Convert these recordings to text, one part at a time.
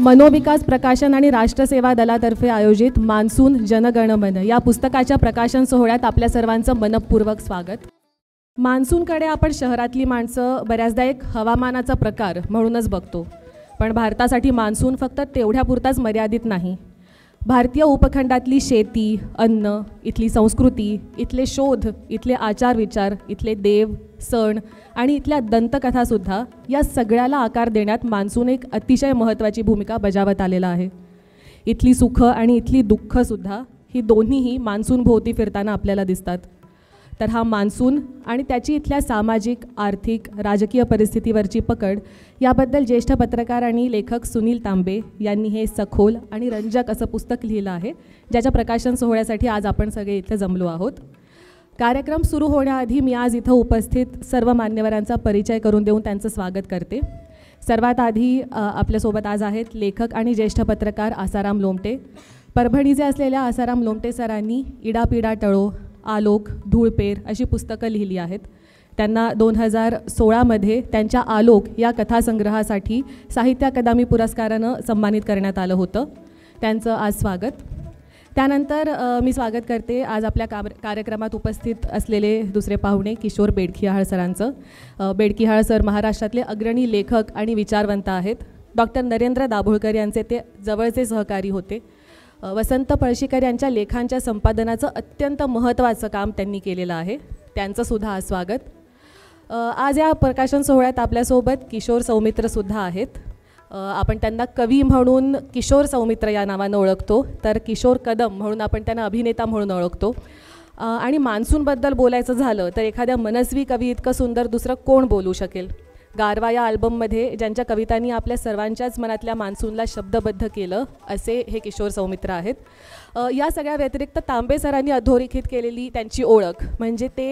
मनोविकास प्रकाशन आणि राष्ट्रसेवा दलातर्फे आयोजित मान्सून जनगणमन या पुस्तकाच्या प्रकाशन सोहळ्यात आपल्या सर्वांचं मनपूर्वक स्वागत। मान्सूनकडे आपण शहरातली माणसं बऱ्याचदा एक हवामानाचा प्रकार म्हणूनच बघतो, पण भारतासाठी मान्सून फक्त तेवढ्यापुरताच मर्यादित नाही। भारतीय उपखंडातली शेती, अन्न, इथली संस्कृती, इथले शोध, इथले आचार विचार, इथले देव, सण आणि इथल्या दंतकथासुद्धा या सगळ्याला आकार देण्यात मान्सून एक अतिशय महत्त्वाची भूमिका बजावत आलेला आहे। इथली सुख आणि इथली दुःखसुद्धा ही दोन्हीही मान्सून भोवती फिरताना आपल्याला दिसतात। तर हा मान्सून आणि त्याची इथल्या सामाजिक, आर्थिक, राजकीय परिस्थितीवरची पकड याबद्दल ज्येष्ठ पत्रकार आणि लेखक सुनील तांबे यांनी हे सखोल आणि रंजक असं पुस्तक लिहिलं आहे, ज्याच्या प्रकाशन सोहळ्यासाठी आज आपण सगळे इथे जमलो आहोत। कार्यक्रम सुरू होण्याआधी मी आज इथं उपस्थित सर्व मान्यवरांचा परिचय करून देऊन त्यांचं स्वागत करते। सर्वात आधी आपल्यासोबत आज आहेत लेखक आणि ज्येष्ठ पत्रकार आसाराम लोमटे। परभणीचे असलेल्या आसाराम लोमटे सरांनी इडापिडा टळो, आलोक, धूळपेर अशी पुस्तकं लिहिली आहेत। त्यांना 2016मध्ये त्यांच्या आलोक या कथासंग्रहासाठी साहित्य अकादमी पुरस्कारानं सन्मानित करण्यात आलं होतं। त्यांचं आज स्वागत। त्यानंतर मी स्वागत करते आज आपल्या कार्यक्रमात उपस्थित असलेले दुसरे पाहुणे किशोर बेडखियाळ सरांचं। बेडखियाळ सर महाराष्ट्रातले अग्रणी लेखक आणि विचारवंत आहेत। डॉक्टर नरेंद्र दाभोळकर यांचे ते जवळचे सहकारी होते। वसंत पळशीकर यांच्या लेखांच्या संपादनाचं अत्यंत महत्त्वाचं काम त्यांनी केलेलं आहे। त्यांचं सुद्धा आज स्वागत। आज या प्रकाशन सोहळ्यात आपल्यासोबत किशोर सौमित्रसुद्धा आहेत। आपण त्यांना कवी म्हणून किशोर सौमित्र या नावानं ओळखतो, तर किशोर कदम म्हणून आपण त्यांना अभिनेता म्हणून ओळखतो। आणि मान्सूनबद्दल बोलायचं झालं तर एखाद्या मनस्वी कवी इतकं सुंदर दुसरं कोण बोलू शकेल। गारवा या अल्बममध्ये ज्यांच्या कवितांनी आपल्या सर्वांच्याच मनातल्या मान्सूनला शब्दबद्ध केलं असे हे किशोर सौमित्र आहेत। या सगळ्या व्यतिरिक्त तांबे सरांनी अधोरेखित केलेली त्यांची ओळख म्हणजे ते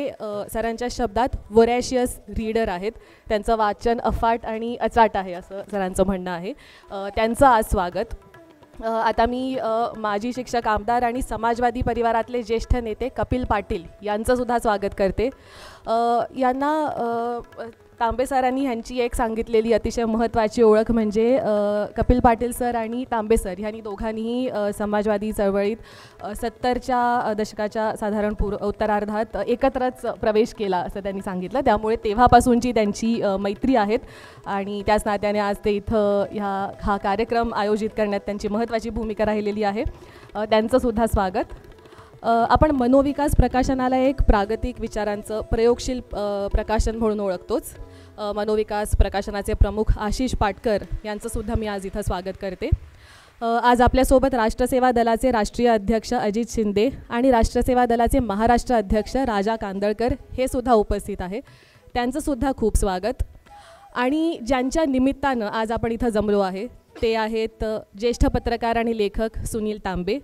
सरांच्या शब्दात वोरॅशियस रीडर आहेत। त्यांचं वाचन अफाट आणि अचाट आहे असं सरांचं म्हणणं आहे। त्यांचं आज स्वागत। आता मी माजी शिक्षक, आमदार आणि समाजवादी परिवारातले ज्येष्ठ नेते कपिल पाटील यांचंसुद्धा स्वागत करते। यांना तांबे सरांनी ह्यांची एक सांगितलेली अतिशय महत्त्वाची ओळख म्हणजे कपिल पाटील सर आणि तांबे सर ह्यांनी दोघांनीही समाजवादी चळवळीत 70च्या दशकाच्या साधारण उत्तरार्धात एकत्रच प्रवेश केला असं त्यांनी सांगितलं। त्यामुळे तेव्हापासूनची त्यांची मैत्री आहेत आणि त्याच नात्याने आज ते इथं हा कार्यक्रम आयोजित करण्यात त्यांची महत्त्वाची भूमिका राहिलेली आहे। त्यांचंसुद्धा स्वागत। आपण मनोविकास प्रकाशनाला एक प्रागतिक विचारांचं प्रयोगशील प्रकाशन म्हणून ओळखतोच। मनोविकास प्रकाशनाचे प्रमुख आशिष पाटकर यांचंसुद्धा मी आज इथं स्वागत करते। आज आपल्यासोबत राष्ट्रसेवा दलाचे राष्ट्रीय अध्यक्ष अजित शिंदे आणि राष्ट्रसेवा दलाचे महाराष्ट्र अध्यक्ष राजा कांदळकर हे सुद्धा उपस्थित आहे। त्यांचंसुद्धा खूप स्वागत। आणि ज्यांच्या निमित्तानं आज आपण इथं जमलो आहे ते आहेत ज्येष्ठ पत्रकार आणि लेखक सुनील तांबे।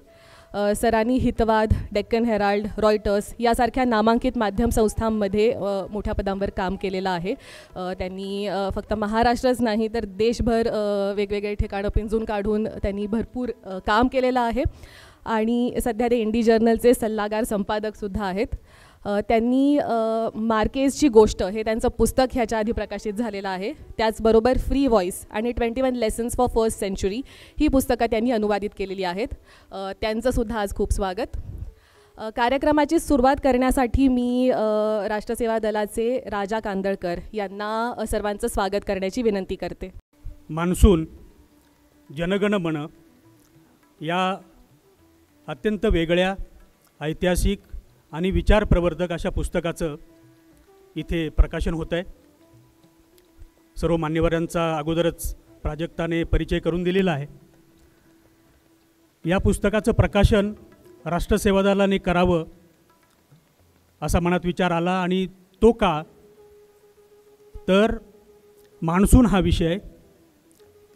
सरांनी हितवाद, डेक्कन हेराल्ड, रॉयटर्स यासारख्या नामांकित माध्यम संस्थांमध्ये मोठ्या पदांवर काम केलेलं आहे। त्यांनी फक्त महाराष्ट्रच नाही तर देशभर वेगवेगळे ठिकाणं पिंजून काढून त्यांनी भरपूर काम केलेलं आहे आणि सध्या ते इंडी जर्नलचे सल्लागार संपादकसुद्धा आहेत। त्यांनी मार्केजची गोष्ट हे त्यांचं पुस्तक ह्याच्या आधी प्रकाशित झालेलं आहे। त्याचबरोबर फ्री व्हॉइस आणि 21 लेसन्स फॉर फर्स्ट सेंचुरी ही पुस्तकं त्यांनी अनुवादित केलेली आहेत। त्यांचंसुद्धा आज खूप स्वागत। कार्यक्रमाची सुरुवात करण्यासाठी मी राष्ट्रसेवा दलाचे राजा कांदळकर यांना सर्वांचं स्वागत करण्याची विनंती करते। मान्सून जनगणमन या अत्यंत वेगळ्या, ऐतिहासिक आणि विचार प्रवर्धक अशा पुस्तकाचं इथे प्रकाशन होतं आहे। सर्व मान्यवरांचा अगोदरच प्राजक्ताने परिचय करून दिलेला आहे। या पुस्तकाचं प्रकाशन राष्ट्रसेवा दलाने करावं असा मनात विचार आला आणि तो का तर मान्सून हा विषय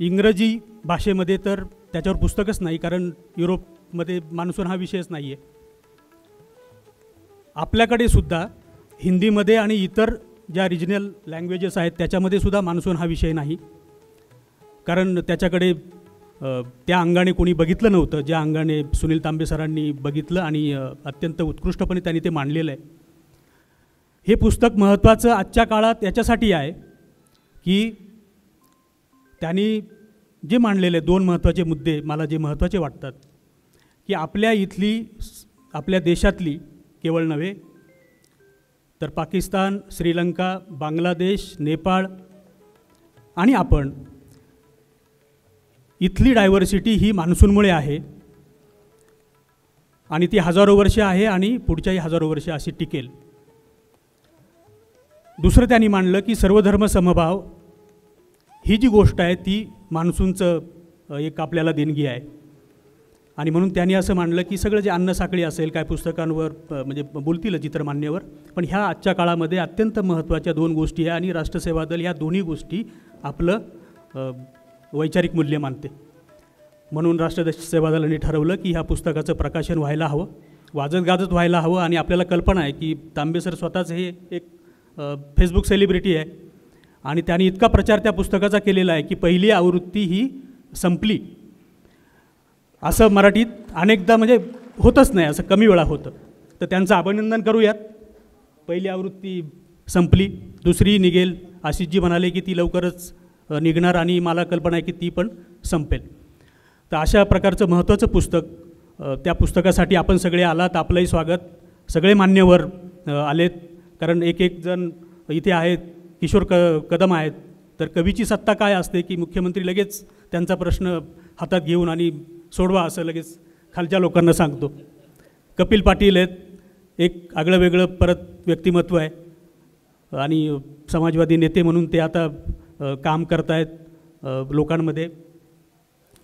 इंग्रजी भाषेमध्ये तर त्याच्यावर पुस्तकच नाही, कारण युरोपमध्ये मान्सून हा विषयच नाही आहे। आपल्याकडे सुद्धा हिंदीमध्ये आणि इतर ज्या रिजनल लँग्वेजेस आहेत त्याच्यामध्ये सुद्धा मान्सून हा विषय नाही, कारण त्याच्याकडे त्या अंगाने कोणी बघितलं नव्हतं ज्या अंगाने सुनील तांबे सरांनी बघितलं आणि अत्यंत उत्कृष्टपणे त्यांनी ते मांडलेलं आहे। हे पुस्तक महत्त्वाचं आजच्या काळात याच्यासाठी आहे की त्यांनी जे मांडलेले 2 महत्त्वाचे मुद्दे मला जे महत्त्वाचे वाटतात की आपल्या देशातली केवळ नव्हे तर पाकिस्तान, श्रीलंका, बांगलादेश, नेपाळ आणि आपण इथली डायव्हर्सिटी ही मान्सूनमुळे आहे आणि ती हजारो वर्षे आहे आणि पुढच्याही हजारो वर्षे अशी टिकेल. दुसरं त्यांनी मांडलं की सर्वधर्म समभाव ही जी गोष्ट आहे ती मान्सूनचं एक आपल्याला देणगी आहे आणि म्हणून त्यांनी असं मांडलं की सगळं जे अन्न साखळी असेल काय पुस्तकांवर म्हणजे बोलतीलच इतर मान्यवर, पण ह्या आजच्या काळामध्ये अत्यंत महत्त्वाच्या 2 गोष्टी आहे आणि राष्ट्रसेवा दल ह्या दोन्ही गोष्टी आपलं वैचारिक मूल्य मानते. म्हणून राष्ट्रसेवा दलाने ठरवलं की ह्या पुस्तकाचं प्रकाशन व्हायला हवं, वाजत गाजत व्हायला हवं. आणि आपल्याला कल्पना आहे की तांबे सर स्वतःच हे एक फेसबुक सेलिब्रिटी आहे आणि त्यांनी इतका प्रचार त्या पुस्तकाचा केलेला आहे की पहिली आवृत्ती ही संपली असं मराठीत अनेकदा म्हणजे होतच नाही, असं कमी वेळा होतं. तर त्यांचं अभिनंदन करूयात. पहिली आवृत्ती संपली, दुसरी निघेल. आशिषजी म्हणाले की ती लवकरच निघणार आणि मला कल्पना आहे की ती पण संपेल. तर अशा प्रकारचं महत्त्वाचं पुस्तक, त्या पुस्तकासाठी आपण सगळे आलात, आपलंही स्वागत. सगळे मान्यवर आलेत कारण एक जण इथे आहेत, किशोर कदम आहेत. तर कवीची सत्ता काय असते की मुख्यमंत्री लगेच त्यांचा प्रश्न हातात घेऊन आणि सोडवा असं लगेच खालच्या लोकांना सांगतो. कपिल पाटील आहेत, एक आगळं वेगळं परत व्यक्तिमत्व आहे आणि समाजवादी नेते म्हणून ते आता काम करत आहेत लोकांमध्ये.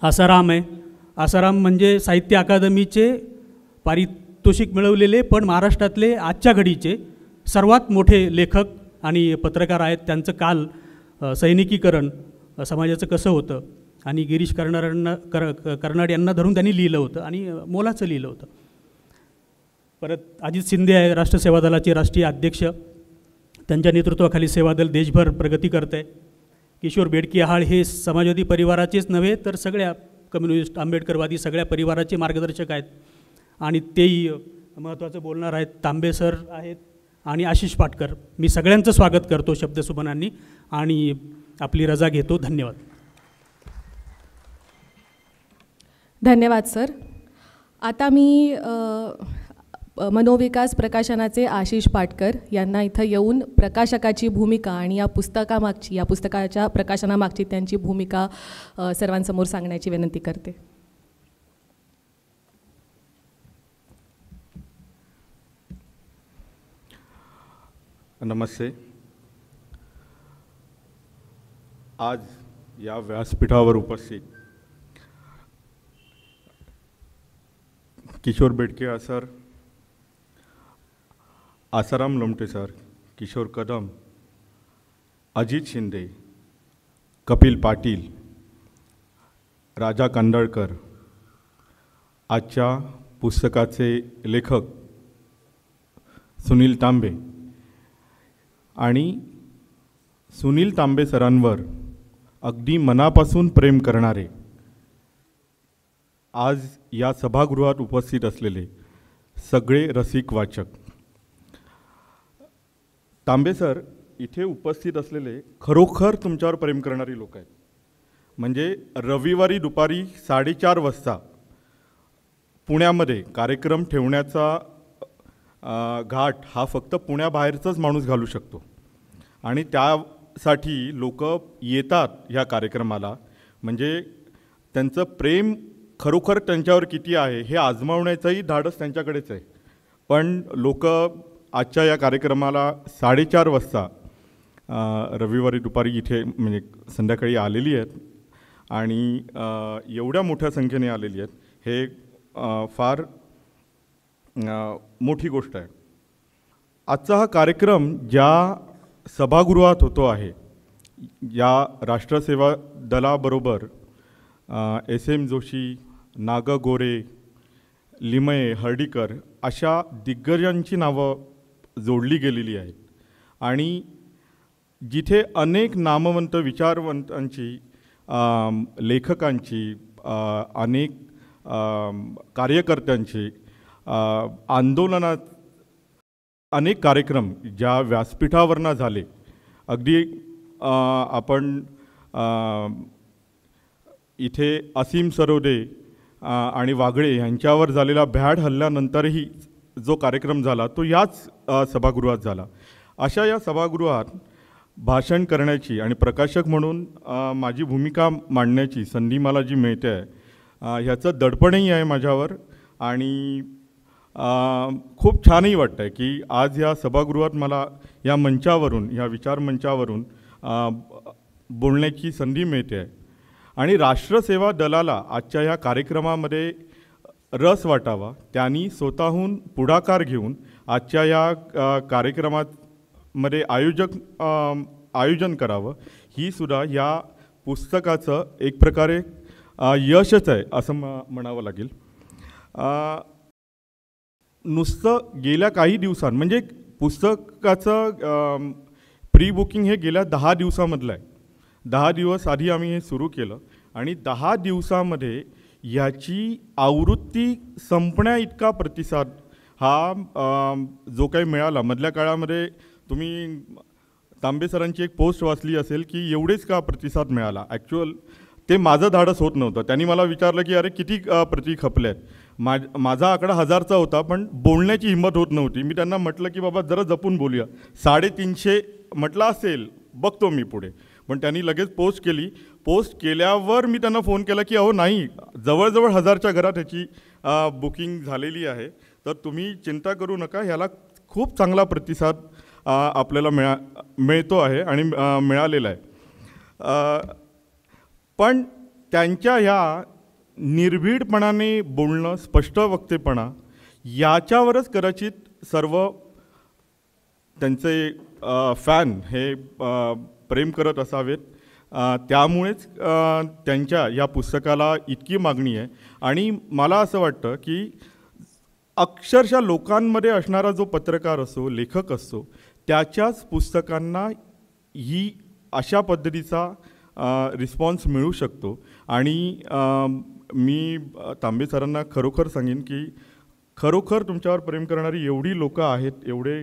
आसाराम आहे. आसाराम म्हणजे साहित्य अकादमीचे पारितोषिक मिळवलेले पण महाराष्ट्रातले आजच्या घडीचे सर्वात मोठे लेखक आणि पत्रकार आहेत. त्यांचं काल सैनिकीकरण समाजाचं कसं होतं आणि गिरीश कर्नाड यांना धरून त्यांनी लिहिलं होतं आणि मोलाचं लिहिलं होतं. परत अजित शिंदे आहे, राष्ट्रसेवा दलाचे राष्ट्रीय अध्यक्ष. त्यांच्या नेतृत्वाखाली सेवा दल देशभर प्रगती करत आहे. किशोर बेडकिहाळ हे समाजवादी परिवाराचेच नव्हे तर सगळ्या कम्युनिस्ट आंबेडकरवादी सगळ्या परिवाराचे मार्गदर्शक आहेत आणि तेही महत्त्वाचं बोलणार आहेत. तांबे सर आहेत आणि आशिष पाटकर. मी सगळ्यांचं स्वागत करतो शब्दसुमनांनी आणि आपली रजा घेतो. धन्यवाद. धन्यवाद सर. आता मी मनोविकास प्रकाशनाचे आशिष पाटकर यांना इथं येऊन प्रकाशकाची भूमिका आणि या पुस्तकाच्या प्रकाशनामागची त्यांची भूमिका सर्वांसमोर सांगण्याची विनंती करते. नमस्ते. आज या व्यासपीठावर उपस्थित किशोर बेडके सर, आसाराम लोमटे सर, किशोर कदम, अजित शिंदे, कपिल पाटील, राजा कांदळकर, आजच्या पुस्तकाचे लेखक सुनील तांबे आणि सुनील तांबे सरांवर अगदी मनापासून प्रेम करणारे आज या सभागृहात उपस्थित असलेले सगळे रसिक वाचक. तांबे सर इथे उपस्थित असलेले खरोखर तुमच्यावर प्रेम करणारी लोक आहेत. म्हणजे रविवारी दुपारी 4:30 वाजता पुण्यामध्ये कार्यक्रम ठेवण्याचा घाट हा फक्त पुण्याबाहेरचाच माणूस घालू शकतो आणि त्यासाठी लोक येतात ह्या कार्यक्रमाला. म्हणजे त्यांचं प्रेम खरोखर त्यांच्यावर किती आहे हे आजमावण्याचंही धाडस त्यांच्याकडेच आहे. पण लोक आजच्या या कार्यक्रमाला 4:30 वाजता रविवारी दुपारी इथे म्हणजे संध्याकाळी आलेली आहेत आणि एवढ्या मोठ्या संख्येने आलेली आहेत. हे फार मोठी गोष्ट आहे. आजचा हा कार्यक्रम ज्या सभागृहात होतो आहे, या राष्ट्रसेवा दलाबरोबर SM जोशी, नाग गोरे, लिमये, हर्डीकर अशा दिग्गजांची नावं जोडली गेलेली आहेत आणि जिथे अनेक नामवंत विचारवंतांची, लेखकांची, अनेक कार्यकर्त्यांची आंदोलनात अनेक कार्यक्रम ज्या व्यासपीठावरनं झाले. अगदी आपण इथे असीम सरोदे आणि वागळे यांच्यावर झालेल्या भ्याड हल्ल्यानंतरही जो कार्यक्रम झाला तो याच सभागृहात झाला. अशा या सभागृहात भाषण करण्याची आणि प्रकाशक म्हणून माझी भूमिका मांडण्याची संधी मला जी मिळते आहे ह्याचं दडपणही आहे माझ्यावर आणि खूप छानही वाटतं आहे की आज ह्या सभागृहात मला या मंचावरून या विचारमंचावरून बोलण्याची संधी मिळते आहे. आणि राष्ट्रसेवा दलाला आजच्या ह्या कार्यक्रमामध्ये रस वाटावा, त्यांनी स्वतःहून पुढाकार घेऊन आजच्या या कार्यक्रमामध्ये आयोजन करावं, ही सुद्धा या पुस्तकाचं एक प्रकारे यशच आहे असं म्हणावं लागेल. नुसतं गेल्या काही दिवसांत म्हणजे पुस्तकाचं प्री बुकिंग हे गेल्या 10 दिवसामधलं आहे. 10 दिवस आधी आम्ही हे सुरू केलं आणि 10 दिवसामध्ये याची आवृत्ती संपण्या इतका प्रतिसाद हा जो काही मिळाला. मधल्या काळामध्ये तुम्ही तांबे सरांची एक पोस्ट वाचली असेल की एवढेच का प्रतिसाद मिळाला. ॲक्च्युअल ते माझं धाडस होत नव्हतं. त्यांनी मला विचारलं की अरे किती प्रती खपल्या आहेत. माझा आकडा 1000चा होता पण बोलण्याची हिंमत होत नव्हती. मी त्यांना म्हटलं की बाबा जरा जपून बोलूया. 350 म्हटलं असेल, बघतो मी पुढे. पण त्यांनी लगेच पोस्ट केली. पोस्ट केल्यावर मी त्यांना फोन केला की अहो नाही, जवळजवळ 1000च्या घरात ह्याची बुकिंग झालेली आहे, तर तुम्ही चिंता करू नका, ह्याला खूप चांगला प्रतिसाद आपल्याला मिळतो आहे आणि मिळालेला आहे. पण त्यांच्या ह्या निर्भीडपणाने बोलणं, स्पष्ट वक्तेपणा याच्यावरच कदाचित सर्व त्यांचे फॅन हे प्रेम करत असावेत. त्यामुळेच त्यांच्या या पुस्तकाला इतकी मागणी आहे. आणि मला असं वाटतं की अक्षरशः लोकांमध्ये असणारा जो पत्रकार असो, लेखक असतो, त्याच्याच पुस्तकांना ही अशा पद्धतीचा रिस्पॉन्स मिळू शकतो. आणि मी तांबे सरांना खरोखर सांगेन की खरोखर तुमच्यावर प्रेम करणारी एवढी लोकं आहेत, एवढे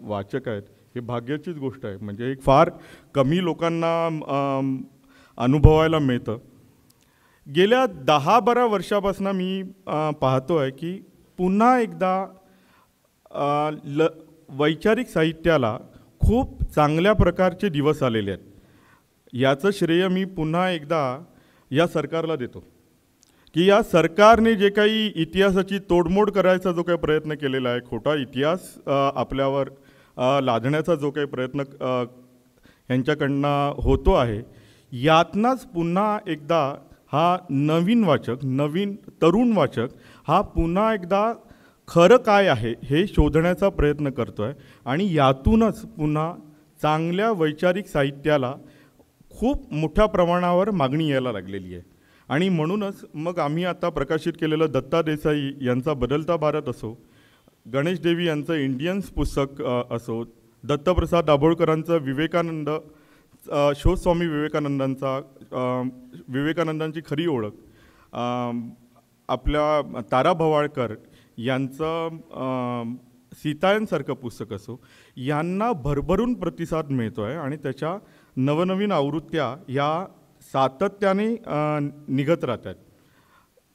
वाचक आहेत, हे भाग्याचीच गोष्ट आहे. म्हणजे एक फार कमी लोकांना अनुभवायला मिळतं. गेल्या 10-12 वर्षापासून मी पाहतो आहे की पुन्हा एकदा वैचारिक साहित्याला खूप चांगल्या प्रकारचे दिवस आलेले आहेत. याचं श्रेय मी पुन्हा एकदा या सरकारला देतो की या सरकारने जे काही इतिहासाची तोडमोड करायचा जो काही प्रयत्न केलेला आहे, खोटा इतिहास आपल्यावर लादण्याचा जो काही प्रयत्न यांच्याकडनं होतो आहे, यातनंच पुन्हा एकदा हा नवीन वाचक, नवीन तरुण वाचक हा पुन्हा एकदा खरं काय आहे हे शोधण्याचा प्रयत्न करतो आहे. आणि यातूनच पुन्हा चांगल्या वैचारिक साहित्याला खूप मोठ्या प्रमाणावर मागणी यायला लागलेली आहे. आणि म्हणूनच मग आम्ही आता प्रकाशित केलेलं दत्ता देसाई यांचा बदलता भारत असो, गणेश देवी यांचं इंडियन्स पुस्तक असो, दत्तप्रसाद दाभोळकरांचं विवेकानंद, शोधस्वामी विवेकानंदांची खरी ओळख, आपल्या तारा भवाळकर यांचं सीतायनसारखं पुस्तक असो, यांना भरभरून प्रतिसाद मिळतो आहे आणि त्याच्या नवनवीन आवृत्त्या या सातत्याने निघत राहतात.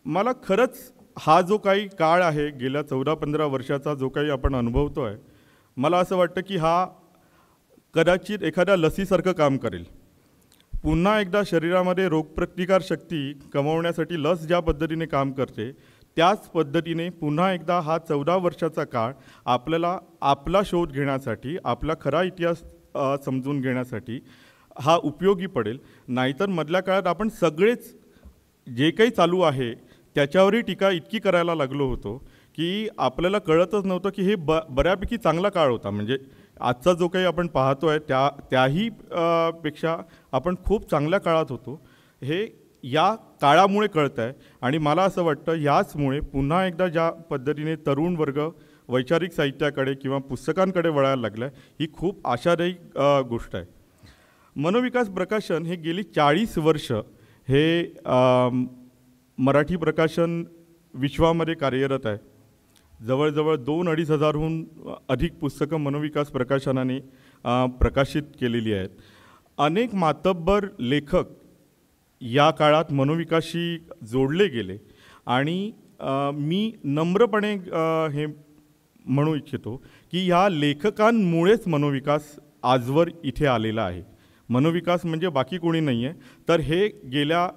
मला खरंच हा जो काही काळ आहे, गेल्या 14-15 वर्षाचा जो काही आपण अनुभवतो आहे, मला असं वाटतं की हा कदाचित एखाद्या लसीसारखं काम करेल. पुन्हा एकदा शरीरामध्ये रोगप्रतिकार शक्ती कमवण्यासाठी लस ज्या पद्धतीने काम करते, त्याच पद्धतीने पुन्हा एकदा हा 14 वर्षाचा काळ आपल्याला आपला शोध घेण्यासाठी, आपला खरा इतिहास समजून घेण्यासाठी हा उपयोगी पडेल. नाहीतर मधल्या काळात आपण सगळेच जे काही चालू आहे त्याच्यावरही टीका इतकी करायला लागलो होतो की आपल्याला कळतच नव्हतं की हे बऱ्यापैकी चांगला काळ होता. म्हणजे आजचा जो काही आपण पाहतो आहे त्याही पेक्षा आपण खूप चांगल्या काळात होतो, हे या काळामुळे कळतं आहे. आणि मला असं वाटतं याचमुळे पुन्हा एकदा ज्या पद्धतीने तरुण वर्ग वैचारिक साहित्याकडे किंवा पुस्तकांकडे वळायला लागला आहे, ही खूप आशादायी गोष्ट आहे. मनोविकास प्रकाशन हे गेली 40 वर्ष हे मराठी प्रकाशन विश्वामध्ये कार्यरत आहे. जवळजवळ 2-2.5 हजारहून अधिक पुस्तकं मनोविकास प्रकाशनाने प्रकाशित केलेली आहेत. अनेक मातब्बर लेखक या काळात मनोविकासशी जोडले गेले आणि मी नम्रपणे हे म्हणू इच्छितो की या लेखकांमुळेच मनोविकास आजवर इथे आलेला आहे. मनोविकास म्हणजे बाकी कोणी नाही आहे, तर हे गेल्या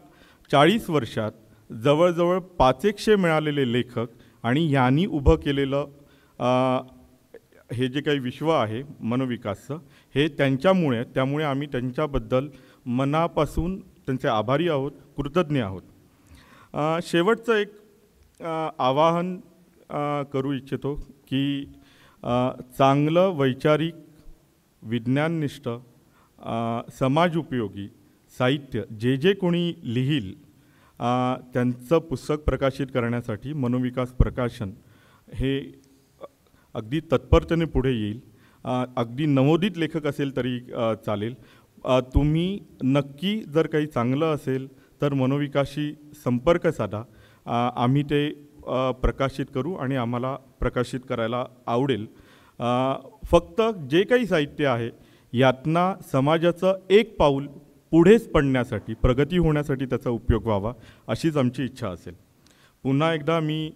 40 वर्षात जवळजवळ 500 मिळालेले लेखक आणि यांनी उभं केलेलं हे जे काही विश्व आहे मनोविकासचं, हे त्यांच्यामुळे, त्यामुळे आम्ही त्यांच्याबद्दल मनापासून त्यांचे आभारी आहोत, कृतज्ञ आहोत. शेवटचं एक आवाहन करू इच्छितो की चांगलं वैचारिक, विज्ञाननिष्ठ, समाज उपयोगी साहित्य जे कोणी लिहील त्यांचं पुस्तक प्रकाशित करण्यासाठी मनोविकास प्रकाशन हे अगदी तत्परतेने पुढे येईल. अगदी नवोदित लेखक असेल तरी चालेल. तुम्ही नक्की जर काही चांगलं असेल तर मनोविकासशी संपर्क साधा. आम्ही ते प्रकाशित करू आणि आम्हाला प्रकाशित करायला आवडेल. फक्त जे काही साहित्य आहे यातना समाजाचं एक पाऊल पुढेच पडण्यासाठी, प्रगती होण्यासाठी त्याचा उपयोग व्हावा अशीच आमची इच्छा असेल. पुन्हा एकदा मी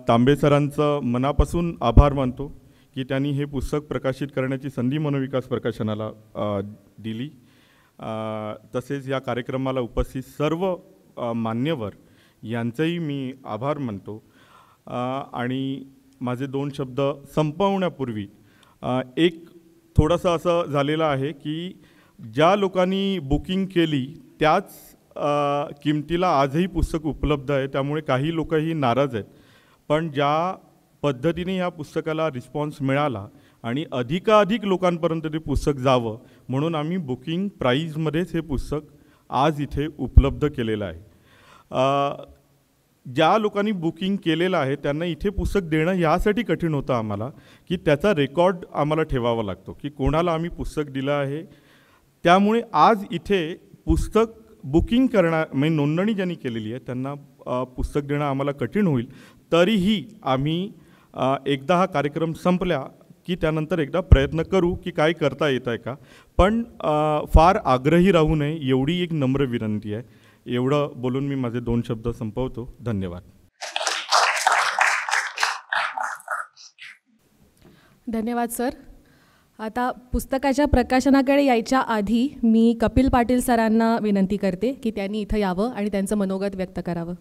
तांबे सरांचं मनापासून आभार मानतो की त्यांनी हे पुस्तक प्रकाशित करण्याची संधी मनोविकास प्रकाशनाला दिली. तसेच या कार्यक्रमाला उपस्थित सर्व मान्यवर यांचंही मी आभार मानतो. आणि माझे 2 शब्द संपवण्यापूर्वी एक थोडंसं असं झालेलं आहे की ज्या लोकांनी बुकिंग केली त्याच किमतीला आजही पुस्तक उपलब्ध आहे, त्यामुळे काही लोकही नाराज आहेत. पण ज्या पद्धतीने या पुस्तकाला रिस्पॉन्स मिळाला आणि अधिकाधिक लोकांपर्यंत ते पुस्तक जावं म्हणून आम्ही बुकिंग प्राईजमध्येच हे पुस्तक आज इथे उपलब्ध केलेलं आहे. ज्या लोकांनी बुकिंग केलेलं आहे त्यांना इथे पुस्तक देणं यासाठी कठीण होतं आम्हाला की त्याचा रेकॉर्ड आम्हाला ठेवावा लागतो की कोणाला आम्ही पुस्तक दिलं आहे. त्यामुळे आज इथे पुस्तक बुकिंग म्हणजे नोंदणी ज्यांनी केलेली आहे त्यांना पुस्तक देणं आम्हाला कठीण होईल. तरीही आम्ही एकदा हा कार्यक्रम संपल्या की त्यानंतर एकदा प्रयत्न करू की काय करता येत आहे का. पण फार आग्रही राहू नये एवढी एक नम्र विनंती आहे. एवढं बोलून मी माझे 2 शब्द संपवतो. धन्यवाद. धन्यवाद सर. आता पुस्तकाच्या प्रकाशनाकडे यायच्या आधी मी कपिल पाटील सरांना विनंती करते की त्यांनी इथं यावं आणि त्यांचं मनोगत व्यक्त करावं.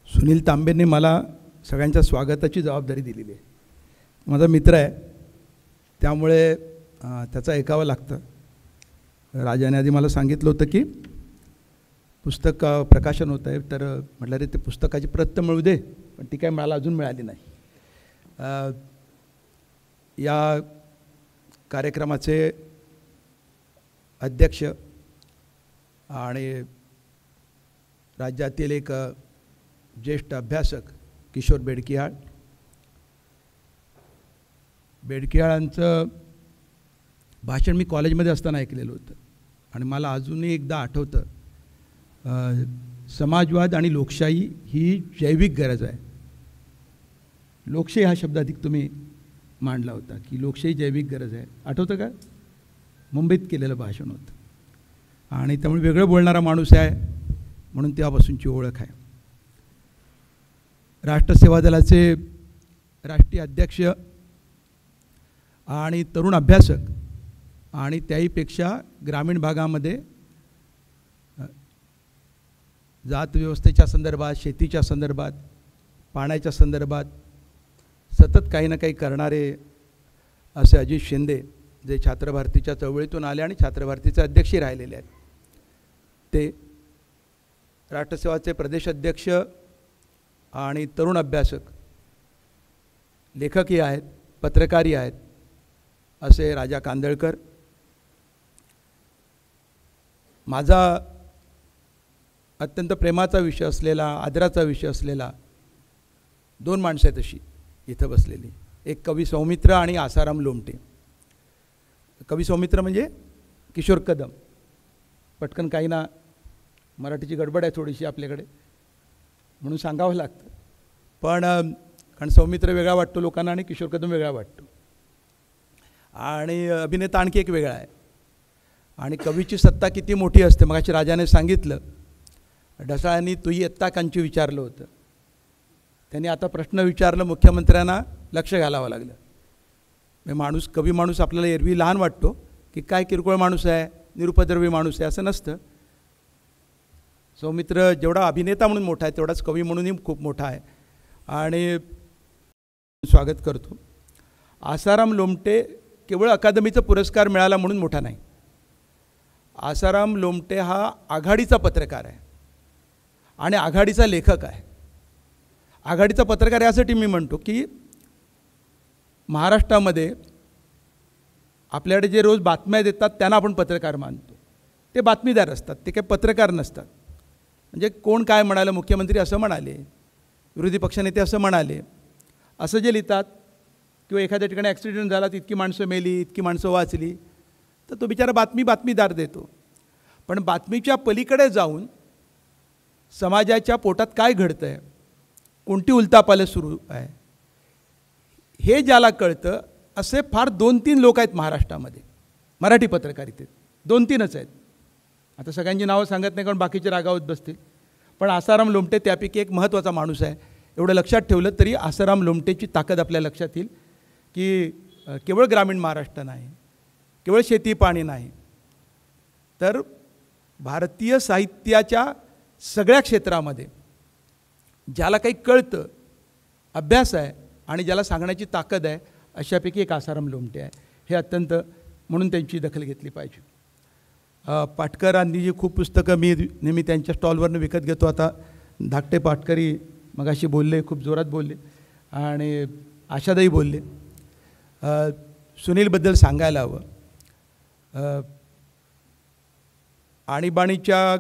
सुनील तांबेंनी मला सगळ्यांच्या स्वागताची जबाबदारी दिलेली आहे. माझा मित्र आहे त्यामुळे त्याचं ऐकावं लागतं. राजाने आधी मला सांगितलं होतं की पुस्तक प्रकाशन होतं आहे, तर म्हटलं रे ते पुस्तकाची प्रत मिळू दे, पण ती काय मला अजून मिळाली नाही. या कार्यक्रमाचे अध्यक्ष आणि राज्यातील एक ज्येष्ठ अभ्यासक किशोर बेडकियाळांचं भाषण मी कॉलेजमध्ये असताना ऐकलेलं होतं आणि मला अजूनही एकदा आठवतं. समाजवाद आणि लोकशाही ही जैविक गरज आहे. लोकशाही हा शब्द अधिक तुम्ही मांडला होता की लोकशाही जैविक गरज आहे. आठवतं का? मुंबईत केलेलं भाषण होतं आणि त्यामुळे वेगळं बोलणारा माणूस आहे म्हणून तेव्हापासूनची ओळख आहे. राष्ट्रसेवा दलाचे राष्ट्रीय अध्यक्ष आणि तरुण अभ्यासक आणि त्याहीपेक्षा ग्रामीण भागामध्ये जात व्यवस्थेच्या संदर्भात, शेतीच्या संदर्भात, पाण्याच्या संदर्भात सतत काही ना काही करणारे असे अजित शिंदे, जे छात्रभारतीच्या चळवळीतून आले आणि छात्रभारतीचे अध्यक्षही राहिलेले आहेत. ते राष्ट्रसेवाचे प्रदेश अध्यक्ष आणि तरुण अभ्यासक, लेखकही आहेत, पत्रकारही आहेत असे राजा कांदळकर. माझा अत्यंत प्रेमाचा विषय असलेला, आदराचा विषय असलेला 2 माणसं आहेत अशी इथं बसलेली. एक कवी सौमित्र आणि आसाराम लोमटे. कवी सौमित्र म्हणजे किशोर कदम. पटकन काही ना, मराठीची गडबड आहे थोडीशी आपल्याकडे म्हणून सांगावं लागतं. पण कारण सौमित्र वेगळा वाटतो लोकांना आणि किशोर कदम वेगळा वाटतो. आणि अभिनेता आणखी एक वेगळा आहे. आणि कवीची सत्ता किती मोठी असते. मगाशी राजाने सांगितलं, ढसाळांनी तूही इयत्ता कांची विचारलं होतं. त्यांनी आता प्रश्न विचारलं, मुख्यमंत्र्यांना लक्ष घालावं लागलं. माणूस, कवी माणूस आपल्याला एरवी लहान वाटतो की काय किरकोळ माणूस आहे, निरुपद्रवी माणूस आहे, असं नसतं. सौमित्र जेवढा अभिनेता म्हणून मोठा आहे तेवढाच कवी म्हणूनही खूप मोठा आहे. आणि स्वागत करतो. आसाराम लोमटे केवळ अकादमीचा पुरस्कार मिळाला म्हणून मोठा नाही. आसाराम लोमटे हा आघाडीचा पत्रकार आहे आणि आघाडीचा लेखक आहे. आघाडीचा पत्रकार यासाठी मी म्हणतो की महाराष्ट्रामध्ये आपल्याकडे जे रोज बातम्या देतात त्यांना आपण पत्रकार मानतो. ते बातमीदार असतात, ते काही पत्रकार नसतात. म्हणजे कोण काय म्हणालं, मुख्यमंत्री असं म्हणाले, विरोधी पक्षनेते असं म्हणाले, असं जे लिहितात, किंवा एखाद्या ठिकाणी ॲक्सिडेंट झाला तर इतकी माणसं मेली, इतकी माणसं वाचली, तर तो बिचारा बातमीदार देतो. पण बातमीच्या पलीकडे जाऊन समाजाच्या पोटात काय घडतं आहे, कोणती उलथापालथ सुरू आहे, हे ज्याला कळतं, असे फार 2-3 लोक आहेत महाराष्ट्रामध्ये मराठी पत्रकारितेत. 2-3च आहेत. आता सगळ्यांची नावं सांगत नाही कारण बाकीचे रागावत बसतील. पण आसाराम लोमटे त्यापैकी एक महत्त्वाचा माणूस आहे. एवढं लक्षात ठेवलं तरी आसाराम लोमटेची ताकद आपल्या लक्षात येईल की केवळ ग्रामीण महाराष्ट्र नाही, केवळ शेती पाणी नाही, तर भारतीय साहित्याच्या सगळ्या क्षेत्रामध्ये ज्याला काही कळतं, अभ्यास आहे आणि ज्याला सांगण्याची ताकद आहे, अशापैकी एक आसाराम लोमटे आहे. हे अत्यंत, म्हणून त्यांची दखल घेतली पाहिजे. पाटकरांनी जी खूप पुस्तकं मी नेहमी त्यांच्या स्टॉलवरनं विकत घेतो. आता धाकटे पाटकरी मगाशी बोलले, खूप जोरात बोलले आणि आशादाई बोलले. सुनीलबद्दल सांगायला हवं. आणीबाणीच्या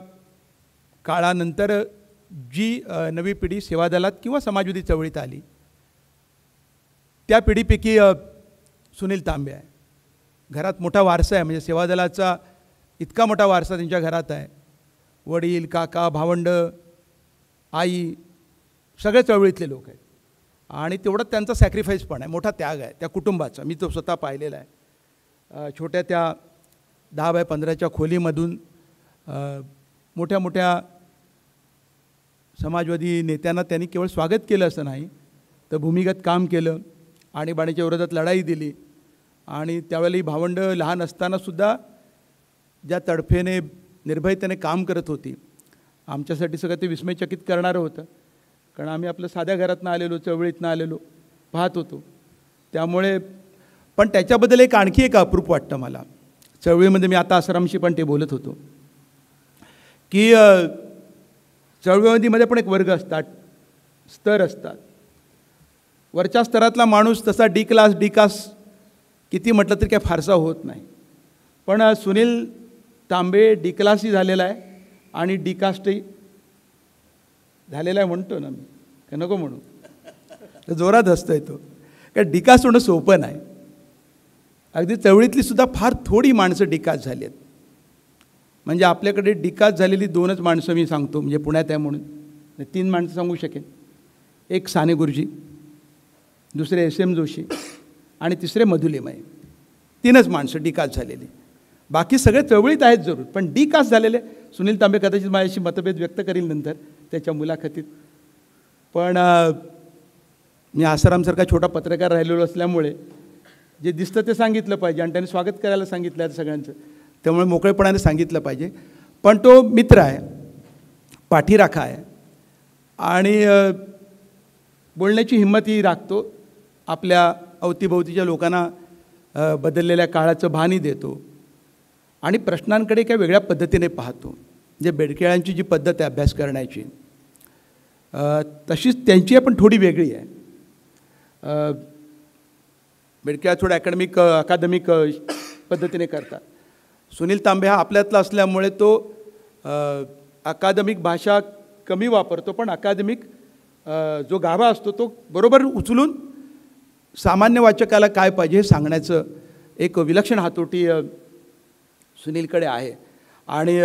काळानंतर जी नवी पिढी सेवादलात किंवा समाजवादी चळवळीत आली, त्या पिढीपैकी सुनील तांबे आहे. घरात मोठा वारसा आहे, म्हणजे सेवादलाचा इतका मोठा वारसा त्यांच्या घरात आहे. वडील, काका, भावंड, आई सगळे चळवळीतले लोक आहेत आणि तेवढं त्यांचा सॅक्रिफाईस पण आहे, मोठा त्याग आहे त्या कुटुंबाचा. मी तो स्वतः पाहिलेला आहे. छोट्या त्या 10x15च्या खोलीमधून मोठ्या मोठ्या समाजवादी नेत्यांना त्यांनी केवळ स्वागत केलं असं नाही, तर भूमिगत काम केलं, आणीबाणीच्या विरोधात लढाई दिली. आणि त्यावेळेला ही भावंड लहान असतानासुद्धा ज्या तडफेने निर्भयतेने काम करत होती, आमच्यासाठी सगळं ते विस्मयचकित करणारं होतं. कारण आम्ही आपलं साध्या घरातनं आलेलो, चळवळीतनं आलेलो, पाहत होतो. त्यामुळे पण त्याच्याबद्दल एक आणखी एक अप्रूप वाटतं मला. चळवळीमध्ये मी आता आसारामशी पण ते बोलत होतो की चळवळीमध्ये पण एक वर्ग असतात, स्तर असतात. वरच्या स्तरातला माणूस तसा डी क्लास किती म्हटलं तरी काय फारसा होत नाही. पण सुनील तांबे डी क्लासही झालेला आहे आणि डी कास्टही झालेला आहे म्हणतो ना मी, का नको म्हणू, तर जोरात हसतोय तो. कारण डी कास्ट होणं सोपं नाही. अगदी चळवळीतली सुद्धा फार थोडी माणसं डी कास्ट झाली आहेत. म्हणजे आपल्याकडे डी कास्ट झालेली 2च माणसं मी सांगतो, म्हणजे पुण्यात आहे म्हणून 3 माणसं सांगू शकेन. एक साने गुरुजी, दुसरे SM जोशी आणि तिसरे मधुलिमाई. 3च माणसं डी कास्ट झालेली. बाकी सगळे चळवळीत आहेत जरूर, पण डी कास्ट झालेले. सुनील तांबे कदाचित माझ्याशी मतभेद व्यक्त करील नंतर त्याच्या मुलाखतीत. पण मी आसारामसारखा छोटा पत्रकार राहिलेलो असल्यामुळे जे दिसतं ते सांगितलं पाहिजे आणि त्यांनी स्वागत करायला सांगितलं आहे सगळ्यांचं, त्यामुळे मोकळेपणाने सांगितलं पाहिजे. पण तो मित्र आहे, पाठीराखा आहे आणि बोलण्याची हिंमतही राखतो. आपल्या अवतीभोवतीच्या लोकांना बदललेल्या काळाचं भानही देतो आणि प्रश्नांकडे काही वेगळ्या पद्धतीने पाहतो. म्हणजे बेडकेळांची जी पद्धत आहे अभ्यास करण्याची, तशीच त्यांची आहे पण थोडी वेगळी आहे. बेडकेळा थोडं अकादमिक पद्धतीने करतात. सुनील तांबे हा आपल्यातला असल्यामुळे तो अकादमिक भाषा कमी वापरतो, पण अकादमिक जो गाभा असतो तो बरोबर उचलून सामान्य वाचकाला काय पाहिजे हे सांगण्याचं एक विलक्षण हातोटी सुनीलकडे आहे. आणि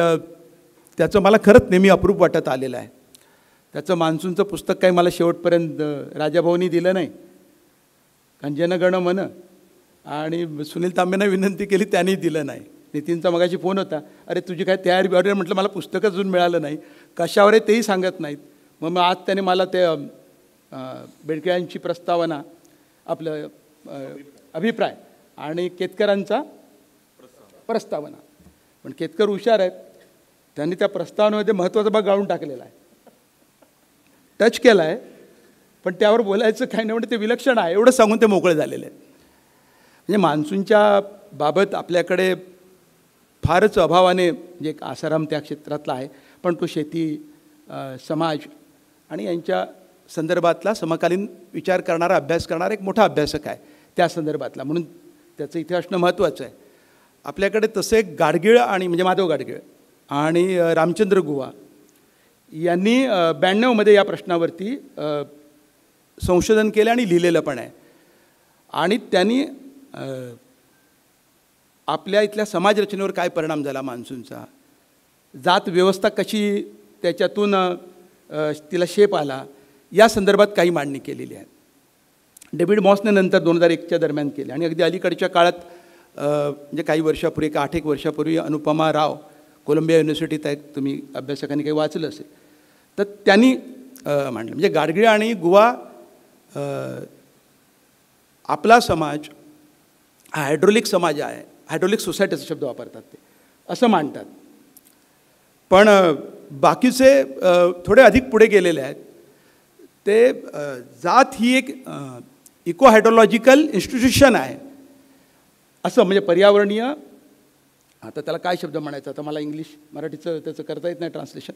त्याचं मला खरंच नेहमी अप्रूप वाटत आलेलं आहे. त्याचं मान्सूनचं पुस्तक काही मला शेवटपर्यंत राजाभाऊनी दिलं नाही, कारण जनगण मन, आणि सुनील तांबेंना विनंती केली त्यांनी दिलं नाही. नितीनचा मगाशी फोन होता, अरे तुझी काय तयारी बियारी, म्हटलं मला पुस्तकं अजून मिळालं नाही, कशावर आहे तेही सांगत नाहीत. मग आज त्याने मला ते बेडके प्रस्तावना, आपलं अभिप्राय आणि केतकरांचा प्रस्तावना, पण केतकर हुशार आहेत, त्यांनी त्या प्रस्तावनेमध्ये महत्त्वाचा भाग गाळून टाकलेला आहे, टच केला आहे, पण त्यावर बोलायचं काही नाही, म्हणजे ते विलक्षण आहे एवढं सांगून ते मोकळे झालेले आहेत. म्हणजे मान्सूनच्या बाबत आपल्याकडे फारच अभावाने, म्हणजे एक आसाराम त्या क्षेत्रातला आहे, पण तो शेती, समाज आणि यांच्या संदर्भातला समकालीन विचार करणारा, अभ्यास करणारा एक मोठा अभ्यासक आहे त्या संदर्भातला, म्हणून त्याचं इथे असणं महत्त्वाचं आहे. आपल्याकडे तसे गाडगीळ आणि म्हणजे माधव गाडगीळ आणि रामचंद्र गुहा यांनी 92मध्ये या प्रश्नावरती संशोधन केलं आणि लिहिलेलं पण आहे. आणि त्यांनी आपल्या इथल्या समाजरचनेवर काय परिणाम झाला मान्सूनचा, जात व्यवस्था कशी त्याच्यातून तिला शेप आला, या संदर्भात काही मांडणी केलेली आहे. डेव्हिड मॉसने नंतर 2001च्या दरम्यान केले, आणि अगदी अलीकडच्या काळात म्हणजे काही वर्षापूर्वी, 8-1 वर्षापूर्वी अनुपमा राव कोलंबिया युनिव्हर्सिटीत आहेत, तुम्ही अभ्यासकांनी काही वाचलं असेल तर त्यांनी मांडलं. म्हणजे गाडगीळ आणि गुहा आपला समाज हा हायड्रोलिक समाज आहे, हायड्रोलिक सोसायटीचा शब्द वापरतात ते, असं मांडतात. पण बाकीचे थोडे अधिक पुढे गेलेले आहेत, ते जात ही एक इको हायड्रोलॉजिकल इन्स्टिट्यूशन आहे असं, म्हणजे पर्यावरणीय, आता त्याला काय शब्द म्हणायचा, आता मला इंग्लिश मराठीचं त्याचं करता येत नाही ट्रान्सलेशन,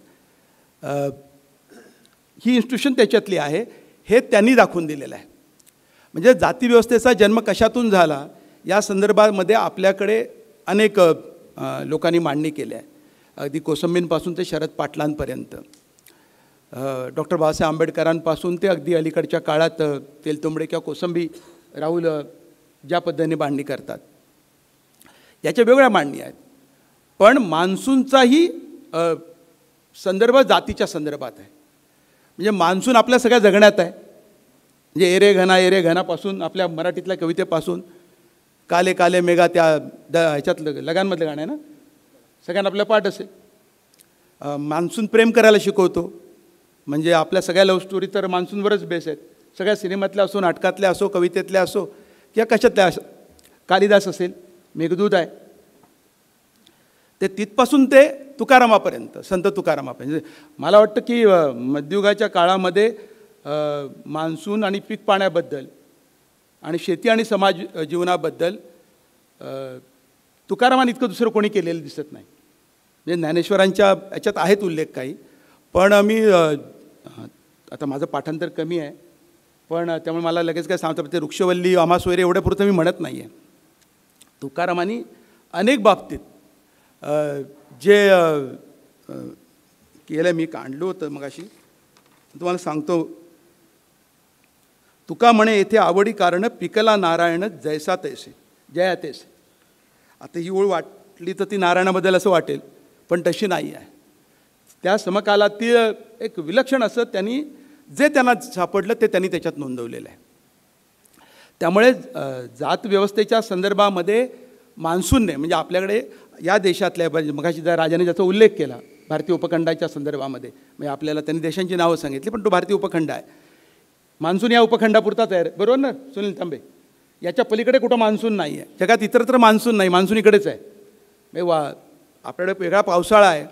ही इन्स्टिट्यूशन त्याच्यातली आहे, हे त्यांनी दाखवून दिलेलं आहे. म्हणजे जातीव्यवस्थेचा जन्म कशातून झाला या संदर्भामध्ये आपल्याकडे अनेक लोकांनी मांडणी केली आहे, अगदी कोसंबींपासून ते शरद पाटलांपर्यंत, डॉक्टर बाबासाहेब आंबेडकरांपासून ते अगदी अलीकडच्या काळात तेलतुंबडे किंवा कोसंबी राहुल ज्या पद्धतीने मांडणी करतात, याच्या वेगळ्या मांडणी आहेत. पण मान्सूनचाही संदर्भ जातीच्या संदर्भात आहे. म्हणजे मान्सून आपल्या सगळ्या जगण्यात आहे. म्हणजे एरे घनापासून आपल्या मराठीतल्या कवितेपासून काले काले मेघा, त्या ह्याच्यातलं लगानमधलं गाणं आहे ना, सगळ्यांना आपल्या पाठ असेल. मान्सून प्रेम करायला शिकवतो, म्हणजे आपल्या सगळ्या लव्ह स्टोरी तर मान्सूनवरच बेस आहेत, सगळ्या सिनेमातल्या असो, नाटकातल्या असो, कवितेतल्या असो किंवा कशातल्या असो. कालिदास असेल, मेघदूत आहे, ते तिथपासून ते तुकारामापर्यंत, संत तुकारामापर्यंत. मला वाटतं की मध्ययुगाच्या काळामध्ये मान्सून आणि पीक पाण्याबद्दल आणि शेती आणि समाज जीवनाबद्दल तुकारामाने इतकं दुसरं कोणी केलेलं दिसत नाही. म्हणजे ज्ञानेश्वरांच्या याच्यात आहेत उल्लेख काही, पण मी आता माझं पाठांतर कमी आहे, पण त्यामुळे मला लगेच काय सांगता, ते वृक्षवल्ली आमास वगैरे एवढ्यापुरतं मी म्हणत नाही आहे. तुकारामांनी अनेक बाबतीत जे केलं, मी काढलं होतं मगाशी, तुम्हाला सांगतो. तुका म्हणे येथे आवडी कारण पिकला नारायण जैसा तैसे, जया तैसे. आता ही ओळ वाटली तर ती नारायणाबद्दल असं वाटेल, पण तशी नाही आहे. त्या समकालातील एक विलक्षण असं त्यांनी जे त्यांना सापडलं ते त्यांनी त्याच्यात नोंदवलेलं आहे. त्यामुळे जात व्यवस्थेच्या संदर्भामध्ये मान्सूनने, म्हणजे आपल्याकडे या देशातल्या, मगाशी ज्या राजाने ज्याचा उल्लेख केला भारतीय उपखंडाच्या संदर्भामध्ये, म्हणजे आपल्याला त्यांनी देशांची नावं सांगितली, पण तो भारतीय उपखंड आहे. मान्सून या उपखंडापुरताच आहे, बरोबर ना सुनील तांबे? याच्या पलीकडे कुठं मान्सून नाही आहे जगात, इतरत्र मान्सून नाही, मान्सून इकडेच आहे. म्हणजे आपल्याकडे वेगळा पावसाळा आहे,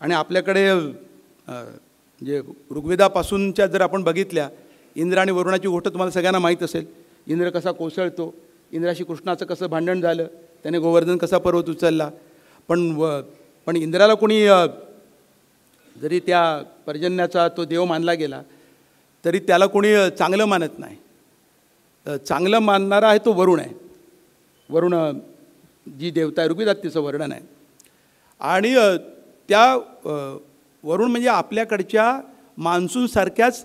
आणि आपल्याकडे म्हणजे ऋग्वेदापासूनच्या जर आपण बघितल्या, इंद्र आणि वरुणाची गोष्ट तुम्हाला सगळ्यांना माहीत असेल. इंद्र कसा कोसळतो, इंद्राशी कृष्णाचं कसं भांडण झालं, त्याने गोवर्धन कसा पर्वत उचलला. पण इंद्राला कोणी जरी त्या पर्जन्याचा तो देव मानला गेला तरी त्याला कोणी चांगलं मानत नाही. चांगलं मानणारा आहे तो वरुण आहे. वरुण जी देवता आहे, ऋग्वेदात तिचं वर्णन आहे. आणि त्या वरुण म्हणजे आपल्याकडच्या मान्सूनसारख्याच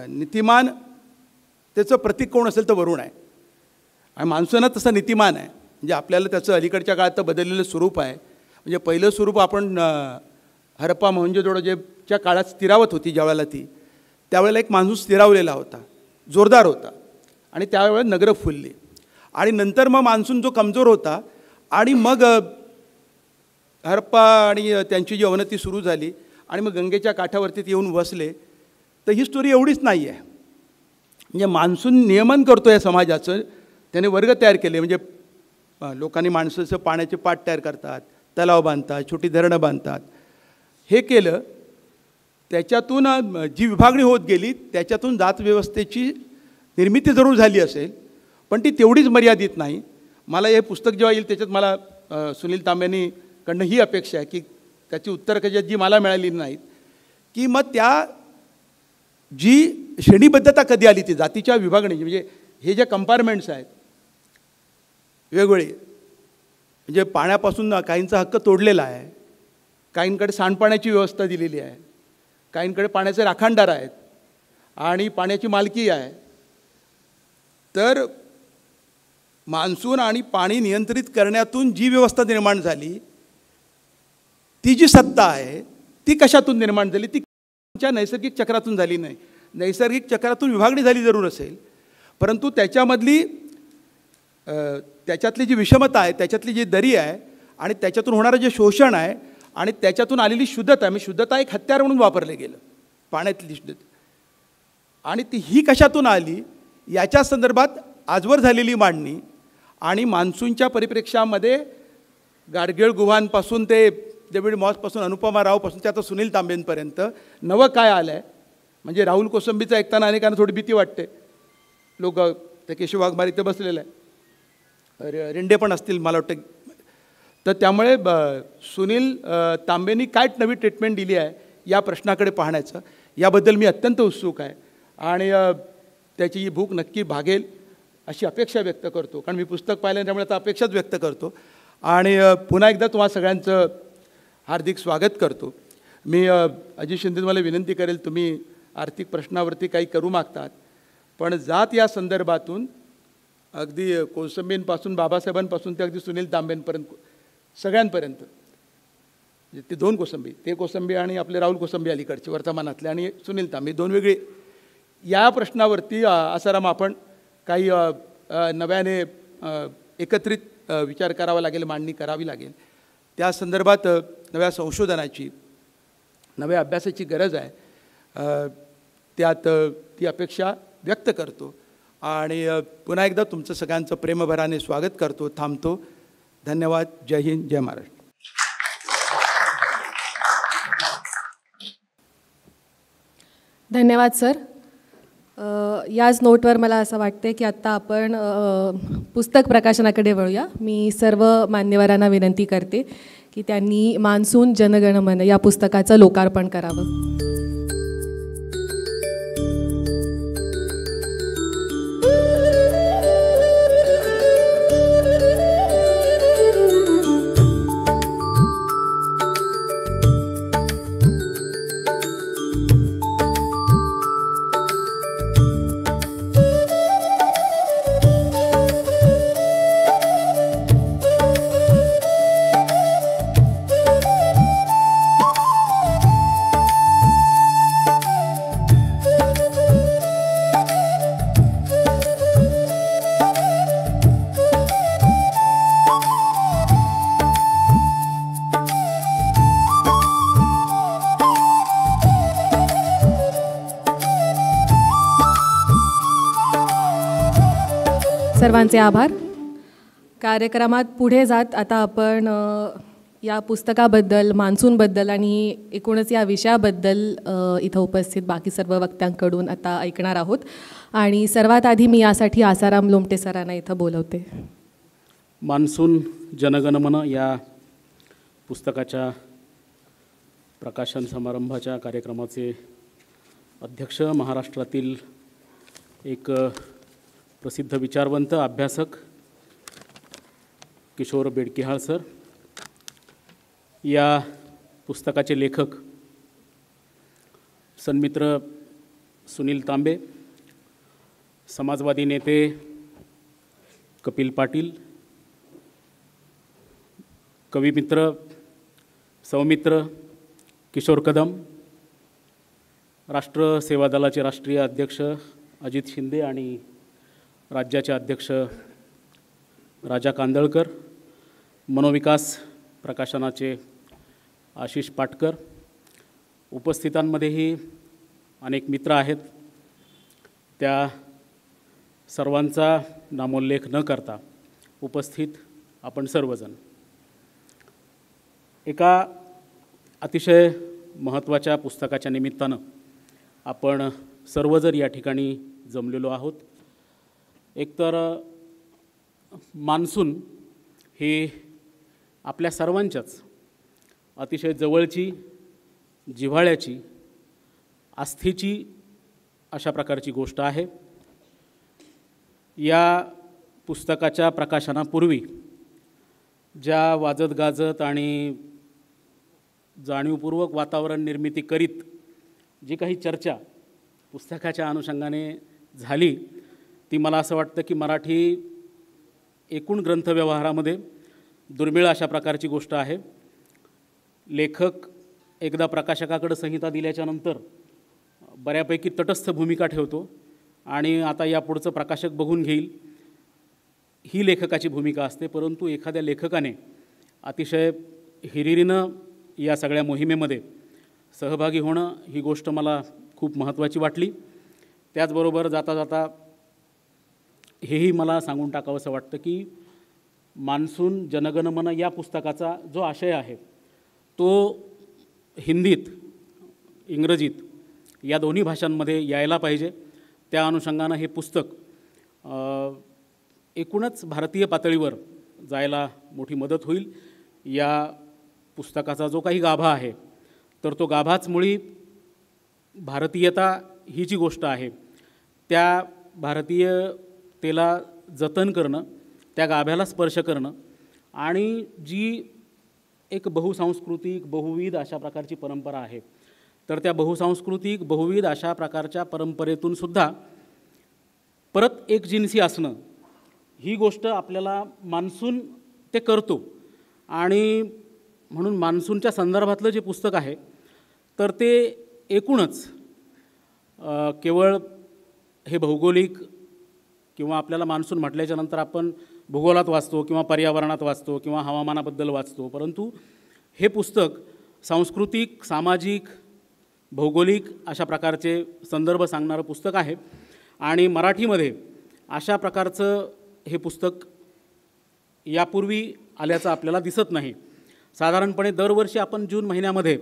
नीतिमान त्याचं प्रतीक कोण असेल तर वरुण आहे. आणि मान्सून तसा नीतिमान आहे, म्हणजे आपल्याला त्याचं अलीकडच्या काळात बदललेलं स्वरूप आहे. म्हणजे पहिलं स्वरूप आपण हरप्पा मोहनजोदडोच्या काळात स्थिरावत होती ज्यावेळेला ती, त्यावेळेला एक मान्सून स्थिरावलेला होता, जोरदार होता, आणि त्यावेळेला नगरं फुलली. आणि नंतर मग मान्सून जो कमजोर होता, आणि मग हरप्पा आणि त्यांची जी अवनती सुरू झाली आणि मग गंगेच्या काठावरती ते येऊन बसले, तर ही स्टोरी एवढीच नाही आहे. म्हणजे मान्सून नियमन करतो या समाजाचं, त्याने वर्ग तयार केले. म्हणजे लोकांनी माणसाचं पाण्याचे पाट तयार करतात, तलाव बांधतात, छोटी धरणं बांधतात. हे केलं, त्याच्यातून जी विभागणी होत गेली त्याच्यातून जातव्यवस्थेची निर्मिती जरूर झाली असेल, पण ती तेवढीच मर्यादित नाही. मला हे पुस्तक जेव्हा येईल त्याच्यात मला सुनील तांबेंनी कडनं ही अपेक्षा आहे की त्याची उत्तर कशात जी मला मिळाली नाहीत, की मग त्या जी श्रेणीबद्धता कधी आली ती जातीच्या विभागणी, म्हणजे हे जे कंपार्टमेंट्स आहेत वेगवेगळे, म्हणजे पाण्यापासून काहींचा हक्क तोडलेला आहे, काहींकडे सांडपाण्याची व्यवस्था दिलेली आहे, काहींकडे पाण्याचे राखणदार आहेत आणि पाण्याची मालकी आहे. तर मान्सून आणि पाणी नियंत्रित करण्यातून जी व्यवस्था निर्माण झाली, ती जी सत्ता आहे ती कशातून निर्माण झाली? ती तुमच्या नैसर्गिक चक्रातून झाली नाही. नैसर्गिक चक्रातून विभागणी झाली जरूर असेल, परंतु त्याच्यातली जी विषमता आहे, त्याच्यातली जी दरी आहे आणि त्याच्यातून होणारं जे शोषण आहे आणि त्याच्यातून आलेली शुद्धता, म्हणजे शुद्धता एक हत्यार म्हणून वापरले गेलं, पाण्यातली शुद्धता, आणि ती ही कशातून आली याच्या संदर्भात आजवर झालेली मांडणी आणि मान्सूनच्या परिप्रेक्ष्यामध्ये गाडगीळ गुहांपासून ते डेव्हिड मॉसपासून अनुपमा रावपासून ते आता सुनील तांबेंपर्यंत नवं काय आलं आहे. म्हणजे राहुल कोसंबीचं ऐकताना अनेकांना थोडी भीती वाटते. लोक ते केशव वाघमारे इथे बसलेलं आहे, रेंडे पण असतील मला वाटतं. तर त्यामुळे सुनील तांबेंनी काय नवी ट्रीटमेंट दिली आहे या प्रश्नाकडे पाहण्याचं, याबद्दल मी अत्यंत उत्सुक आहे आणि त्याची ही भूक नक्की भागेल अशी अपेक्षा व्यक्त करतो. कारण मी पुस्तक पाहिलं त्यामुळे आता अपेक्षाच व्यक्त करतो आणि पुन्हा एकदा तुम्हा सगळ्यांचं हार्दिक स्वागत करतो. मी अजित शिंदे मला विनंती करेल, तुम्ही आर्थिक प्रश्नावरती काही करू मागतात, पण जात या संदर्भातून अगदी कोसंबींपासून बाबासाहेबांपासून ते अगदी सुनील तांबेंपर्यंत सगळ्यांपर्यंत, म्हणजे ते दोन कोसंबी, ते कोसंबी आणि आपले राहुल कोसंबी अलीकडचे वर्तमानातले आणि सुनील तांबे दोन वेगळे, या प्रश्नावरती आसाराम आपण काही नव्याने एकत्रित विचार करावा लागेल, मांडणी करावी लागेल. त्या संदर्भात नव्या संशोधनाची, नव्या अभ्यासाची गरज आहे. त्यात ती अपेक्षा व्यक्त करतो आणि पुन्हा एकदा तुमचं सगळ्यांचं प्रेमभराने स्वागत करतो. थांबतो. धन्यवाद. जय हिंद, जय महाराष्ट्र. धन्यवाद सर. याच नोटवर मला असं वाटते की आत्ता आपण पुस्तक प्रकाशनाकडे वळूया. मी सर्व मान्यवरांना विनंती करते की त्यांनी मान्सून जनगणमन या पुस्तकाचं लोकार्पण करावं. सर्वांचे आभार. कार्यक्रमात पुढे जात आता आपण या पुस्तकाबद्दल, मान्सूनबद्दल आणि एकूणच या विषयाबद्दल इथं उपस्थित बाकी सर्व वक्त्यांकडून आता ऐकणार आहोत. आणि सर्वात आधी मी यासाठी आसाराम लोमटे सरांना इथं बोलवते. मान्सून जनगणमन या पुस्तकाच्या प्रकाशन समारंभाच्या कार्यक्रमाचे अध्यक्ष, महाराष्ट्रातील एक प्रसिद्ध विचारवंत अभ्यासक किशोर बेडकिहाळ सर, या पुस्तकाचे लेखक सन्मित्र सुनील तांबे, समाजवादी नेते कपिल पाटील, कविमित्र सौमित्र किशोर कदम, राष्ट्र सेवा दलाचे राष्ट्रीय अध्यक्ष अजित शिंदे आणि राज्याचे अध्यक्ष राजा कांदळकर, मनोविकास प्रकाशनाचे आशिष पाटकर, उपस्थितांमध्येही अनेक मित्र आहेत, त्या सर्वांचा नामोल्लेख न करता उपस्थित आपण सर्वजण एका अतिशय महत्त्वाच्या पुस्तकाच्या निमित्तानं आपण सर्व जर या ठिकाणी जमलेलो आहोत. एकतर मान्सून ही आपल्या सर्वांच्याच अतिशय जवळची, जिव्हाळ्याची, आस्थेची अशा प्रकारची गोष्ट आहे. या पुस्तकाच्या प्रकाशनापूर्वी ज्या वाजत गाजत आणि जाणीवपूर्वक वातावरण निर्मिती करीत जी काही चर्चा पुस्तकाच्या अनुषंगाने झाली, ती मला असं वाटतं की मराठी एकूण ग्रंथव्यवहारामध्ये दुर्मिळ अशा प्रकारची गोष्ट आहे. लेखक एकदा प्रकाशकाकडे संहिता दिल्याच्यानंतर बऱ्यापैकी तटस्थ भूमिका ठेवतो आणि आता यापुढचं प्रकाशक बघून घेईल, ही लेखकाची भूमिका असते. परंतु एखाद्या लेखकाने अतिशय हिरिरीनं या सगळ्या मोहिमेमध्ये सहभागी होणं ही गोष्ट मला खूप महत्त्वाची वाटली. त्याचबरोबर जाता जाता हेही मला सांगून टाकावंसं वाटतं की मान्सून जनगणमन या पुस्तकाचा जो आशय आहे तो हिंदीत, इंग्रजीत या दोन्ही भाषांमध्ये यायला पाहिजे. त्या अनुषंगानं हे पुस्तक एकूणच भारतीय पातळीवर जायला मोठी मदत होईल. या पुस्तकाचा जो काही गाभा आहे तर तो गाभाच मुळी भारतीयता ही जी गोष्ट आहे त्या भारतीयतेला जतन करणं, त्या गाभ्याला स्पर्श करणं आणि जी एक बहुसांस्कृतिक, बहुविध अशा प्रकारची परंपरा आहे, तर त्या बहुसांस्कृतिक, बहुविध अशा प्रकारच्या परंपरेतून सुद्धा परत एक जिन्सी असणं ही गोष्ट आपल्याला मान्सून ते करतो. आणि म्हणून मान्सूनच्या संदर्भातलं जे पुस्तक आहे तर ते एकूणच केवळ हे भौगोलिक किंवा आपल्याला मान्सून म्हटल्याच्यानंतर आपण भूगोलात वाचतो किंवा पर्यावरणात वाचतो किंवा हवामानाबद्दल वाचतो, परंतु हे पुस्तक सांस्कृतिक, सामाजिक, भौगोलिक अशा प्रकारचे संदर्भ सांगणारं पुस्तक आहे. आणि मराठीमध्ये अशा प्रकारचं हे पुस्तक यापूर्वी आल्याचं आपल्याला दिसत नाही. साधारणपणे दरवर्षी आपण जून महिन्यामध्ये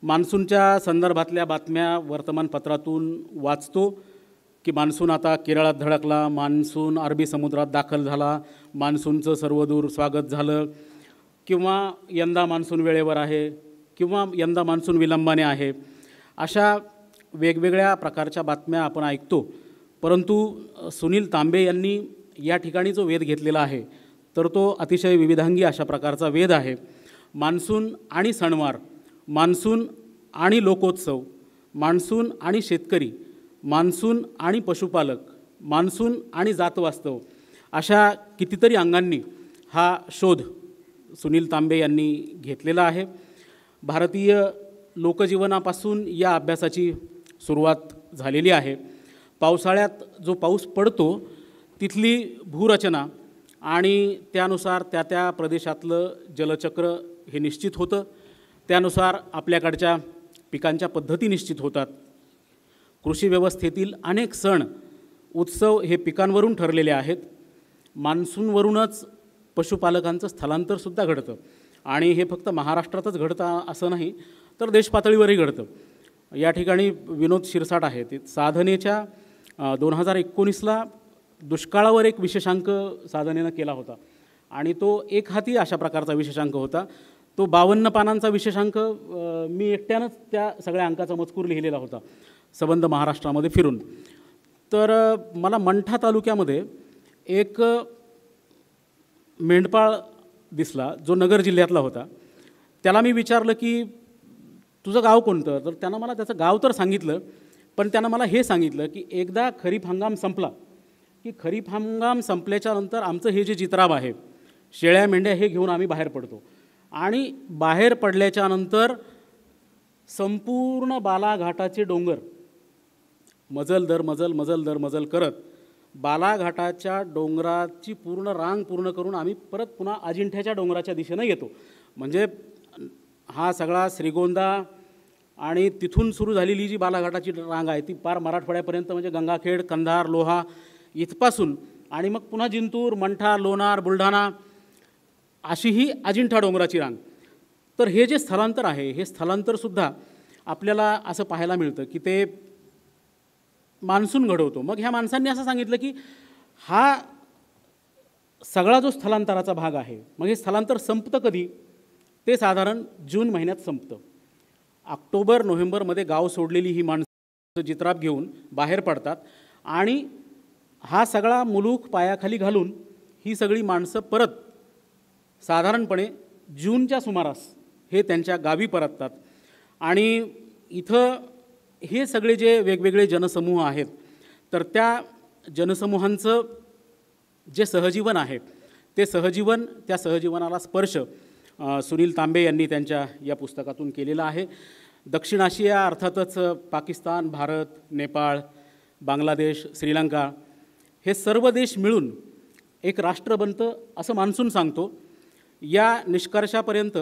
मान्सूनच्या संदर्भातल्या बातम्या वर्तमानपत्रातून वाचतो की मान्सून आता केरळात धडकला, मान्सून अरबी समुद्रात दाखल झाला, मान्सूनचं सर्वदूर स्वागत झालं, किंवा यंदा मान्सून वेळेवर आहे किंवा यंदा मान्सून विलंबाने आहे. अशा वेगवेगळ्या प्रकारच्या बातम्या आपण ऐकतो. परंतु सुनील तांबे यांनी या ठिकाणी जो वेध घेतलेला आहे तर तो अतिशय विविधांगी अशा प्रकारचा वेध आहे. मान्सून आणि सणवार, मान्सून आणि लोकोत्सव, मान्सून आणि शेतकरी, मान्सून आणि पशुपालक, मान्सून आणि जातवास्तव अशा कितीतरी अंगांनी हा शोध सुनील तांबे यांनी घेतलेला आहे. भारतीय लोकजीवनापासून या अभ्यासाची सुरुवात झालेली आहे. पावसाळ्यात जो पाऊस पडतो तिथली भूरचना आणि त्यानुसार त्या त्या प्रदेशातलं जलचक्र हे निश्चित होतं. त्यानुसार आपल्याकडच्या पिकांच्या पद्धती निश्चित होतात. कृषी व्यवस्थेतील अनेक सण, उत्सव हे पिकांवरून ठरलेले आहेत. मान्सूनवरूनच पशुपालकांचं स्थलांतरसुद्धा घडतं आणि हे फक्त महाराष्ट्रातच घडतं असं नाही, तर देशपातळीवरही घडतं. या ठिकाणी विनोद शिरसाट आहेत, साधनेच्या 2019ला दुष्काळावर एक विशेषांक साधनेनं केला होता आणि तो एक हाती अशा प्रकारचा विशेषांक होता. तो 52 पानांचा विशेषांक मी एकट्यानंच त्या सगळ्या अंकाचा मजकूर लिहिलेला होता संबंध महाराष्ट्रामध्ये फिरून. तर मला मंठा तालुक्यामध्ये एक मेंढपाळ दिसला जो नगर जिल्ह्यातला होता. त्याला मी विचारलं की तुझं गाव कोणतं, तर त्यानं मला त्याचं गाव तर सांगितलं, पण त्यानं मला हे सांगितलं की एकदा खरीप हंगाम संपला की खरीप हंगाम संपल्याच्या नंतर आमचं हे जे जित्राब आहे, शेळ्या मेंढ्या हे घेऊन आम्ही बाहेर पडतो आणि बाहेर पडल्याच्या नंतर संपूर्ण बालाघाटाचे डोंगर मजल दर मजल, मजल दर मजल करत बालाघाटाच्या डोंगराची पूर्ण रांग पूर्ण करून आम्ही परत पुन्हा अजिंठ्याच्या डोंगराच्या दिशेनं येतो. म्हणजे हा सगळा श्रीगोंदा आणि तिथून सुरू झालेली जी बालाघाटाची रांग आहे ती पार मराठवाड्यापर्यंत, म्हणजे गंगाखेड, कंधार, लोहा इथपासून आणि मग पुन्हा जिंतूर, मंठा, लोणार, बुलढाणा अशी ही अजिंठा डोंगराची रांग. तर हे जे स्थलांतर आहे हे स्थलांतरसुद्धा आपल्याला असं पाहायला मिळतं की ते मान्सून घडवतो. मग ह्या माणसांनी असं सांगितलं की हा सगळा जो स्थलांतराचा भाग आहे, मग हे स्थलांतर संपतं कधी? ते साधारण जून महिन्यात संपतं. ऑक्टोबर नोव्हेंबरमध्ये गाव सोडलेली ही माणसं जित्राप घेऊन बाहेर पडतात आणि हा सगळा मुलूक पायाखाली घालून ही सगळी माणसं परत साधारणपणे जूनच्या सुमारास हे त्यांच्या गावी परततात. आणि इथं हे सगळे जे वेगवेगळे जनसमूह आहेत तर त्या जनसमूहांचं जे सहजीवन आहे ते सहजीवन, त्या सहजीवनाला स्पर्श सुनील तांबे यांनी त्यांच्या या पुस्तकातून केलेला आहे. दक्षिण आशिया अर्थातच पाकिस्तान, भारत, नेपाळ, बांगलादेश, श्रीलंका हे सर्व देश मिळून एक राष्ट्र बनतं असं मान्सून सांगतो. या निष्कर्षापर्यंत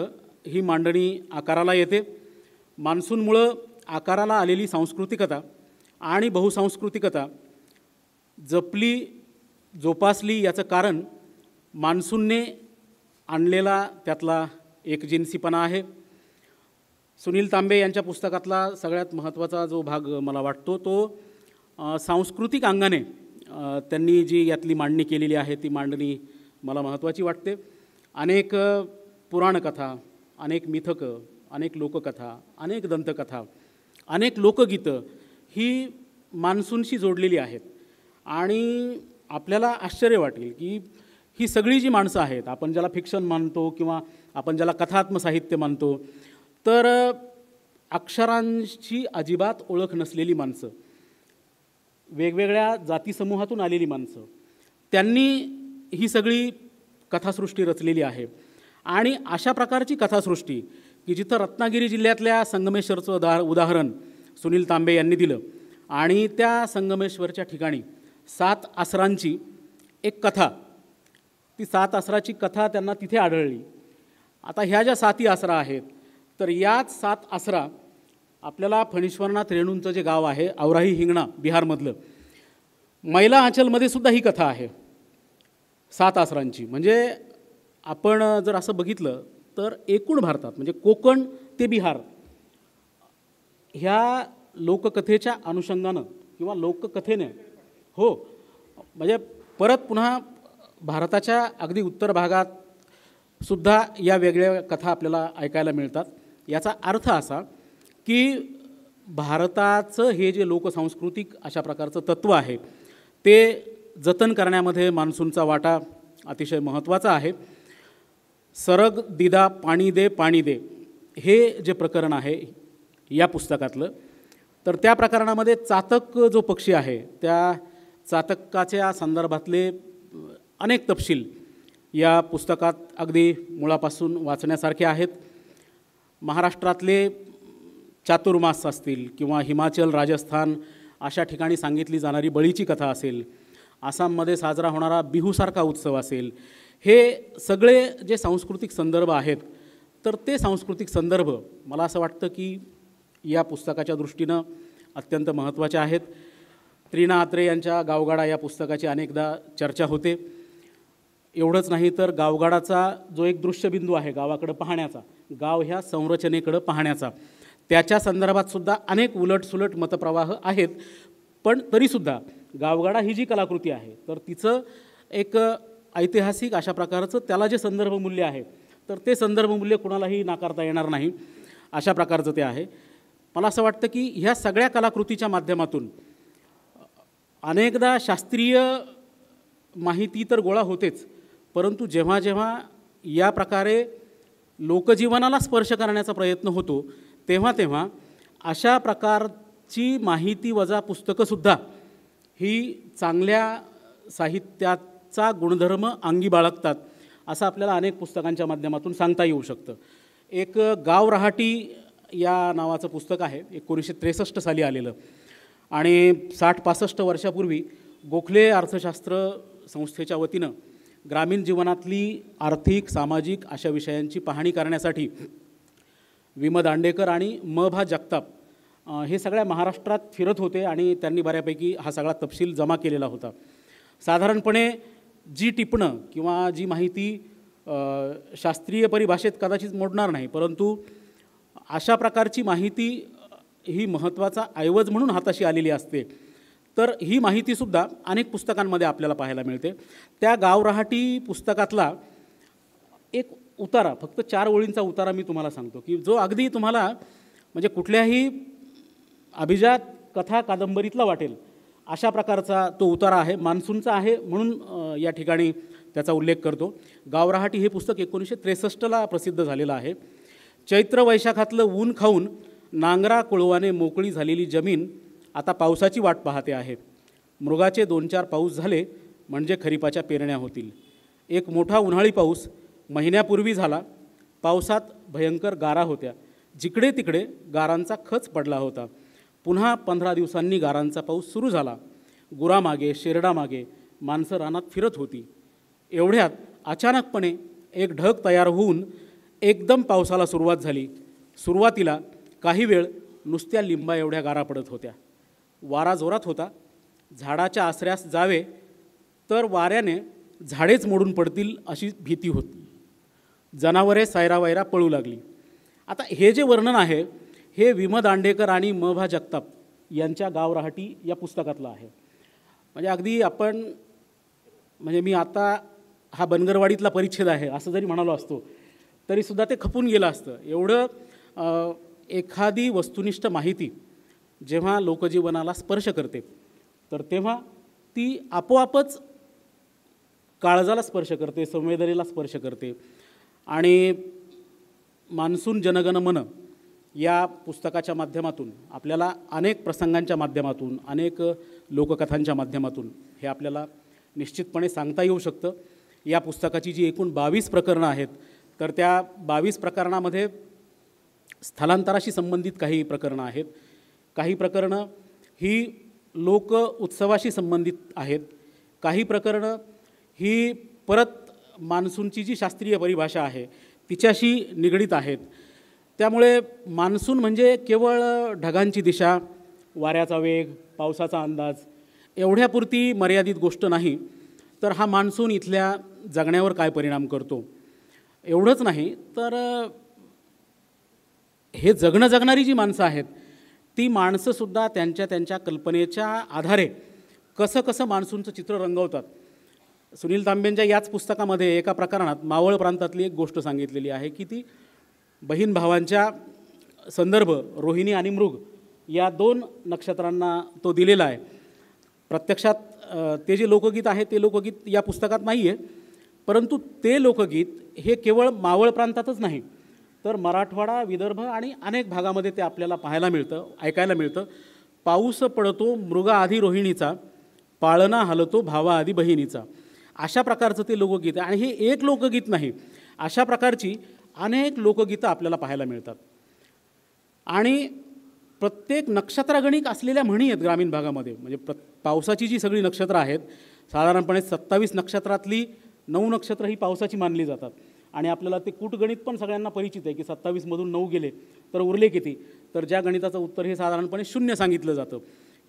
ही मांडणी आकाराला येते. मान्सूनमुळं आकाराला आलेली सांस्कृतिकता आणि बहुसांस्कृतिकता जपली, जोपासली याचं कारण मान्सूनने आणलेला त्यातला एकजिन्सीपणा आहे. सुनील तांबे यांच्या पुस्तकातला सगळ्यात महत्त्वाचा जो भाग मला वाटतो तो सांस्कृतिक अंगाने त्यांनी जी यातली मांडणी केलेली आहे ती मांडणी मला महत्त्वाची वाटते. अनेक पुराणकथा, अनेक मिथकं, अनेक लोककथा, अनेक दंतकथा, अनेक लोकगीतं ही मान्सूनशी जोडलेली आहेत. आणि आपल्याला आश्चर्य वाटेल की ही सगळी जी माणसं आहेत, आपण ज्याला फिक्शन मानतो किंवा आपण ज्याला कथात्मसाहित्य मानतो, तर अक्षरांची अजिबात ओळख नसलेली माणसं, वेगवेगळ्या जातीसमूहातून आलेली माणसं, त्यांनी ही सगळी कथासृष्टी रचलेली आहे. आणि अशा प्रकारची कथासृष्टी की जिथं रत्नागिरी जिल्ह्यातल्या संगमेश्वरचं उदाहरण सुनील तांबे यांनी दिलं आणि त्या संगमेश्वरच्या ठिकाणी 7 आसरांची एक कथा, ती 7 आसराची कथा त्यांना तिथे आढळली. आता ह्या ज्या 7 आसरा आहेत तर याच 7 आसरा आपल्याला फणीश्वरनाथ रेणूंचं जे गाव आहे औराही हिंगणा बिहारमधलं, मैला आंचलमध्ये सुद्धा ही कथा आहे 7 आसरांची. म्हणजे आपण जर असं बघितलं तर एकूण भारतात म्हणजे कोकण ते बिहार ह्या लोककथेच्या अनुषंगानं किंवा लोककथेने हो म्हणजे परत पुन्हा भारताच्या अगदी उत्तर भागात सुद्धा या वेगळ्या कथा आपल्याला ऐकायला मिळतात. याचा अर्थ असा की भारताचं हे जे लोकसांस्कृतिक अशा प्रकारचं तत्त्व आहे ते जतन करण्यामध्ये मान्सूनचा वाटा अतिशय महत्त्वाचा आहे. सरग दिदा पाणी दे पाणी दे हे जे प्रकरण आहे या पुस्तकातलं, तर त्या प्रकरणामध्ये चातक जो पक्षी आहे त्या चातकाच्या संदर्भातले अनेक तपशील या पुस्तकात अगदी मुळापासून वाचण्यासारखे आहेत. महाराष्ट्रातले चातुर्मास असतील किंवा हिमाचल, राजस्थान अशा ठिकाणी सांगितली जाणारी बळीची कथा असेल, आसाममध्ये साजरा होणारा बिहूसारखा उत्सव असेल, हे सगळे जे सांस्कृतिक संदर्भ आहेत तर ते सांस्कृतिक संदर्भ मला असं वाटतं की या पुस्तकाच्या दृष्टीनं अत्यंत महत्त्वाचे आहेत. त्रिना अत्रे यांच्या गावगाडा या पुस्तकाची अनेकदा चर्चा होते. एवढंच नाही तर गावगाडाचा जो एक दृश्यबिंदू आहे गावाकडं पाहण्याचा, गाव ह्या संरचनेकडं पाहण्याचा, त्याच्या संदर्भातसुद्धा अनेक उलटसुलट मतप्रवाह आहेत. पण तरीसुद्धा गावगाडा ही जी कलाकृती आहे तर तिचं एक ऐतिहासिक अशा प्रकारचं त्याला जे संदर्भ मूल्य आहे तर ते संदर्भ मूल्य कुणालाही नाकारता येणार नाही अशा प्रकारचं ते आहे. मला असं वाटतं की ह्या सगळ्या कलाकृतीच्या माध्यमातून अनेकदा शास्त्रीय माहिती तर गोळा होतेच, परंतु जेव्हा जेव्हा या प्रकारे लोकजीवनाला स्पर्श करण्याचा प्रयत्न होतो तेव्हा तेव्हा अशा प्रकारची माहिती वजा पुस्तकंसुद्धा ही चांगल्या साहित्याचा गुणधर्म अंगी बाळगतात असं आपल्याला अनेक पुस्तकांच्या माध्यमातून सांगता येऊ शकतं. एक गाव रहाटी या नावाचं पुस्तक आहे 1963 साली आलेलं आणि 60-65 वर्षापूर्वी गोखले अर्थशास्त्र संस्थेच्या वतीनं ग्रामीण जीवनातली आर्थिक, सामाजिक अशा विषयांची पाहणी करण्यासाठी वि म दांडेकर आणि म भा जगताप हे सगळ्या महाराष्ट्रात फिरत होते आणि त्यांनी बऱ्यापैकी हा सगळा तपशील जमा केलेला होता. साधारणपणे जी टिपणं किंवा जी माहिती शास्त्रीय परिभाषेत कदाचित मोडणार नाही, परंतु अशा प्रकारची माहिती ही महत्त्वाचा ऐवज म्हणून हाताशी आलेली असते. तर ही माहितीसुद्धा अनेक पुस्तकांमध्ये आपल्याला पाहायला मिळते. त्या गाव रहाटी पुस्तकातला एक उतारा, फक्त 4 ओळींचा उतारा मी तुम्हाला सांगतो, की जो अगदी तुम्हाला म्हणजे कुठल्याही अभिजात कथा कादंबरीतला वाटेल अशा प्रकारचा तो उतारा आहे. मान्सूनचा आहे म्हणून या ठिकाणी त्याचा उल्लेख करतो. गाव रहाटी हे पुस्तक 1963ला प्रसिद्ध झालेलं आहे. चैत्र वैशाखातलं ऊन खाऊन नांगरा कुळवाने मोकळी झालेली जमीन आता पावसाची वाट पाहते आहे. मृगाचे 2-4 पाऊस झाले म्हणजे खरीपाच्या पेरण्या होतील. एक मोठा उन्हाळी पाऊस महिन्यापूर्वी झाला. पावसात भयंकर गारा होत्या. जिकडे तिकडे गारांचा खच पडला होता. पुन्हा 15 दिवसांनी गारांचा पाऊस सुरू झाला. गुरामागे शेरडामागे माणसं रानात फिरत होती. एवढ्यात अचानकपणे एक ढग तयार होऊन एकदम पावसाला सुरुवात झाली. सुरुवातीला काही वेळ नुसत्या लिंबा एवढ्या गारा पडत होत्या. वारा जोरात होता. झाडाच्या आसऱ्यास जावे तर वाऱ्याने झाडेच मोडून पडतील अशी भीती होती. जनावरे सैरावैरा पळू लागली. आता हे जे वर्णन आहे हे वि म दांडेकर आणि म भा जगताप यांच्या गाव रहाटी या पुस्तकातलं आहे. म्हणजे अगदी आपण म्हणजे मी आता हा बनगरवाडीतला परिच्छेद आहे असं जरी म्हणालो असतो तरीसुद्धा ते खपून गेलं असतं. एवढं एखादी वस्तुनिष्ठ माहिती जेव्हा लोकजीवनाला स्पर्श करते तर तेव्हा ती आपोआपच काळजाला स्पर्श करते, संवेदनेला स्पर्श करते. आणि मान्सून जनगण मन या पुस्तकाच्या माध्यमातून आपल्याला अनेक प्रसंगांच्या माध्यमातून अनेक लोककथांच्या माध्यमातून हे आपल्याला निश्चितपणे सांगता येऊ शकतं. या पुस्तकाची जी एकूण 22 प्रकरणं आहेत तर त्या 22 प्रकरणामध्ये स्थलांतराशी संबंधित काही प्रकरणं आहेत. काही प्रकरणं ही लोक उत्सवाशी संबंधित आहेत. काही प्रकरणं ही परत मान्सूनची जी शास्त्रीय परिभाषा आहे तिच्याशी निगडीत आहेत. त्यामुळे मान्सून म्हणजे केवळ ढगांची दिशा, वाऱ्याचा वेग, पावसाचा अंदाज एवढ्यापुरती मर्यादित गोष्ट नाही, तर हा मान्सून इथल्या जगण्यावर काय परिणाम करतो एवढंच नाही, तर हे जगणारी जी माणसं आहेत ती माणसंसुद्धा त्यांच्या कल्पनेच्या आधारे कसं मान्सूनचं चित्र रंगवतात. सुनील तांबेंच्या याच पुस्तकामध्ये एका प्रकरणात मावळ प्रांतातली एक गोष्ट सांगितलेली आहे की ती बहीण भावांच्या संदर्भ रोहिणी आणि मृग या 2 नक्षत्रांना तो दिलेला आहे. प्रत्यक्षात ते जे लोकगीत आहे ते लोकगीत या पुस्तकात नाही आहे, परंतु ते लोकगीत हे केवळ मावळ प्रांतातच नाही तर मराठवाडा, विदर्भ आणि अनेक भागामध्ये ते आपल्याला पाहायला मिळतं, ऐकायला मिळतं. पाऊस पडतो मृगा आधी रोहिणीचा, पाळणा हलतो भावा आधी बहिणीचा, अशा प्रकारचं ते लोकगीत आहे. आणि हे एक लोकगीत नाही, अशा प्रकारची अनेक लोकगीतं आपल्याला पाहायला मिळतात. आणि प्रत्येक नक्षत्रगणिक असलेल्या म्हणी आहेत ग्रामीण भागामध्ये. म्हणजे पावसाची जी सगळी नक्षत्र आहेत साधारणपणे 27 नक्षत्रातली 9 नक्षत्र ही पावसाची मानली जातात. आणि आपल्याला ते कूटगणित पण सगळ्यांना परिचित आहे की 27मधून 9 गेले तर उरले किती, तर ज्या गणिताचं उत्तर हे साधारणपणे 0 सांगितलं जातं.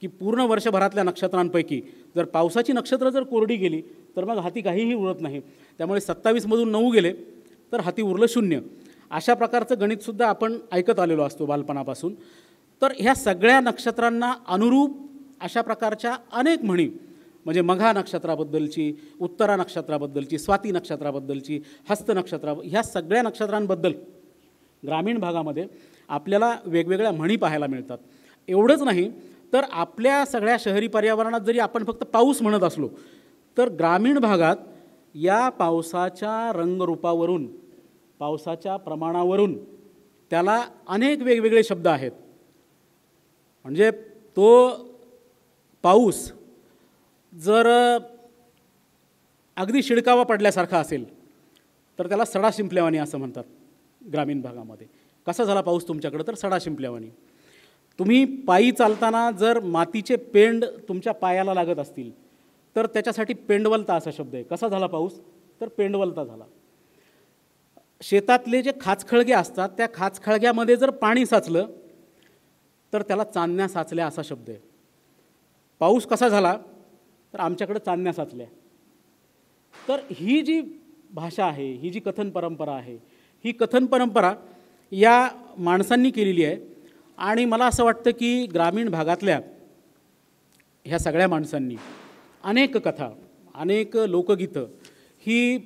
की पूर्ण वर्षभरातल्या नक्षत्रांपैकी जर पावसाची नक्षत्र जर कोरडी गेली तर मग हाती काहीही उरत नाही. त्यामुळे 27मधून 9 गेले तर हाती उरलं 0. अशा प्रकारचं गणितसुद्धा आपण ऐकत आलेलो असतो बालपणापासून. तर ह्या सगळ्या नक्षत्रांना अनुरूप अशा प्रकारच्या अनेक म्हणी, म्हणजे मघा नक्षत्राबद्दलची, उत्तरा नक्षत्राबद्दलची, स्वाती नक्षत्राबद्दलची, हस्त नक्षत्रा, ह्या सगळ्या नक्षत्रांबद्दल ग्रामीण भागामध्ये आपल्याला वेगवेगळ्या म्हणी पाहायला मिळतात. एवढंच नाही तर आपल्या सगळ्या शहरी पर्यावरणात जरी आपण फक्त पाऊस म्हणत असलो तर ग्रामीण भागात या पावसाच्या रंगरूपावरून, पावसाच्या प्रमाणावरून त्याला अनेक वेगवेगळे शब्द आहेत. म्हणजे तो पाऊस जर अगदी शिडकावा पडल्यासारखा असेल तर त्याला सडा शिंपल्यावानी असं म्हणतात ग्रामीण भागामध्ये. कसा झाला पाऊस तुमच्याकडं, तर सडा शिंपल्यावानी. तुम्ही पायी चालताना जर मातीचे पेंड तुमच्या पायाला लागत असतील तर त्याच्यासाठी पेंडवलता असा शब्द आहे. कसा झाला पाऊस, तर पेंडवलता झाला. शेतातले जे खाचखळगे असतात त्या खाचखळग्यामध्ये जर पाणी साचलं तर त्याला चांदण्या साचल्या असा शब्द आहे. पाऊस कसा झाला तर आमच्याकडे चांदण्या साचल्या. तर ही जी भाषा आहे, ही जी कथन परंपरा आहे, ही कथन परंपरा या माणसांनी केलेली आहे. आणि मला असं वाटतं की ग्रामीण भागातल्या ह्या सगळ्या माणसांनी अनेक कथा, अनेक लोकगीतं, ही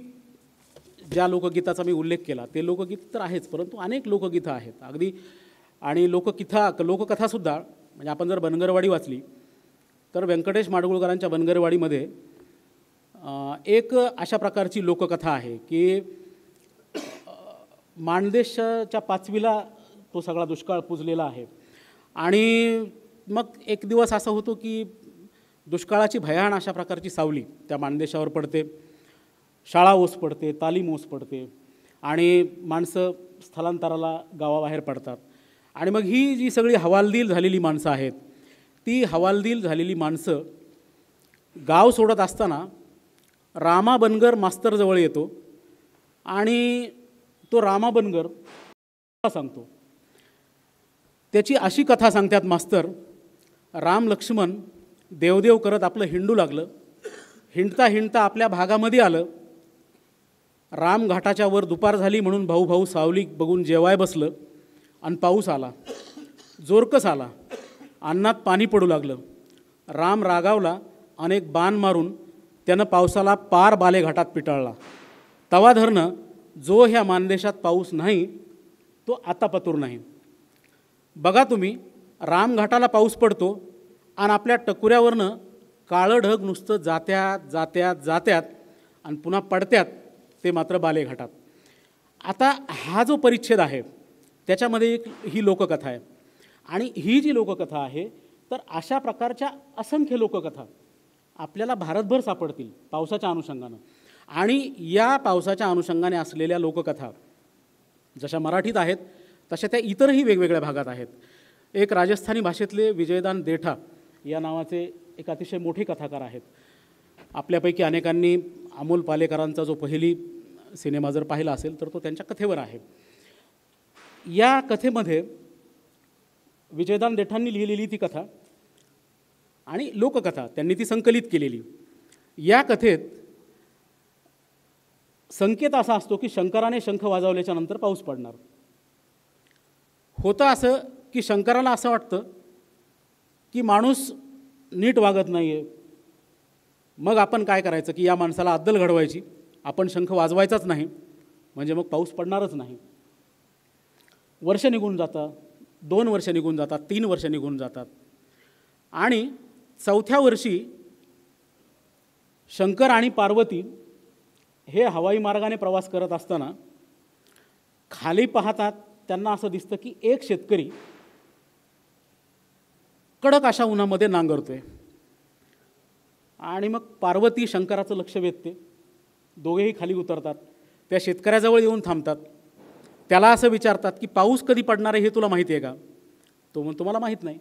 ज्या लोकगीताचा मी उल्लेख केला ते लोकगीत तर आहेच, परंतु अनेक लोकगीतं आहेत अगदी. आणि लोककथासुद्धा, म्हणजे आपण जर बनगरवाडी वाचली तर व्यंकटेश माडगुळकरांच्या बनगरवाडीमध्ये एक अशा प्रकारची लोककथा आहे की माणदेशच्या पाचवीला तो सगळा दुष्काळ पुजलेला आहे. आणि मग एक दिवस असा होतो की दुष्काळाची भयान अशा प्रकारची सावली त्या माणदेशावर पडते. शाळा ओस पडते, तालीम ओस पडते आणि माणसं स्थलांतराला गावाबाहेर पडतात. आणि मग ही जी सगळी हवालदिल झालेली माणसं आहेत, ती हवालदिल झालेली माणसं गाव सोडत असताना रामा बनगर मास्तरजवळ येतो आणि तो रामा बनगर सांगतो. त्याची अशी कथा सांगतात मास्तर, राम लक्ष्मण देवदेव करत आपलं हिंडू लागलं. हिंडता हिंडता आपल्या भागामध्ये आलं. राम घाटाच्या वर दुपार झाली म्हणून भाऊ भाऊ सावली बघून जेवाय बसलं आणि पाऊस आला, जोरकस आला. अन्नात पाणी पडू लागलं. राम रागावला, अनेक बाण मारून त्यानं पावसाला पार बालेघाटात पिटाळला. तवा धरणं जो ह्या मानदेशात पाऊस नाही तो आता पतूर नाही. बघा तुम्ही, रामघाटाला पाऊस पडतो आणि आपल्या टकुऱ्यावरनं काळं ढग नुसतं जात्यात जात्यात जात्यात आणि पुन्हा पडत्यात, ते मात्र बालेघाटात. आता हा जो परिच्छेद आहे त्याच्यामध्ये एक ही लोककथा आहे. आणि ही जी लोककथा आहे तर अशा प्रकारच्या असंख्य लोककथा आपल्याला भारतभर सापडतील पावसाच्या अनुषंगानं. आणि या पावसाच्या अनुषंगाने असलेल्या लोककथा जशा मराठीत आहेत तशा त्या इतरही वेगवेगळ्या भागात आहेत. एक राजस्थानी भाषेतले विजयदान देठा या नावाचे एक अतिशय मोठे कथाकार आहेत. आपल्यापैकी अनेकांनी अमोल पालेकरांचा जो पहिली सिनेमा जर पाहिला असेल तर तो त्यांच्या कथेवर आहे. या कथेमध्ये विजयदान देठांनी लिहिलेली ती कथा आणि लोककथा त्यांनी ती संकलित केलेली. या कथेत संकेत असा असतो की शंकराने शंख वाजवल्याच्या नंतर पाऊस पडणार. होतं असं की शंकराला असं वाटतं की माणूस नीट वागत नाही आहे, मग आपण काय करायचं की या माणसाला अद्दल घडवायची, आपण शंख वाजवायचाच नाही, म्हणजे मग पाऊस पडणारच नाही. वर्ष निघून जातात, 2 वर्ष निघून जातात, 3 वर्ष निघून जातात. आणि 4थ्या वर्षी शंकर आणि पार्वती हे हवाई मार्गाने प्रवास करत असताना खाली पाहतात, त्यांना असं दिसतं की एक शेतकरी कडक अशा उन्हामध्ये नांगरतोय. आणि मग पार्वती शंकराचं लक्ष वेधते. दोघेही खाली उतरतात, त्या शेतकऱ्याजवळ येऊन थांबतात. त्याला असं विचारतात की पाऊस कधी पडणार आहे हे तुला माहिती आहे का? तो म्हणतो मला माहीत नाही.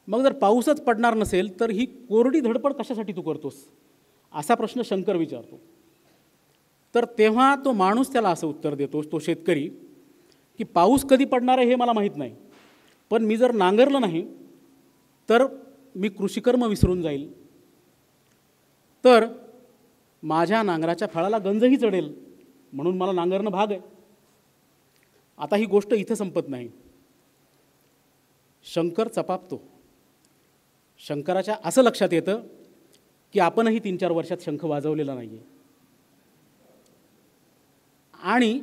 मग जर पाऊसच पडणार नसेल तर ही कोरडी धडपड कशासाठी तू करतोस, असा प्रश्न शंकर विचारतो. तर तेव्हा तो माणूस त्याला असं उत्तर देतो, तो शेतकरी, की पाऊस कधी पडणार आहे हे मला माहीत नाही, पण मी जर नांगरलं नाही तर मी कृषिकर्म विसरून जाईल, तर माझ्या नांगराच्या फळाला गंजही चढेल, म्हणून मला नांगरणं भाग आहे. आता ही गोष्ट इथं संपत नाही. शंकर चपापतो. शंकराच्या असं लक्षात येतं की आपणही 3-4 वर्षात शंख वाजवलेला नाही आहे. आणि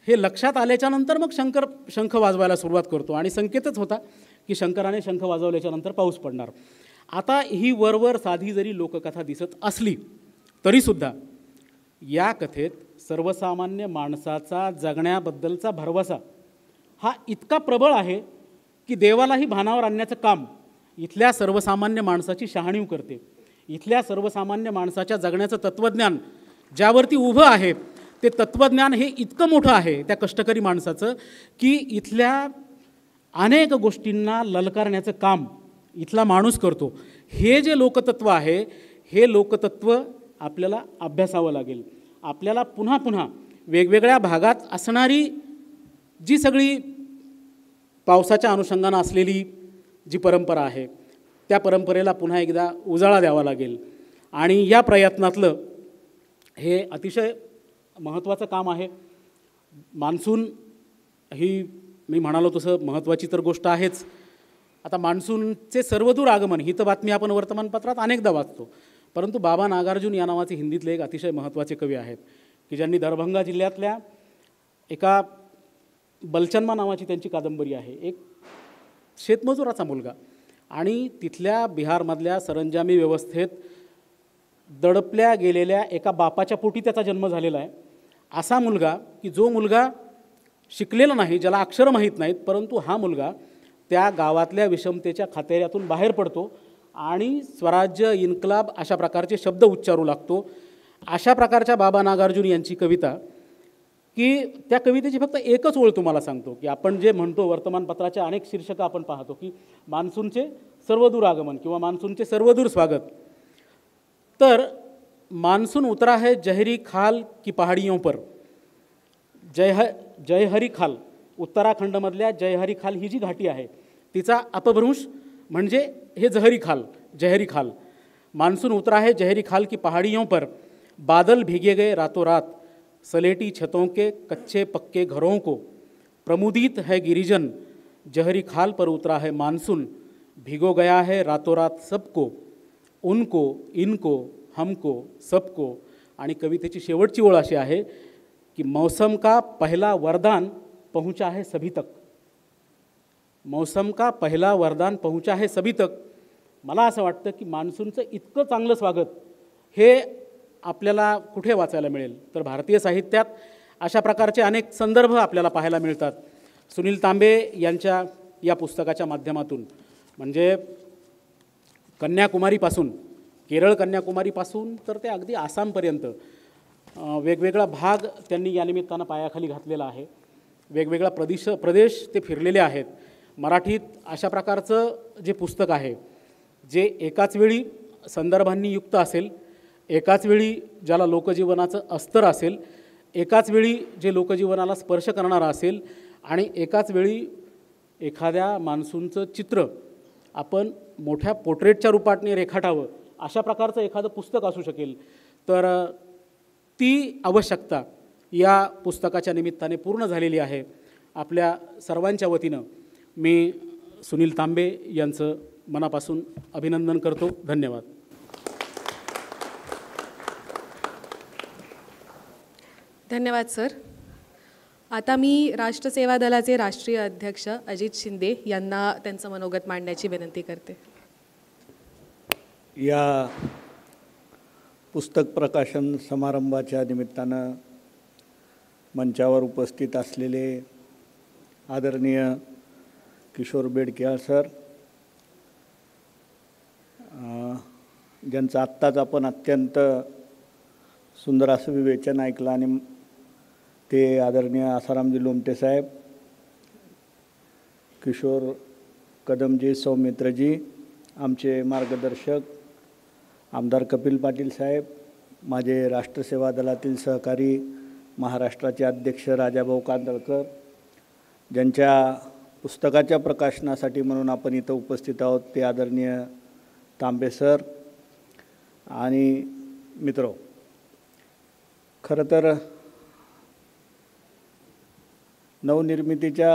हे लक्षात आल्याच्या नंतर मग शंकर शंख वाजवायला सुरुवात करतो. आणि संकेतच होता की शंकराने शंख वाजवल्याच्या नंतर पाऊस पडणार. आता ही वरवर साधी जरी लोककथा दिसत असली तरीसुद्धा या कथेत सर्वसामान्य माणसाचा जगण्याबद्दलचा भरवसा हा इतका प्रबळ आहे की देवालाही भानावर आणण्याचं काम इथल्या सर्वसामान्य माणसाची शहाणीव करते. इथल्या सर्वसामान्य माणसाच्या जगण्याचं तत्त्वज्ञान ज्यावरती उभं आहे ते तत्त्वज्ञान हे इतकं मोठं आहे त्या कष्टकरी माणसाचं की इथल्या अनेक गोष्टींना ललकारण्याचं काम इथला माणूस करतो. हे जे लोकतत्त्व आहे हे लोकतत्त्व आपल्याला अभ्यासावं लागेल. आपल्याला पुन्हा पुन्हा वेगवेगळ्या भागात असणारी जी सगळी पावसाच्या अनुषंगानं असलेली जी परंपरा आहे त्या परंपरेला पुन्हा एकदा उजाळा द्यावा लागेल. आणि या प्रयत्नातलं हे अतिशय महत्त्वाचं काम आहे. मान्सून ही मी म्हणालो तसं महत्त्वाची तर गोष्ट आहेच. आता मान्सूनचे सर्वदूर आगमन ही तर बातमी आपण वर्तमानपत्रात अनेकदा वाचतो, परंतु बाबा नागार्जुन या नावाचे हिंदीतले एक अतिशय महत्त्वाचे कवी आहेत की ज्यांनी दरभंगा जिल्ह्यातल्या एका बलचन्मा नावाची त्यांची कादंबरी आहे, एक शेतमजुराचा मुलगा, आणि तिथल्या बिहारमधल्या सरंजामी व्यवस्थेत दडपल्या गेलेल्या एका बापाच्या पोटी त्याचा जन्म झालेला आहे. असा मुलगा की जो मुलगा शिकलेला नाही, ज्याला अक्षरं माहीत नाहीत, परंतु हा मुलगा त्या गावातल्या विषमतेच्या खातेऱ्यातून बाहेर पडतो आणि स्वराज्य, इन्कलाब अशा प्रकारचे शब्द उच्चारू लागतो. अशा प्रकारच्या बाबा नागार्जुन यांची कविता की त्या कवितेची फक्त एकच ओळ तुम्हाला सांगतो की आपण जे म्हणतो वर्तमानपत्राच्या अनेक शीर्षकं आपण पाहतो की मान्सूनचे सर्वदूर आगमन किंवा मान्सूनचे सर्वदूर स्वागत. तर मान्सून उतरा है जहरी खाल की पहाड़ियों पर, जयहरी खाल, उत्तराखंडमधल्या जयहरी खाल ही जी घाटी आहे तिचा अपभ्रंश म्हणजे हे जहरी खाल. मानसून उतरा है जहरी खाल की पहाड़ियों पर, बादल भीगे गए रातों रात, सलेटी छतों के कच्चे पक्के घरों को, प्रमुदित है गिरिजन, जहरी खाल पर उतरा है मानसून, भिगो गया है रातों रात सबको, उनको इनको हमको सबको. आणि कवितेची शेवटची ओळ अशी आहे की मौसम का पहला वरदान पहुंचा है सभी तक, मौसम का पहला वरदान पहुंचा है सभी तक. मला असं वाटतं की मान्सूनचं इतकं चांगलं स्वागत हे आपल्याला कुठे वाचायला मिळेल तर भारतीय साहित्यात अशा प्रकारचे अनेक संदर्भ आपल्याला पाहायला मिळतात. सुनील तांबे यांच्या या पुस्तकाच्या माध्यमातून म्हणजे कन्याकुमारीपासून, केरळ कन्याकुमारीपासून तर ते अगदी आसामपर्यंत वेगवेगळा भाग त्यांनी या निमित्तानं पायाखाली घातलेला आहे. वेगवेगळा प्रदेश ते फिरलेले आहेत. मराठीत अशा प्रकारचं जे पुस्तक आहे जे एकाच वेळी संदर्भांनी युक्त असेल, एकाच वेळी ज्याला लोकजीवनाचं अस्तर असेल, एकाच वेळी जे लोकजीवनाला स्पर्श करणारं असेल आणि एकाच वेळी एखाद्या मान्सूनचं चित्र आपण मोठ्या पोर्ट्रेटच्या रूपाने रेखाटावं अशा प्रकारचं एखादं पुस्तक असू शकेल. तर ती आवश्यकता या पुस्तकाच्या निमित्ताने पूर्ण झालेली आहे. आपल्या सर्वांच्या वतीनं मी सुनील तांबे यांचं मनापासून अभिनंदन करतो. धन्यवाद. धन्यवाद सर. आता मी राष्ट्रसेवा दलाचे राष्ट्रीय अध्यक्ष अजित शिंदे यांना त्यांचं मनोगत मांडण्याची विनंती करते. या पुस्तक प्रकाशन समारंभाच्या निमित्तानं मंचावर उपस्थित असलेले आदरणीय किशोर बेडके सर, ज्यांचं आत्ताच आपण अत्यंत सुंदर असं विवेचन ऐकलं, आणि ते आदरणीय आसारामजी लोमटे साहेब, किशोर कदमजी, सौमित्रजी, आमचे मार्गदर्शक आमदार कपिल पाटील साहेब, माझे राष्ट्रसेवा दलातील सहकारी महाराष्ट्राचे अध्यक्ष राजाभाऊ कांदळकर, ज्यांच्या पुस्तकाच्या प्रकाशनासाठी म्हणून आपण इथं उपस्थित आहोत ते आदरणीय तांबे सर, आणि मित्रो, खरं तर नवनिर्मितीच्या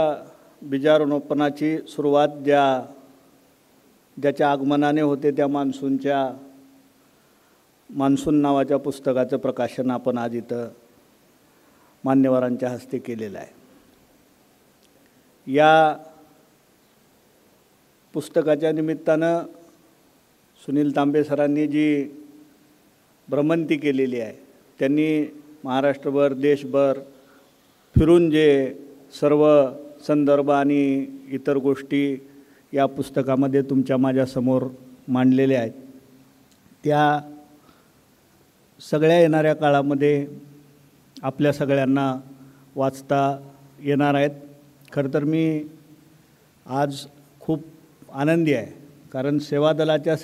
बीजारोपणाची सुरुवात ज्याच्या आगमनाने होते त्या मान्सून नावाच्या पुस्तकाचं प्रकाशन आपण आज इथं मान्यवरांच्या हस्ते केलेलं आहे. या पुस्तकाच्या निमित्तानं सुनील तांबे सरांनी जी भ्रमंती केलेली आहे, त्यांनी महाराष्ट्रभर, देशभर फिरून जे सर्व संदर्भ आणि इतर गोष्टी या पुस्तकामध्ये तुमच्या माझ्यासमोर मांडलेल्या आहेत, त्या सगळ्या येणाऱ्या काळामध्ये आपल्या सगळ्यांना वाचता येणार आहेत. खरं तर मी आज खूप आनंदी आहे, कारण सेवा दलाच्या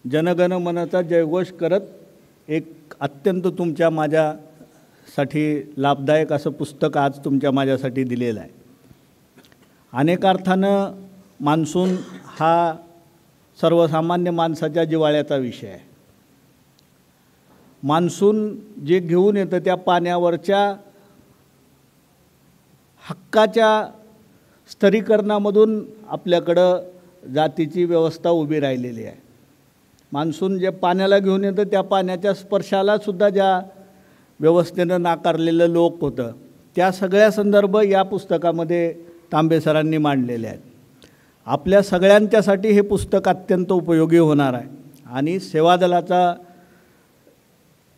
जनगण मनचा जयघोष करत एक अत्यंत तुमच्या माझ्यासाठी लाभदायक असं पुस्तक आज तुमच्या माझ्यासाठी दिलेलं आहे. अनेक अर्थानं मान्सून हा सर्वसामान्य माणसाच्या जिव्हाळ्याचा विषय आहे. मान्सून जे घेऊन येतं त्या पाण्यावरच्या हक्काच्या स्तरीकरणामधून आपल्याकडं जातीची व्यवस्था उभी राहिलेली आहे. मान्सून जे पाण्याला घेऊन येतं त्या पाण्याच्या स्पर्शालासुद्धा ज्या व्यवस्थेनं नाकारलेलं लोक होतं त्या सगळ्या संदर्भ या पुस्तकामध्ये तांबे सरांनी मांडलेले आहेत. आपल्या सगळ्यांच्यासाठी हे पुस्तक अत्यंत उपयोगी होणार आहे. आणि सेवादलाचा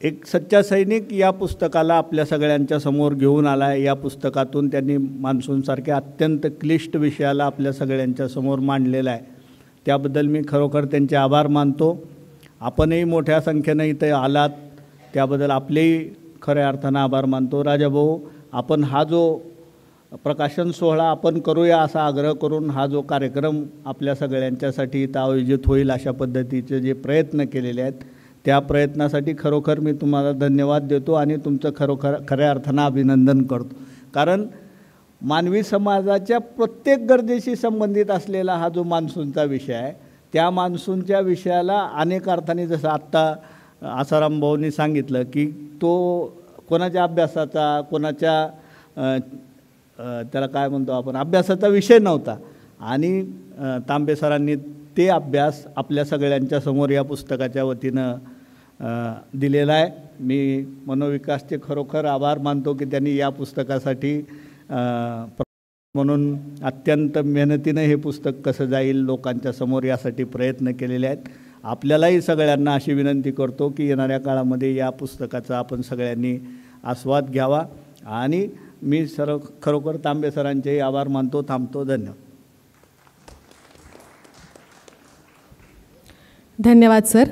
एक सच्चा सैनिक या पुस्तकाला आपल्या सगळ्यांच्या समोर घेऊन आला आहे. या पुस्तकातून त्यांनी मान्सूनसारख्या अत्यंत क्लिष्ट विषयाला आपल्या सगळ्यांच्या समोर मांडलेला आहे. त्याबद्दल मी खरोखर त्यांचे आभार मानतो. आपणही मोठ्या संख्येनं इथे आलात त्याबद्दल आपलेही खऱ्या अर्थानं आभार मानतो. राजाभाऊ, आपण हा जो प्रकाशन सोहळा आपण करूया असा आग्रह करून हा जो कार्यक्रम आपल्या सगळ्यांच्यासाठी इथं आयोजित होईल अशा पद्धतीचे जे प्रयत्न केलेले आहेत त्या प्रयत्नासाठी खरोखर मी तुम्हाला धन्यवाद देतो आणि तुमचं खऱ्या अर्थानं अभिनंदन करतो. कारण मानवी समाजाच्या प्रत्येक गरजेशी संबंधित असलेला हा जो मान्सूनचा विषय आहे त्या मान्सूनच्या विषयाला अनेक अर्थाने जसं आत्ता आसाराम भाऊंनी सांगितलं की तो कोणाच्या अभ्यासाचा कोणाच्या त्याला काय म्हणतो आपण अभ्यासाचा विषय नव्हता. आणि तांबे सरांनी ते अभ्यास आपल्या सगळ्यांच्या समोर या पुस्तकाच्या वतीनं दिलेला आहे. मी मनोविकासचे खरोखर आभार मानतो की त्यांनी या पुस्तकासाठी म्हणून अत्यंत मेहनतीनं हे पुस्तक कसं जाईल लोकांच्या समोर यासाठी प्रयत्न केलेले आहेत. आपल्यालाही सगळ्यांना अशी विनंती करतो की येणाऱ्या काळामध्ये या पुस्तकाचा आपण सगळ्यांनी आस्वाद घ्यावा. आणि मी खरोखर तांबे सरांचेही आभार मानतो. थांबतो. धन्यवाद. धन्यवाद सर.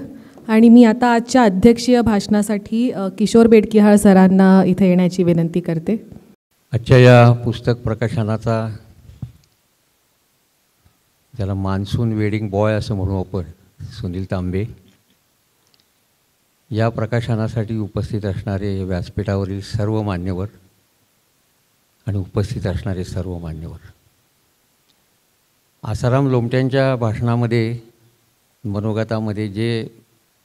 आणि मी आता आजच्या अध्यक्षीय भाषणासाठी किशोर बेडकिहाळ सरांना इथे येण्याची विनंती करते. आजच्या या पुस्तक प्रकाशनाचा ज्याला मान्सून वेडिंग बॉय असं म्हणू आपण सुनील तांबे या प्रकाशनासाठी उपस्थित असणारे व्यासपीठावरील सर्व मान्यवर आणि उपस्थित असणारे सर्व मान्यवर, आसाराम लोमट्यांच्या भाषणामध्ये मनोगतामध्ये जे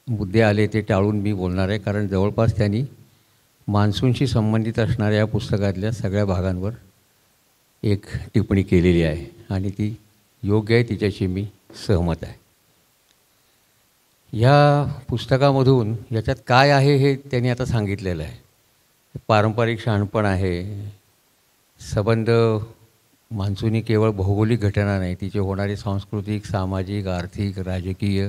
मुद्दे आले ते टाळून मी बोलणार आहे. कारण जवळपास त्यांनी मान्सूनशी संबंधित असणाऱ्या या पुस्तकातल्या सगळ्या भागांवर एक टिप्पणी केलेली आहे आणि ती योग्य आहे, तिच्याशी मी सहमत आहे. ह्या पुस्तकामधून याच्यात काय आहे हे त्यांनी आता सांगितलेलं आहे. पारंपरिक शहाणपण आहे, संबंध मान्सून ही केवळ भौगोलिक घटना नाही, तिचे होणारे सांस्कृतिक, सामाजिक, आर्थिक, राजकीय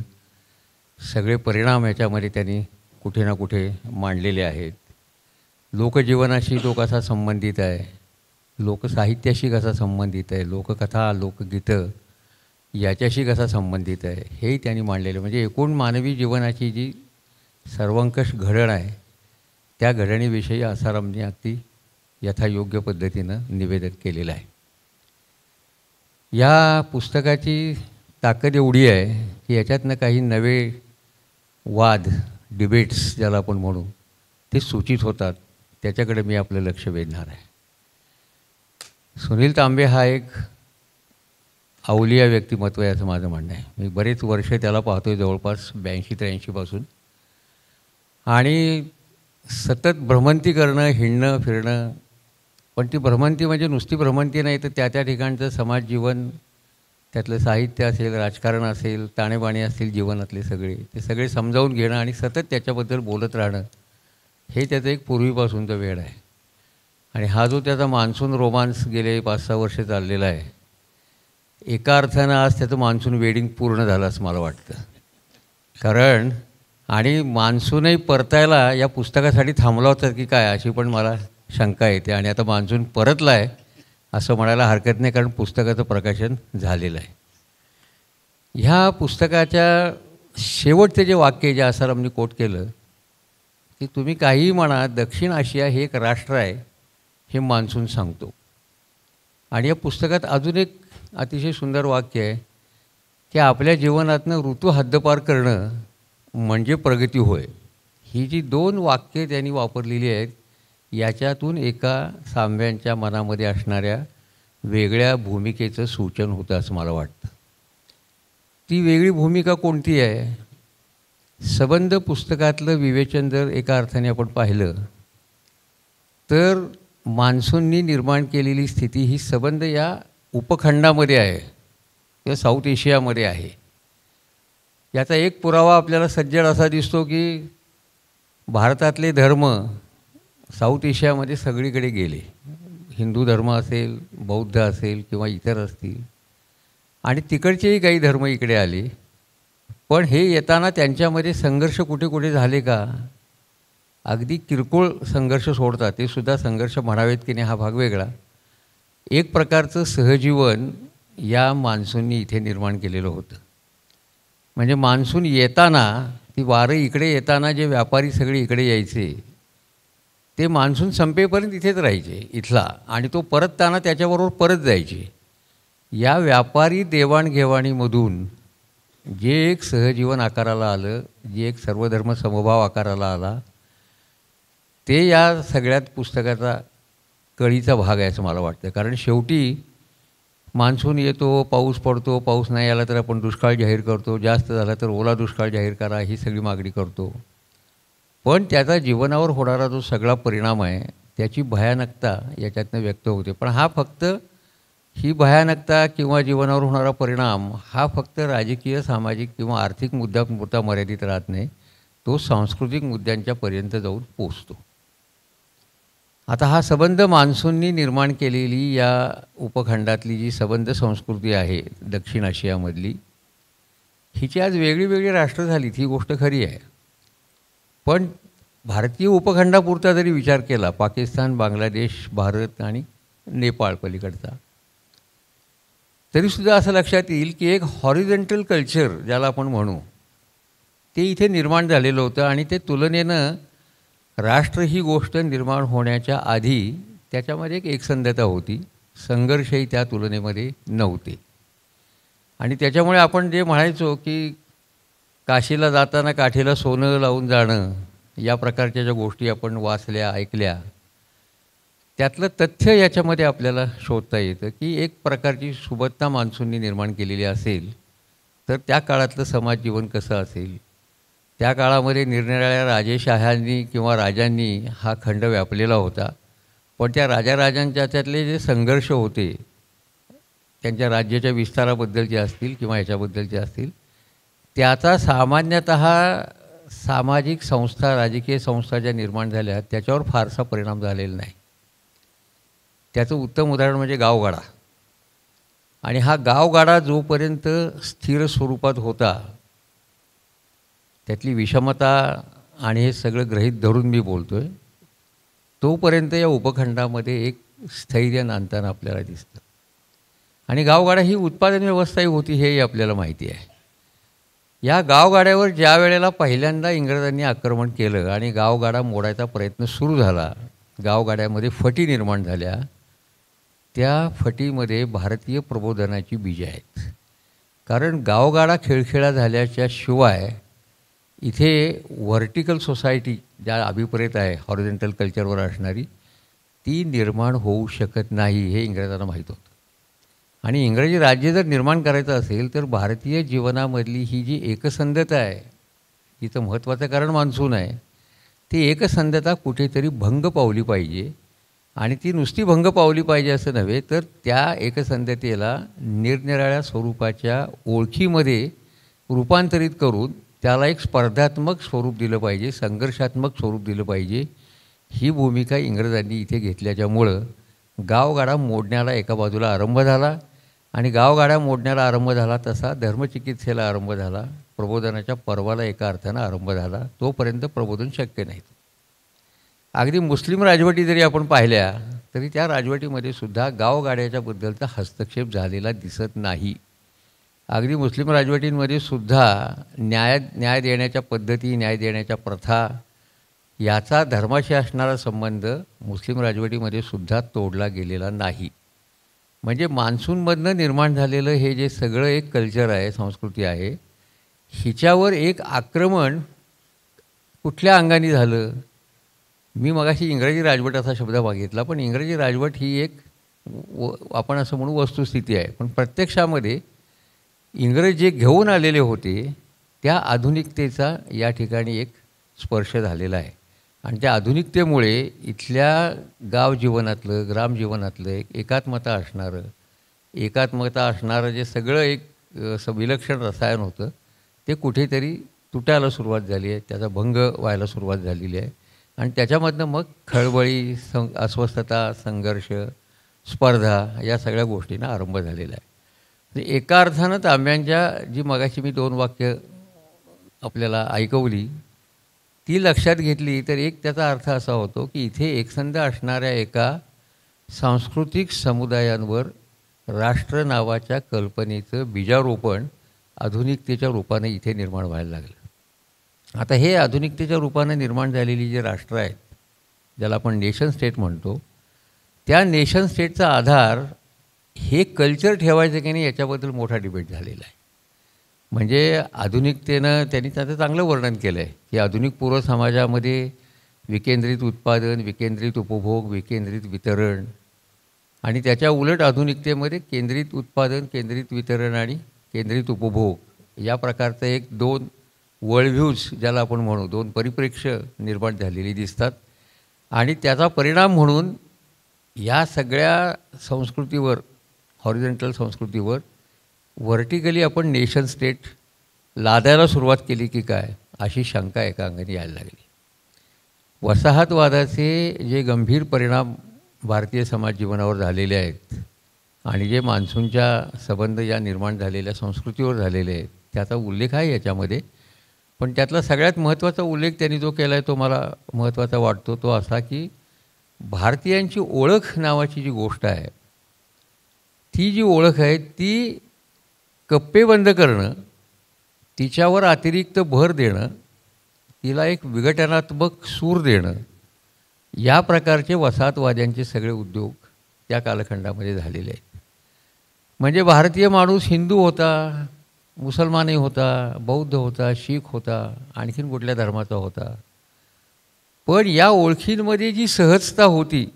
सगळे परिणाम याच्यामध्ये त्यांनी कुठे ना कुठे मांडलेले आहेत. लोकजीवनाशी तो कसा संबंधित आहे, लोकसाहित्याशी कसा संबंधित आहे, लोककथा, लोकगीतं याच्याशी कसा संबंधित आहे हेही त्यांनी मांडलेलं. म्हणजे एकूण मानवी जीवनाची जी सर्वंकष घडण आहे त्या घडणीविषयी आसारामने अगदी यथायोग्य पद्धतीनं निवेदन केलेलं आहे. या पुस्तकाची ताकद एवढी आहे की याच्यातनं काही नवे वाद, डिबेट्स ज्याला आपण म्हणू ते सूचित होतात. त्याच्याकडे मी आपलं लक्ष वेधणार आहे. सुनील तांबे हा एक अवलिया व्यक्तिमत्व आहे असं माझं म्हणणं आहे. मी बरेच वर्ष त्याला पाहतो आहे, जवळपास 82-83 पासून. आणि सतत भ्रमंती करणं, हिंडणं फिरणं, पण ती भ्रमंती म्हणजे नुसती भ्रमंती नाही तर त्या ठिकाणचं समाज जीवन, त्यातलं साहित्य असेल, राजकारण असेल, ताणेबाणे असतील जीवनातले सगळे, ते सगळे समजावून घेणं आणि सतत त्याच्याबद्दल बोलत राहणं हे त्याचं एक पूर्वीपासूनचं वेळ आहे. आणि हा जो त्याचा मान्सून रोमांस गेले 5-6 वर्ष चाललेला आहे, एका अर्थानं आज त्याचं मान्सून वेडिंग पूर्ण झालं असं मला वाटतं. कारण आणि मान्सूनही परतायला या पुस्तकासाठी थांबला होता की काय अशी पण मला शंका येते. आणि आता मान्सून परतला आहे असं म्हणायला हरकत नाही, कारण पुस्तकाचं प्रकाशन झालेलं आहे. ह्या पुस्तकाच्या शेवटचे जे वाक्य जे आसारामने कोट केलं की तुम्ही काहीही म्हणा, दक्षिण आशिया हे एक राष्ट्र आहे हे मान्सून सांगतो. आणि या पुस्तकात अजून एक अतिशय सुंदर वाक्य आहे की आपल्या जीवनातनं ऋतू हद्दपार करणं म्हणजे प्रगती होय. ही जी 2 वाक्ये त्यांनी वापरलेली आहेत, याच्यातून एका साम्यांच्या मनामध्ये असणाऱ्या वेगळ्या भूमिकेचं सूचन होतं असं मला वाटतं. ती वेगळी भूमिका कोणती आहे? संबंध पुस्तकातलं विवेचन जर एका अर्थाने आपण पाहिलं तर मान्सूननी निर्माण केलेली स्थिती ही संबंध या उपखंडामध्ये आहे किंवा साऊथ एशियामध्ये आहे. याचा एक पुरावा आपल्याला सज्जड असा दिसतो की भारतातले धर्म साऊथ एशियामध्ये सगळीकडे गेले. हिंदू धर्म असेल, बौद्ध असेल किंवा इतर असतील, आणि तिकडचेही काही धर्म इकडे आले. पण हे येताना त्यांच्यामध्ये संघर्ष कुठे कुठे झाले का? अगदी किरकोळ संघर्ष सोडतात, ते सुद्धा संघर्ष म्हणावेत की नाही हा भाग वेगळा. एक प्रकारचं सहजीवन या मान्सूननी इथे निर्माण केलेलं होतं. म्हणजे मान्सून येताना, ती वारं इकडे येताना जे व्यापारी सगळे इकडे यायचे ते मान्सून संपेपर्यंत इथेच राहायचे इथला, आणि तो परतताना त्याच्याबरोबर परत जायचे. या व्यापारी देवाणघेवाणीमधून जे एक सहजीवन आकाराला आलं, जे एक सर्वधर्म समभाव आकाराला आला, ते या सगळ्यात पुस्तकाचा कळीचा भाग आहे असं मला वाटतं. कारण शेवटी मान्सून येतो, पाऊस पडतो, पाऊस नाही आला तर आपण दुष्काळ जाहीर करतो, जास्त झाला तर ओला दुष्काळ जाहीर करा, ही सगळी मागणी करतो. पण त्याचा जीवनावर होणारा जो सगळा परिणाम आहे त्याची भयानकता याच्यातनं व्यक्त होते. पण हा फक्त ही भयानकता किंवा जीवनावर होणारा परिणाम हा फक्त राजकीय, सामाजिक किंवा आर्थिक मुद्द्यापुरता मर्यादित राहत नाही, तो सांस्कृतिक मुद्द्यांच्यापर्यंत जाऊन पोचतो. आता हा संबंध मान्सूननी निर्माण केलेली या उपखंडातली जी संबंध संस्कृती आहे दक्षिण आशियामधली, हिची आज वेगळी वेगळी राष्ट्र झालीत, ही गोष्ट खरी आहे. पण भारतीय उपखंडापुरता जरी विचार केला, पाकिस्तान, बांगलादेश, भारत आणि नेपाळ पलीकडचा, तरीसुद्धा असं लक्षात येईल की एक हॉरिझॉन्टल कल्चर ज्याला आपण म्हणू ते इथे निर्माण झालेलं होतं. आणि ते तुलनेनं राष्ट्र ही गोष्ट निर्माण होण्याच्या आधी त्याच्यामध्ये एक एकसंधता होती, संघर्षही त्या तुलनेमध्ये नव्हते. आणि त्याच्यामुळे आपण जे म्हणायचो की काशीला जाताना काठीला सोनं लावून जाणं, या प्रकारच्या ज्या गोष्टी आपण वाचल्या, ऐकल्या, त्यातलं तथ्य याच्यामध्ये आपल्याला शोधता येतं की एक प्रकारची सुबत्ता मान्सूननी निर्माण केलेली असेल तर त्या काळातलं समाज जीवन कसं असेल, त्या काळामध्ये निरनिराळ्या राजेशहांनी किंवा राजांनी हा खंड व्यापलेला होता. पण त्या राजाराजांच्या त्यातले जे संघर्ष होते, त्यांच्या राज्याच्या विस्ताराबद्दलचे असतील किंवा याच्याबद्दलचे असतील, त्याचा सामान्यतः सामाजिक संस्था, राजकीय संस्था ज्या निर्माण झाल्या त्याच्यावर फारसा परिणाम झालेला नाही. त्याचं उत्तम उदाहरण म्हणजे गावगाडा. आणि हा गावगाडा जोपर्यंत स्थिर स्वरूपात होता, त्यातली विषमता आणि हे सगळं गृहीत धरून मी बोलतो आहे, तोपर्यंत या उपखंडामध्ये एक स्थैर्य नांदताना आपल्याला दिसतं. आणि गावगाडा ही उत्पादन व्यवस्थाही होती हेही आपल्याला माहिती आहे. या गावगाड्यावर ज्या वेळेला पहिल्यांदा इंग्रजांनी आक्रमण केलं आणि गावगाडा मोडायचा प्रयत्न सुरू झाला, गावगाड्यामध्ये फटी निर्माण झाल्या, त्या फटीमध्ये भारतीय प्रबोधनाची बीजे आहेत. कारण गावगाडा खेळखेळा झाल्याच्या शिवाय इथे व्हर्टिकल सोसायटी ज्या अभिप्रेत आहे हॉरिझॉन्टल कल्चरवर असणारी, ती निर्माण होऊ शकत नाही हे इंग्रजांना माहीत होतं. आणि इंग्रजी राज्य जर निर्माण करायचं असेल तर भारतीय जीवनामधली ही जी एकसंधता आहे, हिचं महत्त्वाचं कारण मान्सून आहे, ती एकसंधता कुठेतरी भंग पावली पाहिजे. आणि ती नुसती भंग पावली पाहिजे असं नव्हे, तर त्या एकसंधतेला निरनिराळ्या स्वरूपाच्या ओळखीमध्ये रूपांतरित करून त्याला एक स्पर्धात्मक स्वरूप दिलं पाहिजे, संघर्षात्मक स्वरूप दिलं पाहिजे. ही भूमिका इंग्रजांनी इथे घेतल्याच्यामुळं गावगाडा मोडण्याला एका बाजूला आरंभ झाला. आणि गावगाडा मोडण्याला आरंभ झाला तसा धर्मचिकित्सेला आरंभ झाला, प्रबोधनाच्या पर्वाला एका अर्थानं आरंभ झाला. तोपर्यंत प्रबोधन शक्य नाही. अगदी मुस्लिम राजवटी जरी आपण पाहिल्या तरी त्या राजवटीमध्ये सुद्धा गावगाड्याच्या बद्दलचा हस्तक्षेप झालेला दिसत नाही. अगदी मुस्लिम राजवटींमध्ये सुद्धा न्याय देण्याच्या पद्धती, न्याय देण्याच्या प्रथा, याचा धर्माशी असणारा संबंध मुस्लिम राजवटीमध्ये सुद्धा तोडला गेलेला नाही. म्हणजे मान्सूनमधनं निर्माण झालेलं हे जे सगळं एक कल्चर आहे, संस्कृती आहे, हिच्यावर एक आक्रमण कुठल्या अंगाने झालं. मी मगाशी इंग्रजी राजवट असा शब्द मागितला, पण इंग्रजी राजवट ही एक आपण असं म्हणू वस्तुस्थिती आहे. पण प्रत्यक्षामध्ये इंग्रज जे घेऊन आलेले होते त्या आधुनिकतेचा या ठिकाणी एक स्पर्श झालेला आहे. आणि त्या आधुनिकतेमुळे इथल्या गाव जीवनातलं, ग्रामजीवनातलं एक एकात्मता असणारं जे सगळं एक विलक्षण रसायन होतं ते कुठेतरी तुटायला सुरुवात झाली आहे, त्याचा भंग व्हायला सुरुवात झालेली आहे. आणि त्याच्यामधनं मग खळबळी, अस्वस्थता, संघर्ष, स्पर्धा या सगळ्या गोष्टींना आरंभ झालेला आहे. एका अर्थानं तांब्यांच्या जी मगाशी मी 2 वाक्य आपल्याला ऐकवली ती लक्षात घेतली तर एक त्याचा अर्थ असा होतो की इथे एकसंध असणाऱ्या एका सांस्कृतिक समुदायांवर राष्ट्र नावाच्या कल्पनेचं बीजारोपण आधुनिकतेच्या रूपाने इथे निर्माण व्हायला लागलं. आता हे आधुनिकतेच्या रूपाने निर्माण झालेली जे राष्ट्र आहेत, ज्याला आपण नेशन स्टेट म्हणतो, त्या नेशन स्टेटचा आधार हे कल्चर ठेवायचं की नाही याच्याबद्दल मोठा डिबेट झालेला आहे. म्हणजे आधुनिकतेनं त्यांनी त्याचं चांगलं वर्णन केलं आहे की आधुनिक पूर्व समाजामध्ये विकेंद्रित उत्पादन, विकेंद्रित उपभोग, विकेंद्रित वितरण आणि त्याच्या उलट आधुनिकतेमध्ये केंद्रित उत्पादन, केंद्रित वितरण आणि केंद्रित उपभोग या प्रकारचं एक 2 वर्ल्डव्ह्यूज ज्याला आपण म्हणू, 2 परिप्रेक्ष्य निर्माण झालेली दिसतात. आणि त्याचा परिणाम म्हणून या सगळ्या संस्कृतीवर, हॉरिझॉन्टल संस्कृतीवर व्हर्टिकली आपण नेशन स्टेट लादायला सुरुवात केली की काय अशी शंका एका अंगाने यायला लागली. वसाहतवादाचे जे गंभीर परिणाम भारतीय समाज जीवनावर झालेले आहेत आणि जे मान्सूनच्या संबंध या निर्माण झालेल्या संस्कृतीवर झालेले आहेत त्याचा उल्लेख आहे याच्यामध्ये. पण त्यातला सगळ्यात महत्त्वाचा उल्लेख त्यांनी जो केला आहे तो मला महत्त्वाचा वाटतो, तो असा की भारतीयांची ओळख नावाची जी गोष्ट आहे, ती जी ओळख आहे ती कप्पे बंद करणं, तिच्यावर अतिरिक्त भर देणं, तिला एक विघटनात्मक सूर देणं, या प्रकारचे वसाहतवाद्यांचे सगळे उद्योग त्या कालखंडामध्ये झालेले आहेत. म्हणजे भारतीय माणूस हिंदू होता, मुसलमानही होता, बौद्ध होता, शीख होता, आणखीन कुठल्या धर्माचा होता, पण या ओळखींमध्ये जी सहजता होती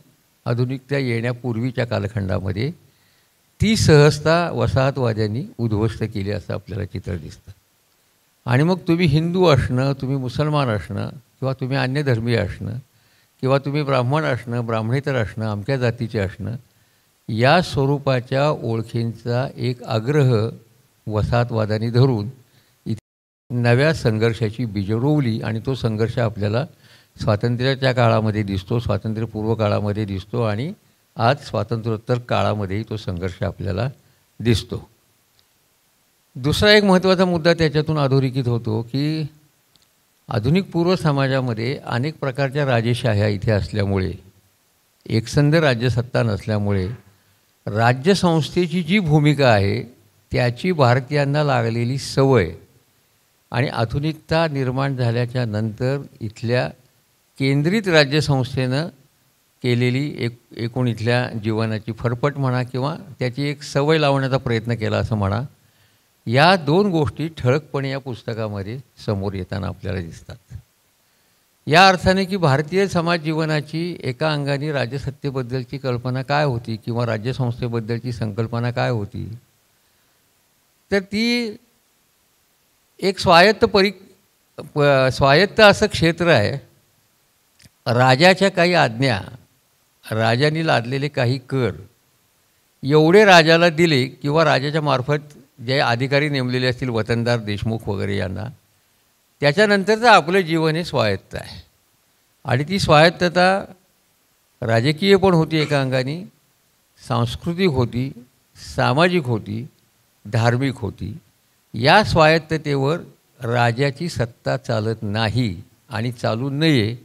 आधुनिकता येण्यापूर्वीच्या कालखंडामध्ये, ती सहजता वसाहतवाद्यांनी उद्ध्वस्त केली असं आपल्याला चित्र दिसतं. आणि मग तुम्ही हिंदू असणं, तुम्ही मुसलमान असणं, किंवा तुम्ही अन्य धर्मीय असणं, किंवा तुम्ही ब्राह्मण असणं, ब्राह्मणेतर असणं, अमक्या जातीचे असणं, या स्वरूपाच्या ओळखींचा एक आग्रह वसाहतवादाने धरून इथे नव्या संघर्षाची बीजं रोवली. आणि तो संघर्ष आपल्याला स्वातंत्र्याच्या काळामध्ये दिसतो, स्वातंत्र्यपूर्व काळामध्ये दिसतो आणि आज स्वातंत्र्योत्तर काळामध्येही तो संघर्ष आपल्याला दिसतो. दुसरा एक महत्त्वाचा मुद्दा त्याच्यातून अधोरेखित होतो की आधुनिक पूर्व समाजामध्ये अनेक प्रकारच्या राजेशाह्या इथे असल्यामुळे, एकसंध राज्यसत्ता नसल्यामुळे राज्यसंस्थेची जी भूमिका आहे त्याची भारतीयांना लागलेली सवय आणि आधुनिकता निर्माण झाल्याच्या नंतर इथल्या केंद्रित राज्यसंस्थेनं केलेली एकूण इथल्या जीवनाची फरफट म्हणा किंवा त्याची एक सवय लावण्याचा प्रयत्न केला असं म्हणा, या 2 गोष्टी ठळकपणे या पुस्तकामध्ये समोर येताना आपल्याला दिसतात. या अर्थाने की भारतीय समाज जीवनाची एका अंगाने राज्यसत्तेबद्दलची कल्पना काय होती किंवा राज्यसंस्थेबद्दलची संकल्पना काय होती, तर ती एक स्वायत्त असं क्षेत्र आहे. राजाच्या काही आज्ञा, राजाने लादलेले काही कर एवढे राजाला दिले किंवा राजाच्या मार्फत जे अधिकारी नेमलेले असतील, वतनदार, देशमुख वगैरे यांना, त्याच्यानंतरचं आपलं जीवन हे स्वायत्त आहे. आणि ती स्वायत्तता राजकीय पण होती एका अंगाने, सांस्कृतिक होती, सामाजिक होती, धार्मिक होती. या स्वायत्ततेवर राजाची सत्ता चालत नाही आणि चालू नये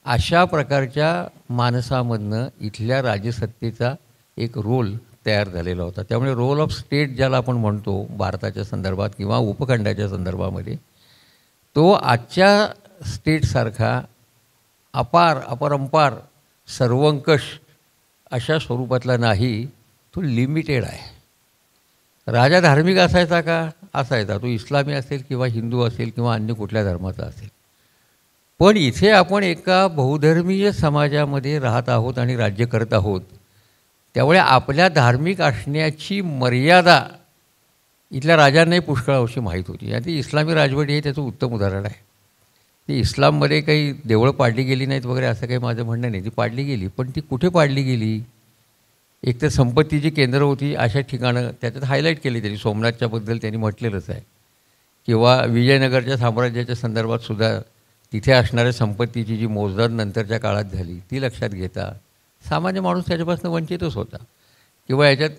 अशा प्रकारच्या मानसामधनं इथल्या राजसत्तेचा एक रोल तयार झालेला होता. त्यामुळे रोल ऑफ स्टेट ज्याला आपण म्हणतो भारताच्या संदर्भात किंवा उपखंडाच्या संदर्भामध्ये, तो आजच्या स्टेटसारखा अपरंपार सर्वंकष अशा स्वरूपातला नाही, तो लिमिटेड आहे. राजा धार्मिक असायचा का? असायचा. तो इस्लामी असेल किंवा हिंदू असेल किंवा अन्य कुठल्या धर्माचा असेल. पण इथे आपण एका बहुधर्मीय समाजामध्ये राहत आहोत आणि राज्य करत आहोत. त्यामुळे आपल्या धार्मिक असण्याची मर्यादा इथल्या राजांनाही पुष्कळांशी माहीत होती. आणि ती इस्लामी राजवट हे त्याचं उत्तम उदाहरण आहे. ती इस्लाममध्ये काही देवळं पाडली गेली नाहीत वगैरे असं काही माझं म्हणणं नाही. ती पाडली गेली, पण ती कुठे पाडली गेली? एक तर संपत्तीची केंद्र होती अशा ठिकाणं त्याच्यात हायलाईट केली त्यांनी. सोमनाथच्याबद्दल त्यांनी म्हटलेलंच आहे. किंवा विजयनगरच्या साम्राज्याच्या संदर्भातसुद्धा तिथे असणाऱ्या संपत्तीची जी मोजदाद नंतरच्या काळात झाली ती लक्षात घेता सामान्य माणूस त्याच्यापासून वंचितच होता. किंवा याच्यात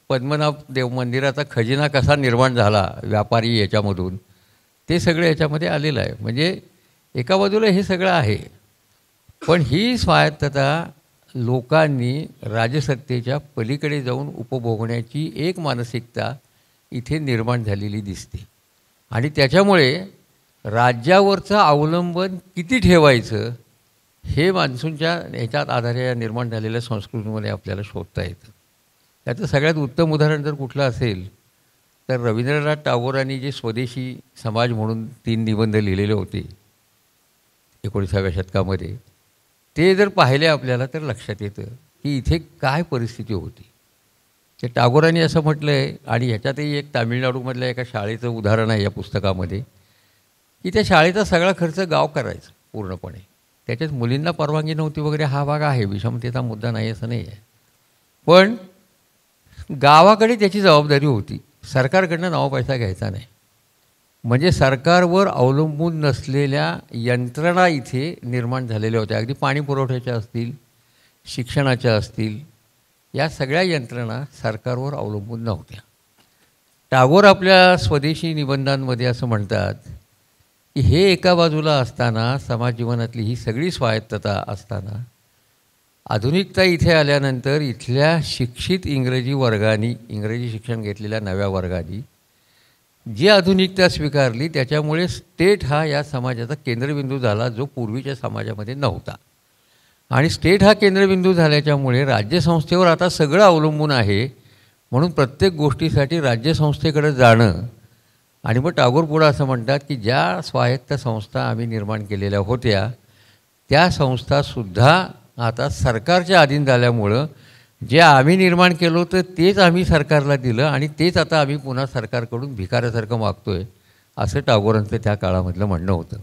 पद्मनाभ देव मंदिराचा खजिना कसा निर्माण झाला व्यापारी याच्यामधून, ते सगळं याच्यामध्ये आलेलं आहे. म्हणजे एका बाजूला हे सगळं आहे, पण ही स्वायत्तता लोकांनी राजसत्तेच्या पलीकडे जाऊन उपभोगण्याची एक मानसिकता इथे निर्माण झालेली दिसते. आणि त्याच्यामुळे राज्यावरचं अवलंबन किती ठेवायचं हे मान्सूनच्या ह्याच्यात आधारे निर्माण झालेल्या संस्कृतीमध्ये आपल्याला शोधता येतं. त्याचं सगळ्यात उत्तम उदाहरण जर कुठलं असेल तर रवींद्रनाथ टागोरांनी जे स्वदेशी समाज म्हणून 3 निबंध लिहिलेले होते 19व्या शतकामध्ये, ते जर पाहिले आपल्याला तर लक्षात येतं की इथे काय परिस्थिती होती. ते टागोरांनी असं म्हटलं आहे. आणि ह्याच्यातही एक तामिळनाडूमधल्या एका शाळेचं उदाहरण आहे या पुस्तकामध्ये, की त्या शाळेचा सगळा खर्च गाव करायचं पूर्णपणे. त्याच्यात मुलींना परवानगी नव्हती वगैरे हा भाग आहे, विषमतेचा मुद्दा नाही असं नाही आहे. पण गावाकडे त्याची जबाबदारी होती. सरकारकडनं नावा पैसा घ्यायचा नाही. म्हणजे सरकारवर अवलंबून नसलेल्या यंत्रणा इथे निर्माण झालेल्या होत्या. अगदी पाणी पुरवठ्याच्या असतील, शिक्षणाच्या असतील, या सगळ्या यंत्रणा सरकारवर अवलंबून नव्हत्या. टागोर आपल्या स्वदेशी निबंधांमध्ये असं म्हणतात की हे एका बाजूला असताना, समाज जीवनातली ही सगळी स्वायत्तता असताना, आधुनिकता इथे आल्यानंतर इथल्या शिक्षित इंग्रजी वर्गानी, इंग्रजी शिक्षण घेतलेल्या नव्या वर्गानी जी आधुनिकता स्वीकारली त्याच्यामुळे स्टेट हा या समाजाचा केंद्रबिंदू झाला, जो पूर्वीच्या समाजामध्ये नव्हता. आणि स्टेट हा केंद्रबिंदू झाल्याच्यामुळे राज्यसंस्थेवर आता सगळं अवलंबून आहे. म्हणून प्रत्येक गोष्टीसाठी राज्यसंस्थेकडे जाणं. आणि मग टागोर पुढं असं म्हणतात की ज्या स्वायत्त संस्था आम्ही निर्माण केलेल्या होत्या त्या संस्थासुद्धा आता सरकारच्या अधीन झाल्यामुळं जे आम्ही निर्माण केलं होतं तेच आम्ही सरकारला दिलं आणि तेच आता आम्ही पुन्हा सरकारकडून भिकाऱ्यासारखं मागतो आहे, असं टागोरांचं त्या काळामधलं म्हणणं होतं.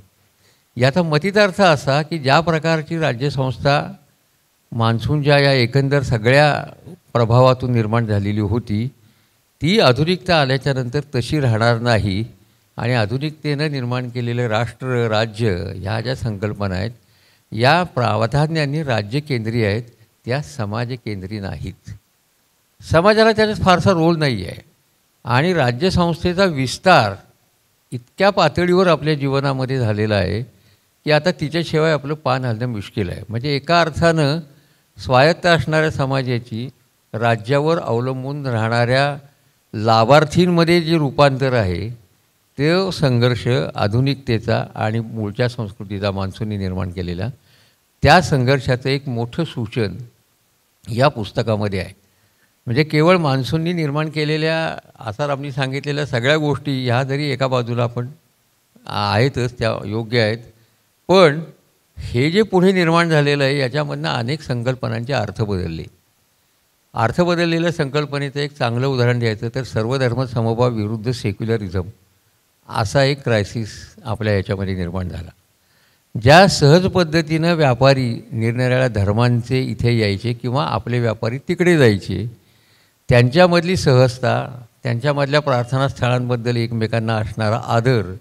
याचा मतितार्थ असा की ज्या प्रकारची राज्यसंस्था मान्सूनच्या या एकंदर सगळ्या प्रभावातून निर्माण झालेली होती ती आधुनिकता आल्याच्यानंतर तशी राहणार नाही. आणि आधुनिकतेनं निर्माण केलेलं राष्ट्र, राज्य ह्या ज्या संकल्पना आहेत या प्राधान्याने राज्यकेंद्रीय आहेत, त्या समाजकेंद्री नाहीत. समाजाला त्याच्यात फारसा रोल नाही आहे. आणि राज्यसंस्थेचा विस्तार इतक्या पातळीवर आपल्या जीवनामध्ये झालेला आहे की आता तिच्याशिवाय आपलं पान हलणं मुश्किल आहे. म्हणजे एका अर्थानं स्वायत्त असणाऱ्या समाजाची राज्यावर अवलंबून राहणाऱ्या लाभार्थींमध्ये जे रूपांतर आहे ते संघर्ष आधुनिकतेचा आणि मूळच्या संस्कृतीचा मान्सूनने निर्माण केलेला त्या संघर्षाचं एक मोठं सूचन या पुस्तकामध्ये आहे. म्हणजे केवळ मान्सूननी निर्माण केलेल्या आसारामनी सांगितलेल्या सगळ्या गोष्टी ह्या जरी एका बाजूला आपण आहेतच, त्या योग्य आहेत, पण हे जे पुढे निर्माण झालेलं आहे याच्यामधनं अनेक संकल्पनांचे अर्थ बदलले. अर्थ बदललेल्या संकल्पनेचं एक चांगलं उदाहरण द्यायचं तर सर्वधर्म समभाव विरुद्ध सेक्युलरिझम असा एक क्रायसिस आपल्या याच्यामध्ये निर्माण झाला. ज्या सहज पद्धतीनं व्यापारी निरनिराळ्या धर्मांचे इथे यायचे किंवा आपले व्यापारी तिकडे जायचे, त्यांच्यामधली सहजता, त्यांच्यामधल्या प्रार्थनास्थळांबद्दल एकमेकांना असणारा आदर,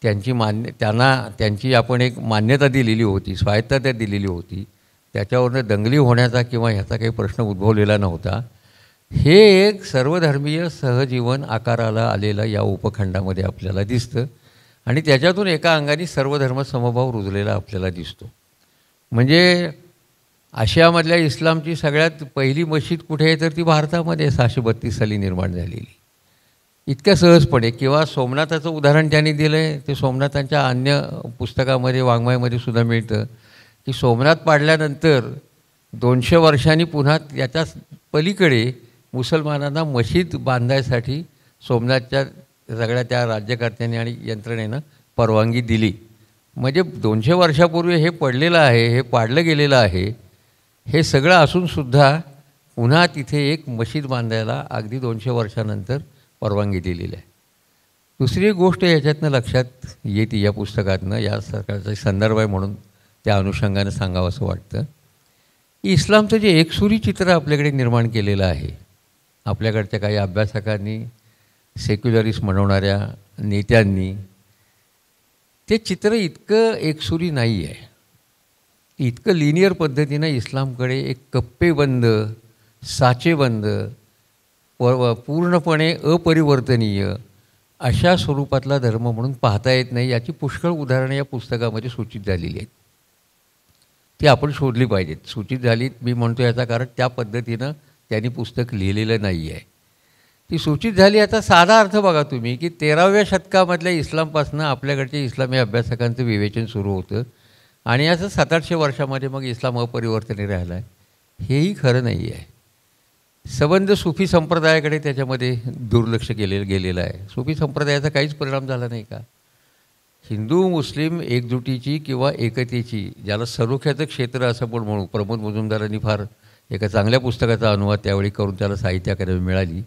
त्यांची आपण एक मान्यता दिलेली होती, स्वायत्तता दिलेली होती, त्याच्यावरनं दंगली होण्याचा किंवा ह्याचा काही प्रश्न उद्भवलेला नव्हता. हे एक सर्वधर्मीय सहजीवन आकाराला आलेलं या उपखंडामध्ये आपल्याला दिसतं. आणि त्याच्यातून एका अंगाने सर्वधर्म समभाव रुजलेला आपल्याला दिसतो. म्हणजे आशियामधल्या इस्लामची सगळ्यात पहिली मशीद कुठे आहे तर ती भारतामध्ये 632 साली निर्माण झालेली, इतक्या सहजपणे. किंवा सोमनाथाचं उदाहरण त्यांनी दिलं आहे, ते सोमनाथांच्या अन्य पुस्तकामध्ये, वाङ्मयामध्ये सुद्धा मिळतं की सोमनाथ पाडल्यानंतर 200 वर्षांनी पुन्हा त्याच्या पलीकडे मुसलमानांना मशीद बांधायसाठी सोमनाथच्या सगळ्या त्या राज्यकर्त्यांनी आणि यंत्रणेनं परवानगी दिली. म्हणजे 200 वर्षापूर्वी हे पडलेलं आहे, हे पाडलं गेलेलं आहे. हे सगळं असूनसुद्धा पुन्हा तिथे एक मशीद बांधायला अगदी 200 वर्षानंतर परवानगी दिलेली आहे. दुसरी एक गोष्ट याच्यातनं लक्षात येते या पुस्तकातनं, या सरकारचा संदर्भ आहे म्हणून त्या अनुषंगानं सांगावं असं वाटतं की इस्लामचं जे एकसुरी चित्र आपल्याकडे निर्माण केलेलं आहे, आपल्याकडच्या काही अभ्यासकांनी, सेक्युलरिस्ट म्हणवणाऱ्या नेत्यांनी, ते चित्र इतकं एकसुरी नाही आहे. इतकं लिनियर पद्धतीनं इस्लामकडे एक कप्पेबंद, साचेबंद, पूर्णपणे अपरिवर्तनीय अशा स्वरूपातला धर्म म्हणून पाहता येत नाही. याची पुष्कळ उदाहरणं या पुस्तकामध्ये सूचित झालेली आहेत. ती आपण शोधली पाहिजेत. सूचित झाली मी म्हणतो याचा कारण त्या पद्धतीनं त्यांनी पुस्तक लिहिलेलं नाही आहे. ती सूचित झाली. याचा साधा अर्थ बघा तुम्ही की 13व्या शतकामधल्या इस्लामपासून आपल्याकडच्या इस्लामी अभ्यासकांचं विवेचन सुरू होतं आणि असं 700-800 वर्षामध्ये मग इस्लाम अपरिवर्तनीय राहिला आहे. हेही खरं नाही आहे. सबंध सुफी संप्रदायाकडे त्याच्यामध्ये दुर्लक्ष गेलेलं आहे. सुफी संप्रदायाचा काहीच परिणाम झाला नाही का? हिंदू मुस्लिम एकजुटीची किंवा एकतेची, ज्याला सलोख्याचं क्षेत्र असं पण म्हणू, प्रमोद मुजुमदारांनी फार एका चांगल्या पुस्तकाचा अनुवाद त्यावेळी करून त्याला साहित्य अकादमी मिळाली.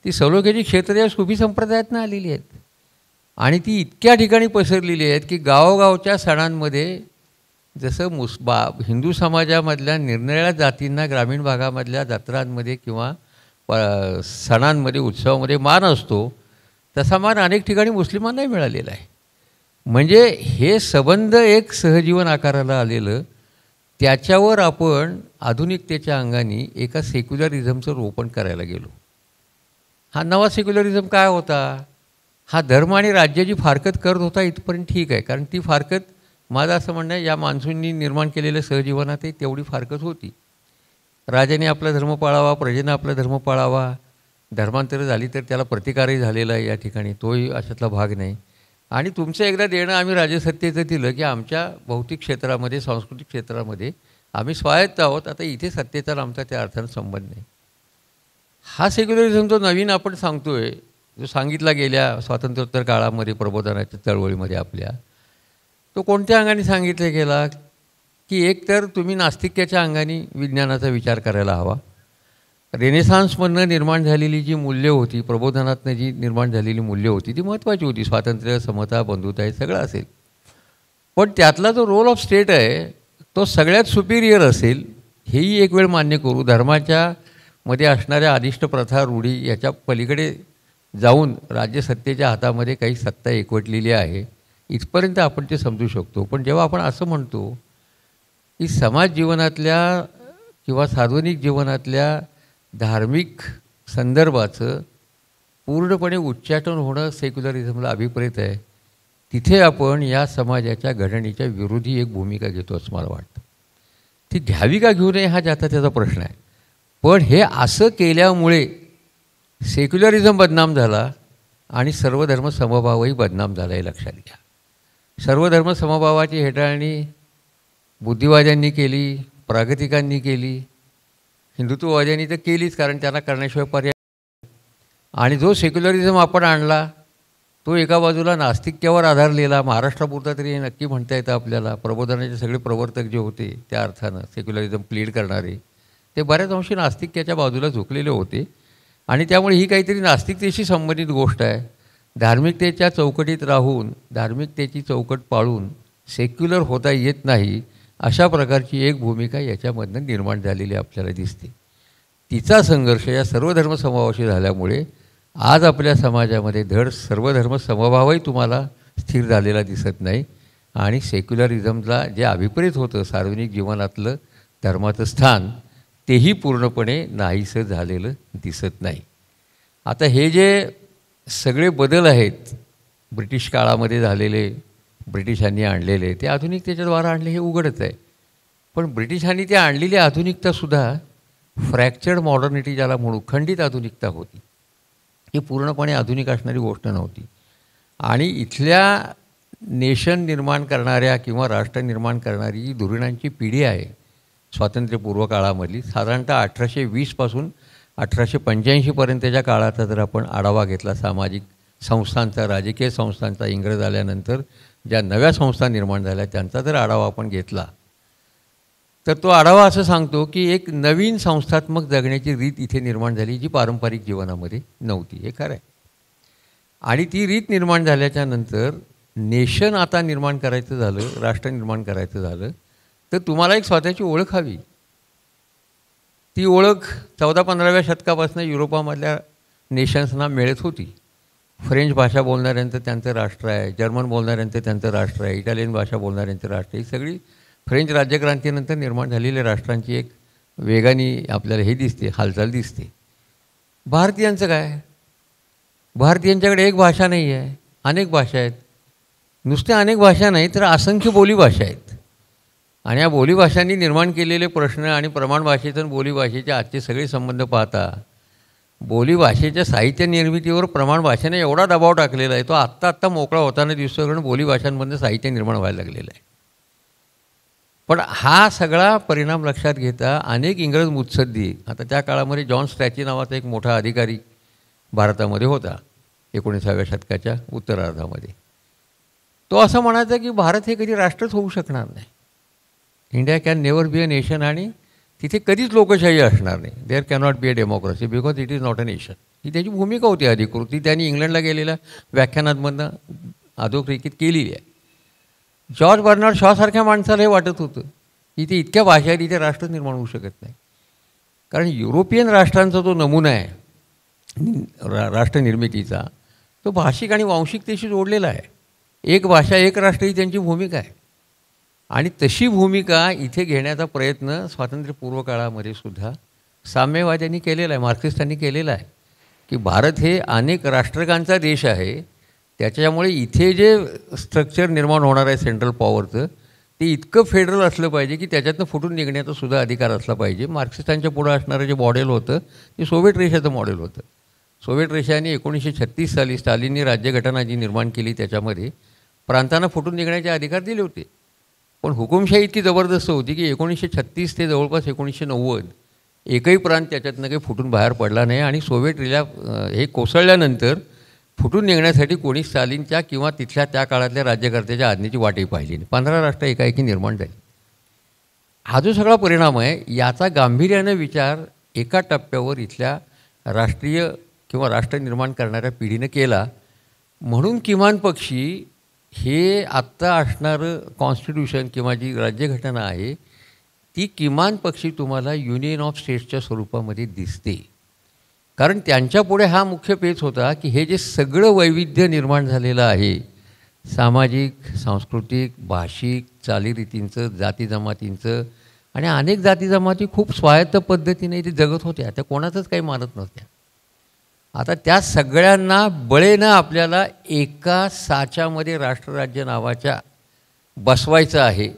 ती सलोख्याची क्षेत्र या सुफी संप्रदायातनं आलेली आहेत आणि ती इतक्या ठिकाणी पसरलेली आहेत की गावोगावच्या सणांमध्ये जसं हिंदू समाजामधल्या निरनिराळ्या जातींना ग्रामीण भागामधल्या जत्रांमध्ये किंवा सणांमध्ये, उत्सवामध्ये मान असतो, तसा मान अनेक ठिकाणी मुस्लिमांनाही मिळालेला आहे. म्हणजे हे संबंध एक सहजीवन आकाराला आलेलं, त्याच्यावर आपण आधुनिकतेच्या अंगाने एका सेक्युलरिझमचं रोपण करायला गेलो. हा नवा सेक्युलरिझम काय होता? हा धर्म आणि राज्याची फारकत करत होता. इथपर्यंत ठीक आहे, कारण ती फारकत, माझं असं म्हणणं आहे, या मान्सूननी निर्माण केलेल्या सहजीवनातही तेवढी फारकत होती. राजाने आपला धर्म पाळावा, प्रजेनं आपला धर्म पाळावा. धर्मांतर झाली तर त्याला प्रतिकारही झालेला आहे या ठिकाणी, तोही अशातला भाग नाही. आणि तुमचं एकदा देणं आम्ही राजसत्तेचं दिलं की आमच्या भौतिक क्षेत्रामध्ये, सांस्कृतिक क्षेत्रामध्ये आम्ही स्वायत्त आहोत. आता इथे सत्तेचा आमचा त्या अर्थानं संबंध नाही. हा सेक्युलरिझम जो नवीन आपण सांगतो आहे, जो सांगितला गेल्या स्वातंत्र्योत्तर काळामध्ये प्रबोधनाच्या चळवळीमध्ये आपल्या, तो कोणत्या अंगाने सांगितला गेला की एक तर तुम्ही नास्तिक्याच्या अंगाने विज्ञानाचा विचार करायला हवा. रेनेसान्समधनं निर्माण झालेली जी मूल्य होती, प्रबोधनातनं जी निर्माण झालेली मूल्य होती, ती महत्त्वाची होती. स्वातंत्र्य, समता, बंधुता हे सगळं असेल, पण त्यातला जो रोल ऑफ स्टेट आहे तो सगळ्यात सुपिरियर असेल, हेही एक वेळ मान्य करू. धर्माच्या मध्ये असणाऱ्या अनिष्ट प्रथा, रूढी याच्या पलीकडे जाऊन राज्यसत्तेच्या हातामध्ये काही सत्ता एकवटलेली आहे, इथपर्यंत आपण ते समजू शकतो. पण जेव्हा आपण असं म्हणतो की समाज जीवनातल्या किंवा सार्वजनिक जीवनातल्या धार्मिक संदर्भाचं पूर्णपणे उच्चाटन होणं सेक्युलरिझमला अभिप्रेत आहे, तिथे आपण या समाजाच्या घडणीच्या विरोधी एक भूमिका घेतो असं मला वाटतं. ती घ्यावी का घेऊ नये हा ज्याचा त्याचा प्रश्न आहे. पण हे असं केल्यामुळे सेक्युलरिझम बदनाम झाला आणि सर्वधर्म समभावही बदनाम झाला हे लक्षात घ्या. सर्वधर्म समभावाची हेटाळणी बुद्धिवाद्यांनी केली, प्रागतिकांनी केली, हिंदुत्ववाद्यांनी तर केलीच, कारण त्यांना करण्याशिवाय पर्याय. आणि जो सेक्युलरिझम आपण आणला तो एका बाजूला नास्तिक्यावर आधारलेला, महाराष्ट्रापुरता तरी हे नक्की म्हणता येतं आपल्याला. प्रबोधनाचे सगळे प्रवर्तक जे होते त्या अर्थानं सेक्युलरिझम प्लीड करणारे, ते बऱ्याच अंशी नास्तिक्याच्या बाजूला झुकलेले होते आणि त्यामुळे ही काहीतरी नास्तिकतेशी संबंधित गोष्ट आहे. धार्मिकतेच्या चौकटीत राहून, धार्मिकतेची चौकट पाळून सेक्युलर होता येत नाही, अशा प्रकारची एक भूमिका याच्यामधनं निर्माण झालेली आपल्याला दिसते. तिचा संघर्ष या सर्वधर्म समभावाशी झाल्यामुळे आज आपल्या समाजामध्ये धड सर्वधर्म समभावही तुम्हाला स्थिर झालेला दिसत नाही आणि सेक्युलरिझमला जे अभिप्रेत होतं सार्वजनिक जीवनातलं धर्माचं स्थान, तेही पूर्णपणे नाहीसं झालेलं दिसत नाही. आता हे जे सगळे बदल आहेत ब्रिटिश काळामध्ये झालेले, ब्रिटिशांनी आणलेले, ते आधुनिकतेच्याद्वारा आणले हे उघडच आहे. पण ब्रिटिशांनी ते आणलेली आधुनिकतासुद्धा फ्रॅक्चर्ड मॉडर्निटी ज्याला म्हणू, खंडित आधुनिकता होती. ही पूर्णपणे आधुनिक असणारी गोष्ट नव्हती. आणि इथल्या नेशन निर्माण करणाऱ्या किंवा राष्ट्र निर्माण करणारी जी धुरीणांची पिढी आहे स्वातंत्र्यपूर्व काळामधली, साधारणतः 1820 पासून 1885पर्यंतच्या काळाचा जर आपण आढावा घेतला सामाजिक संस्थांचा, राजकीय संस्थांचा, इंग्रज आल्यानंतर ज्या नव्या संस्था निर्माण झाल्या त्यांचा जर आढावा आपण घेतला तर तो आढावा असं सांगतो की एक नवीन संस्थात्मक जगण्याची रीत इथे निर्माण झाली जी पारंपरिक जीवनामध्ये नव्हती. हे खरं आहे. आणि ती रीत निर्माण झाल्याच्या नंतर नेशन आता निर्माण करायचं झालं, राष्ट्र निर्माण करायचं झालं तर तुम्हाला एक स्वतःची ओळख हवी. ती ओळख 14-15व्या शतकापासून युरोपामधल्या नेशन्सना मिळत होती. फ्रेंच भाषा बोलणाऱ्यांचं त्यांचं राष्ट्र आहे, जर्मन बोलणाऱ्यांचं त्यांचं राष्ट्र आहे, इटालियन भाषा बोलणाऱ्यांचं राष्ट्र आहे. ही सगळी फ्रेंच राज्यक्रांतीनंतर निर्माण झालेल्या राष्ट्रांची एक वेगाने आपल्याला हे दिसते, हालचाल दिसते. भारतीयांचं काय? भारतीयांच्याकडे एक भाषा नाही आहे, अनेक भाषा आहेत. नुसत्या अनेक भाषा नाही तर असंख्य बोलीभाषा आहेत. आणि या बोलीभाषांनी निर्माण केलेले प्रश्न आणि प्रमाण भाषेचं आणि बोलीभाषेचे आजचे सगळे संबंध पाहता बोलीभाषेच्या साहित्य निर्मितीवर प्रमाण भाषेने एवढा दबाव टाकलेला आहे तो आत्ता मोकळा होताना दिसतो, कारण बोलीभाषांमधनं साहित्य निर्माण व्हायला लागलेलं आहे. पण हा सगळा परिणाम लक्षात घेता अनेक इंग्रज मुत्सद्दी, आता त्या काळामध्ये जॉन स्ट्रॅची नावाचा एक मोठा अधिकारी भारतामध्ये होता 19व्या शतकाच्या उत्तरार्धामध्ये. तो असं म्हणायचा की भारत हे कधी राष्ट्रच होऊ शकणार नाही. India can never be a nation आणि तिथे कधीच लोकशाही असणार नाही. There cannot be a democracy because it is not a nation. ही त्याची भूमिका होती अधिकृत. ती त्यांनी इंग्लंडला गेलेल्या व्याख्यानांमधनं अधोरेखित केलेली आहे. जॉर्ज बर्नार्ड शॉसारख्या माणसाला हे वाटत होतं की इथे इतक्या भाषा आहेत, इथे राष्ट्र निर्माण होऊ शकत नाही. कारण युरोपियन राष्ट्रांचा जो नमुना आहे राष्ट्रनिर्मितीचा तो भाषिक आणि वांशिकतेशी जोडलेला आहे. एक भाषा एक राष्ट्र ही त्यांची भूमिका आहे. आणि तशी भूमिका इथे घेण्याचा प्रयत्न स्वातंत्र्यपूर्व काळामध्ये सुद्धा साम्यवाद्यांनी केलेला आहे, मार्क्सिस्टांनी केलेला आहे की भारत हे अनेक राष्ट्रकांचा देश आहे. त्याच्यामुळे इथे जे स्ट्रक्चर निर्माण होणार आहे सेंट्रल पॉवरचं ते इतकं फेडरल असलं पाहिजे की त्याच्यातनं फुटून निघण्याचा सुद्धा अधिकार असला पाहिजे. मार्क्सिस्टांच्या पुढं असणारं जे मॉडेल होतं ते सोव्हिएट रेषाचं मॉडेल होतं. सोव्हिएट रेषाने 1936 साली स्टालिननी राज्यघटना जी निर्माण केली त्याच्यामध्ये प्रांतांना फुटून निघण्याचे अधिकार दिले होते. पण हुकुमशाही इतकी जबरदस्त होती की 1936 ते जवळपास 1990 एकही प्रांत त्याच्यातनं काही फुटून बाहेर पडला नाही. आणि सोव्हिएट रेषा हे कोसळल्यानंतर फुटून निघण्यासाठी कोणी स्टालिनच्या किंवा तिथल्या त्या काळातल्या राज्यकर्त्याच्या आज्ञेची वाटही पाहिली नाही. 15 राष्ट्र एकाएकी निर्माण झाली. हा जो सगळा परिणाम आहे याचा गांभीर्यानं विचार एका टप्प्यावर इथल्या राष्ट्रीय किंवा राष्ट्र निर्माण करणाऱ्या पिढीनं केला. म्हणून किमान पक्षी हे आत्ता असणारं कॉन्स्टिट्यूशन किंवा जी राज्यघटना आहे ती किमान पक्षी तुम्हाला युनियन ऑफ स्टेट्सच्या स्वरूपामध्ये दिसते. कारण त्यांच्यापुढे हा मुख्य पेच होता की हे जे सगळं वैविध्य निर्माण झालेलं आहे सामाजिक, सांस्कृतिक, भाषिक, चालीरीतींचं, जाती जमातींचं आणि अनेक जाती जमाती खूप स्वायत्त पद्धतीने इथे जगत होत्या, त्या कोणाचंच काही मानत नव्हत्या. आता त्या सगळ्यांना बळेनं आपल्याला एका साच्यामध्ये राष्ट्रराज्य नावाच्या बसवायचं आहे.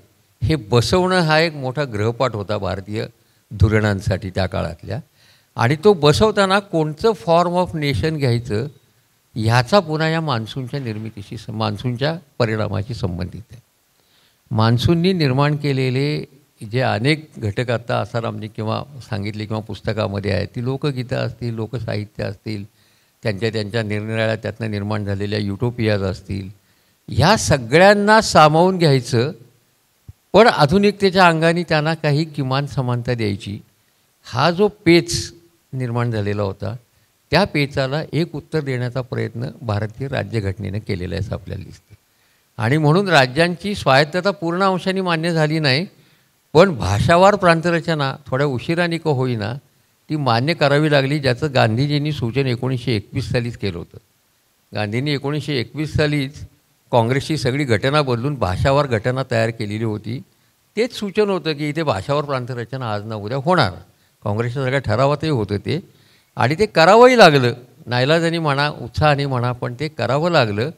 हे बसवणं हा एक मोठा ग्रहपाठ होता भारतीय धोरणांसाठी त्या काळातल्या. आणि तो बसवताना कोणतं फॉर्म ऑफ नेशन घ्यायचं ह्याचा पुन्हा या मान्सूनच्या निर्मितीशी मान्सूनच्या परिणामाशी संबंधित आहे. मान्सूननी निर्माण केलेले जे अनेक घटक आता आसारामनी किंवा सांगितले किंवा पुस्तकामध्ये आहेत ती लोकगीतं असतील, लोकसाहित्य असतील, त्यांच्या निरनिराळ्या त्यातनं निर्माण झालेल्या युटोपियाज असतील, ह्या सगळ्यांना सामावून घ्यायचं पण आधुनिकतेच्या अंगाने त्यांना काही किमान समानता द्यायची. हा जो पेच निर्माण झालेला होता त्या पेचाला एक उत्तर देण्याचा प्रयत्न भारतीय राज्यघटनेनं केलेला आहे असं आपल्याला दिसतं. आणि म्हणून राज्यांची स्वायत्तता पूर्ण अंशाने मान्य झाली नाही पण भाषावार प्रांतरचना थोड्या उशिराने का होईना ती मान्य करावी लागली, ज्याचं गांधीजींनी सूचन 1921 सालीच केलं होतं. गांधींनी 1921 सालीच काँग्रेसची सगळी घटना बदलून भाषावार घटना तयार केलेली होती. तेच सूचन होतं की इथे भाषावार प्रांतरचना आज ना उद्या होणार. काँग्रेसच्या सगळ्या ठरावातही होतं ते आणि ते करावंही लागलं, नाईलाजानी म्हणा उत्साहाने म्हणा पण ते करावं लागलं.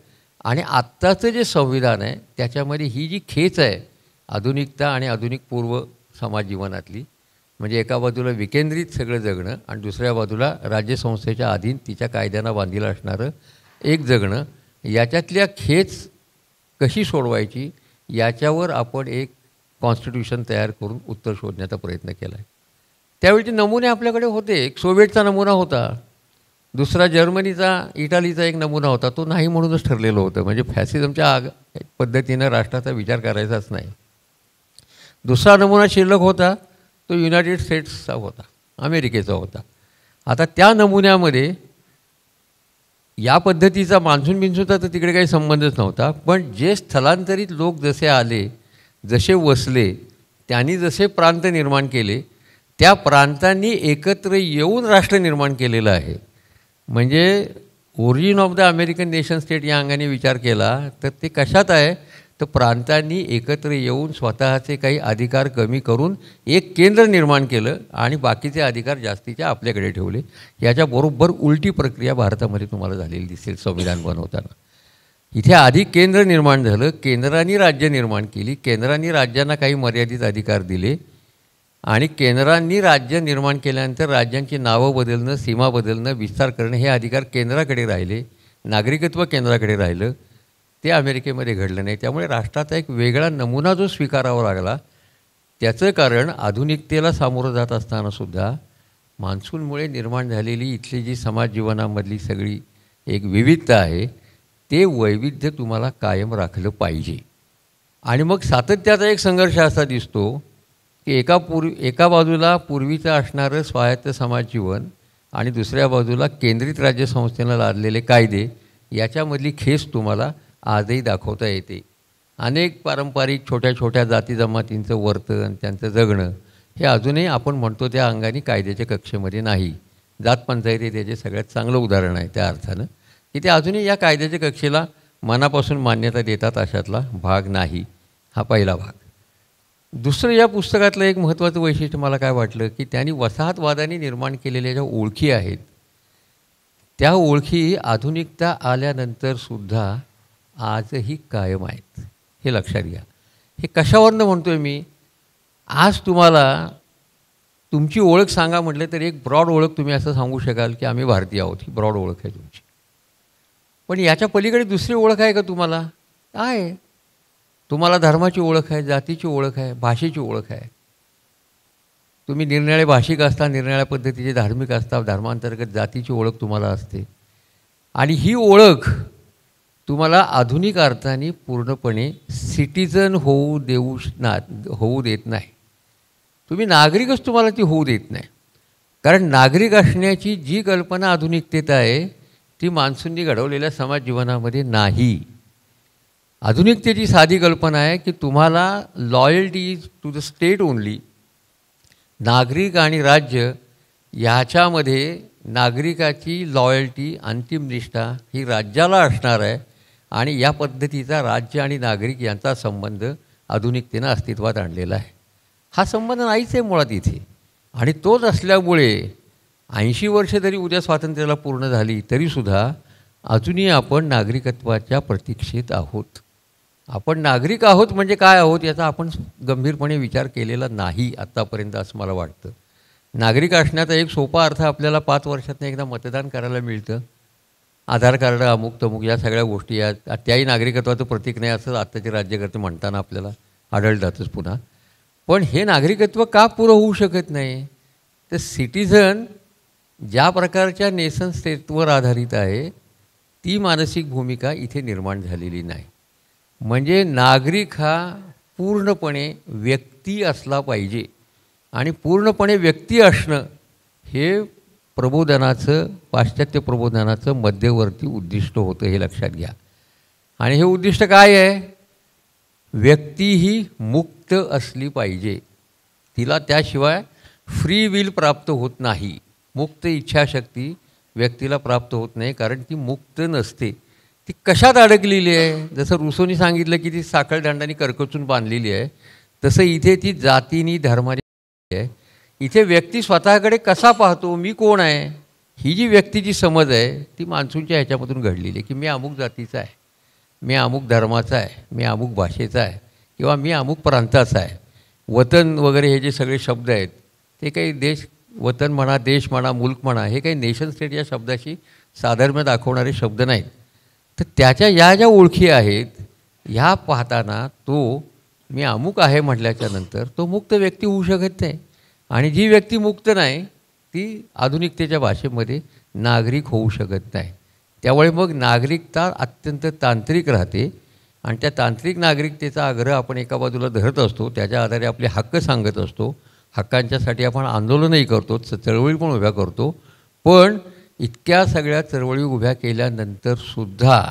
आणि आत्ताचं जे संविधान आहे त्याच्यामध्ये ही जी खेच आहे आधुनिकता आणि आधुनिक पूर्व समाज जीवनातली, म्हणजे एका बाजूला विकेंद्रित सगळं जगणं आणि दुसऱ्या बाजूला राज्यसंस्थेच्या अधीन तिच्या कायद्यांना बांधील असणारं एक जगणं, याच्यातल्या खेच कशी सोडवायची याच्यावर आपण एक कॉन्स्टिट्यूशन तयार करून उत्तर शोधण्याचा प्रयत्न केला आहे. त्यावेळचे नमुने आपल्याकडे होते. एक सोव्हिएटचा नमुना होता, दुसरा जर्मनीचा, इटालीचा एक नमुना होता. तो नाही म्हणूनच ठरलेलं होतं. म्हणजे फॅसिझमच्या पद्धतीनं राष्ट्राचा विचार करायचाच नाही. दुसरा नमुना शिल्लक होता तो युनायटेड स्टेट्सचा होता, अमेरिकेचा होता. आता त्या नमुन्यामध्ये या पद्धतीचा मान्सून बिन्सूनचा तर तिकडे काही संबंधच नव्हता. पण जे स्थलांतरित लोक जसे आले, जसे वसले, त्यांनी जसे प्रांत निर्माण केले, त्या प्रांतांनी एकत्र येऊन राष्ट्र निर्माण केलेलं आहे. म्हणजे origin of the American nation state या अंगाने विचार केला तर ते कशात आहे, तर प्रांतांनी एकत्र येऊन स्वतःचे काही अधिकार कमी करून एक केंद्र निर्माण केलं आणि बाकीचे अधिकार जास्तीचे आपल्याकडे ठेवले. याच्याबरोबर उलटी प्रक्रिया भारतामध्ये तुम्हाला झालेली दिसेल संविधान बनवताना. इथे आधी केंद्र निर्माण झालं, केंद्राने राज्य निर्माण केली, केंद्राने राज्यांना काही मर्यादित अधिकार दिले आणि केंद्रांनी राज्य निर्माण केल्यानंतर राज्यांची नावं बदलणं, सीमा बदलणं, विस्तार करणं हे अधिकार केंद्राकडे राहिले, नागरिकत्व केंद्राकडे राहिलं. ते अमेरिकेमध्ये घडलं नाही. त्यामुळे राष्ट्राचा एक वेगळा नमुना जो स्वीकारावा लागला त्याचं कारण आधुनिकतेला सामोरं जात असतानासुद्धा मान्सूनमुळे निर्माण झालेली इथली जी समाज जीवनामधली सगळी एक विविधता आहे ते वैविध्य तुम्हाला कायम राखलं पाहिजे. आणि मग सातत्याचा एक संघर्ष असा दिसतो की एका बाजूला पूर्वीचं असणारं स्वायत्त समाज जीवन आणि दुसऱ्या बाजूला केंद्रित राज्यसंस्थेनं लादलेले कायदे याच्यामधली खेच तुम्हाला आजही दाखवता येते. अनेक पारंपरिक छोट्या छोट्या जाती जमातींचं वर्तन, त्यांचं जगणं हे अजूनही आपण म्हणतो त्या अंगाने कायद्याच्या कक्षेमध्ये नाही. जात पंचायती त्याचे सगळ्यात चांगलं उदाहरण आहे त्या अर्थानं की ते अजूनही या कायद्याच्या कक्षेला मनापासून मान्यता देतात अशातला भाग नाही. हा पहिला भाग. दुसरं या पुस्तकातलं एक महत्त्वाचं वैशिष्ट्य मला काय वाटलं की त्यांनी वसाहतवादाने निर्माण केलेल्या ज्या ओळखी आहेत त्या ओळखी आधुनिकता आल्यानंतरसुद्धा आजही कायम आहेत. हे लक्षात घ्या. हे कशावरनं म्हणतो आहे मी, आज तुम्हाला तुमची ओळख सांगा म्हटलं तर एक ब्रॉड ओळख तुम्ही असं सांगू शकाल की आम्ही भारतीय आहोत, ही ब्रॉड ओळख आहे तुमची. पण याच्या पलीकडे दुसरी ओळख आहे का तुम्हाला? आहे. तुम्हाला धर्माची ओळख आहे, जातीची ओळख आहे, भाषेची ओळख आहे. तुम्ही निरनिराळे भाषिक असता, निरनिराळ्या पद्धतीचे धार्मिक असता, धर्मांतर्गत जातीची ओळख तुम्हाला असते. आणि ही ओळख तुम्हाला आधुनिक अर्थाने पूर्णपणे सिटिझन होऊ देत नाही. तुम्ही नागरिकच तुम्हाला ती होऊ देत नाही. कारण नागरिक असण्याची जी कल्पना आधुनिकतेत आहे ती मान्सूननी घडवलेल्या समाज जीवनामध्ये नाही. आधुनिकतेची साधी कल्पना आहे की तुम्हाला loyalty is to the state only. नागरिक आणि राज्य ह्याच्यामध्ये नागरिकाची लॉयल्टी, अंतिम निष्ठा ही राज्याला असणार आहे. आणि या पद्धतीचा राज्य आणि नागरिक यांचा संबंध आधुनिकतेनं अस्तित्वात आणलेला आहे. हा संबंध नाहीच आहे मुळात इथे. आणि तोच असल्यामुळे 80 वर्ष जरी उद्या स्वातंत्र्याला पूर्ण झाली तरीसुद्धा अजूनही आपण नागरिकत्वाच्या प्रतीक्षेत आहोत. आपण नागरिक आहोत म्हणजे काय आहोत याचा आपण गंभीरपणे विचार केलेला नाही आत्तापर्यंत असं मला वाटतं. नागरिक असण्याचा एक सोपा अर्थ आपल्याला 5 वर्षातनं एकदा मतदान करायला मिळतं. आधार कार्ड, अमुक तमुक या सगळ्या गोष्टी या त्याही नागरिकत्वाचं प्रतीक नाही असं आत्ताचे राज्यकर्ते म्हणताना आपल्याला आढळतातच पुन्हा. पण हे नागरिकत्व का पुरं होऊ शकत नाही? तर सिटिझन ज्या प्रकारच्या नेशन स्टेटवर आधारित आहे ती मानसिक भूमिका इथे निर्माण झालेली नाही. म्हणजे नागरिक हा पूर्णपणे व्यक्ती असला पाहिजे. आणि पूर्णपणे व्यक्ती असणं हे प्रबोधनाचं, पाश्चात्य प्रबोधनाचं मध्यवर्ती उद्दिष्ट होतं, हे लक्षात घ्या. आणि हे उद्दिष्ट काय आहे? व्यक्ती ही मुक्त असली पाहिजे. तिला त्याशिवाय फ्री विल प्राप्त होत नाही. मुक्त इच्छाशक्ती व्यक्तीला प्राप्त होत नाही कारण ती मुक्त नसते. ती कशात अडकलेली आहे? जसं रुसोनी सांगितलं की ती साखळदंडाने करकचून बांधलेली आहे, तसं इथे ती जातीनी, धर्माने आहे. इथे व्यक्ती स्वतःकडे कसा पाहतो, मी कोण आहे, ही जी व्यक्तीची समज आहे ती मान्सूनच्या ह्याच्यामधून घडलेली आहे की मी अमुक जातीचा आहे, मी अमुक धर्माचा आहे, मी अमुक भाषेचा आहे किंवा मी अमुक प्रांताचा आहे. वतन वगैरे हे जे सगळे शब्द आहेत ते काही देश, वतन म्हणा, देश म्हणा, मुल्क म्हणा, हे काही नेशन स्टेट या शब्दाशी साधर्म्य दाखवणारे शब्द नाहीत. तर त्याच्या या ज्या ओळखी आहेत ह्या पाहताना तो मी अमुक आहे म्हटल्याच्या नंतर तो मुक्त व्यक्ती होऊ शकत नाही. आणि जी व्यक्ती मुक्त नाही ती आधुनिकतेच्या भाषेमध्ये नागरिक होऊ शकत नाही. त्यामुळे मग नागरिकता अत्यंत तांत्रिक राहते आणि त्या तांत्रिक नागरिकतेचा आग्रह आपण एका बाजूला धरत असतो, त्याच्या आधारे आपले हक्क सांगत असतो, हक्कांच्यासाठी आपण आंदोलनही करतो, चळवळी पण उभ्या करतो. पण इतक्या सगळ्या चळवळी उभ्या केल्यानंतरसुद्धा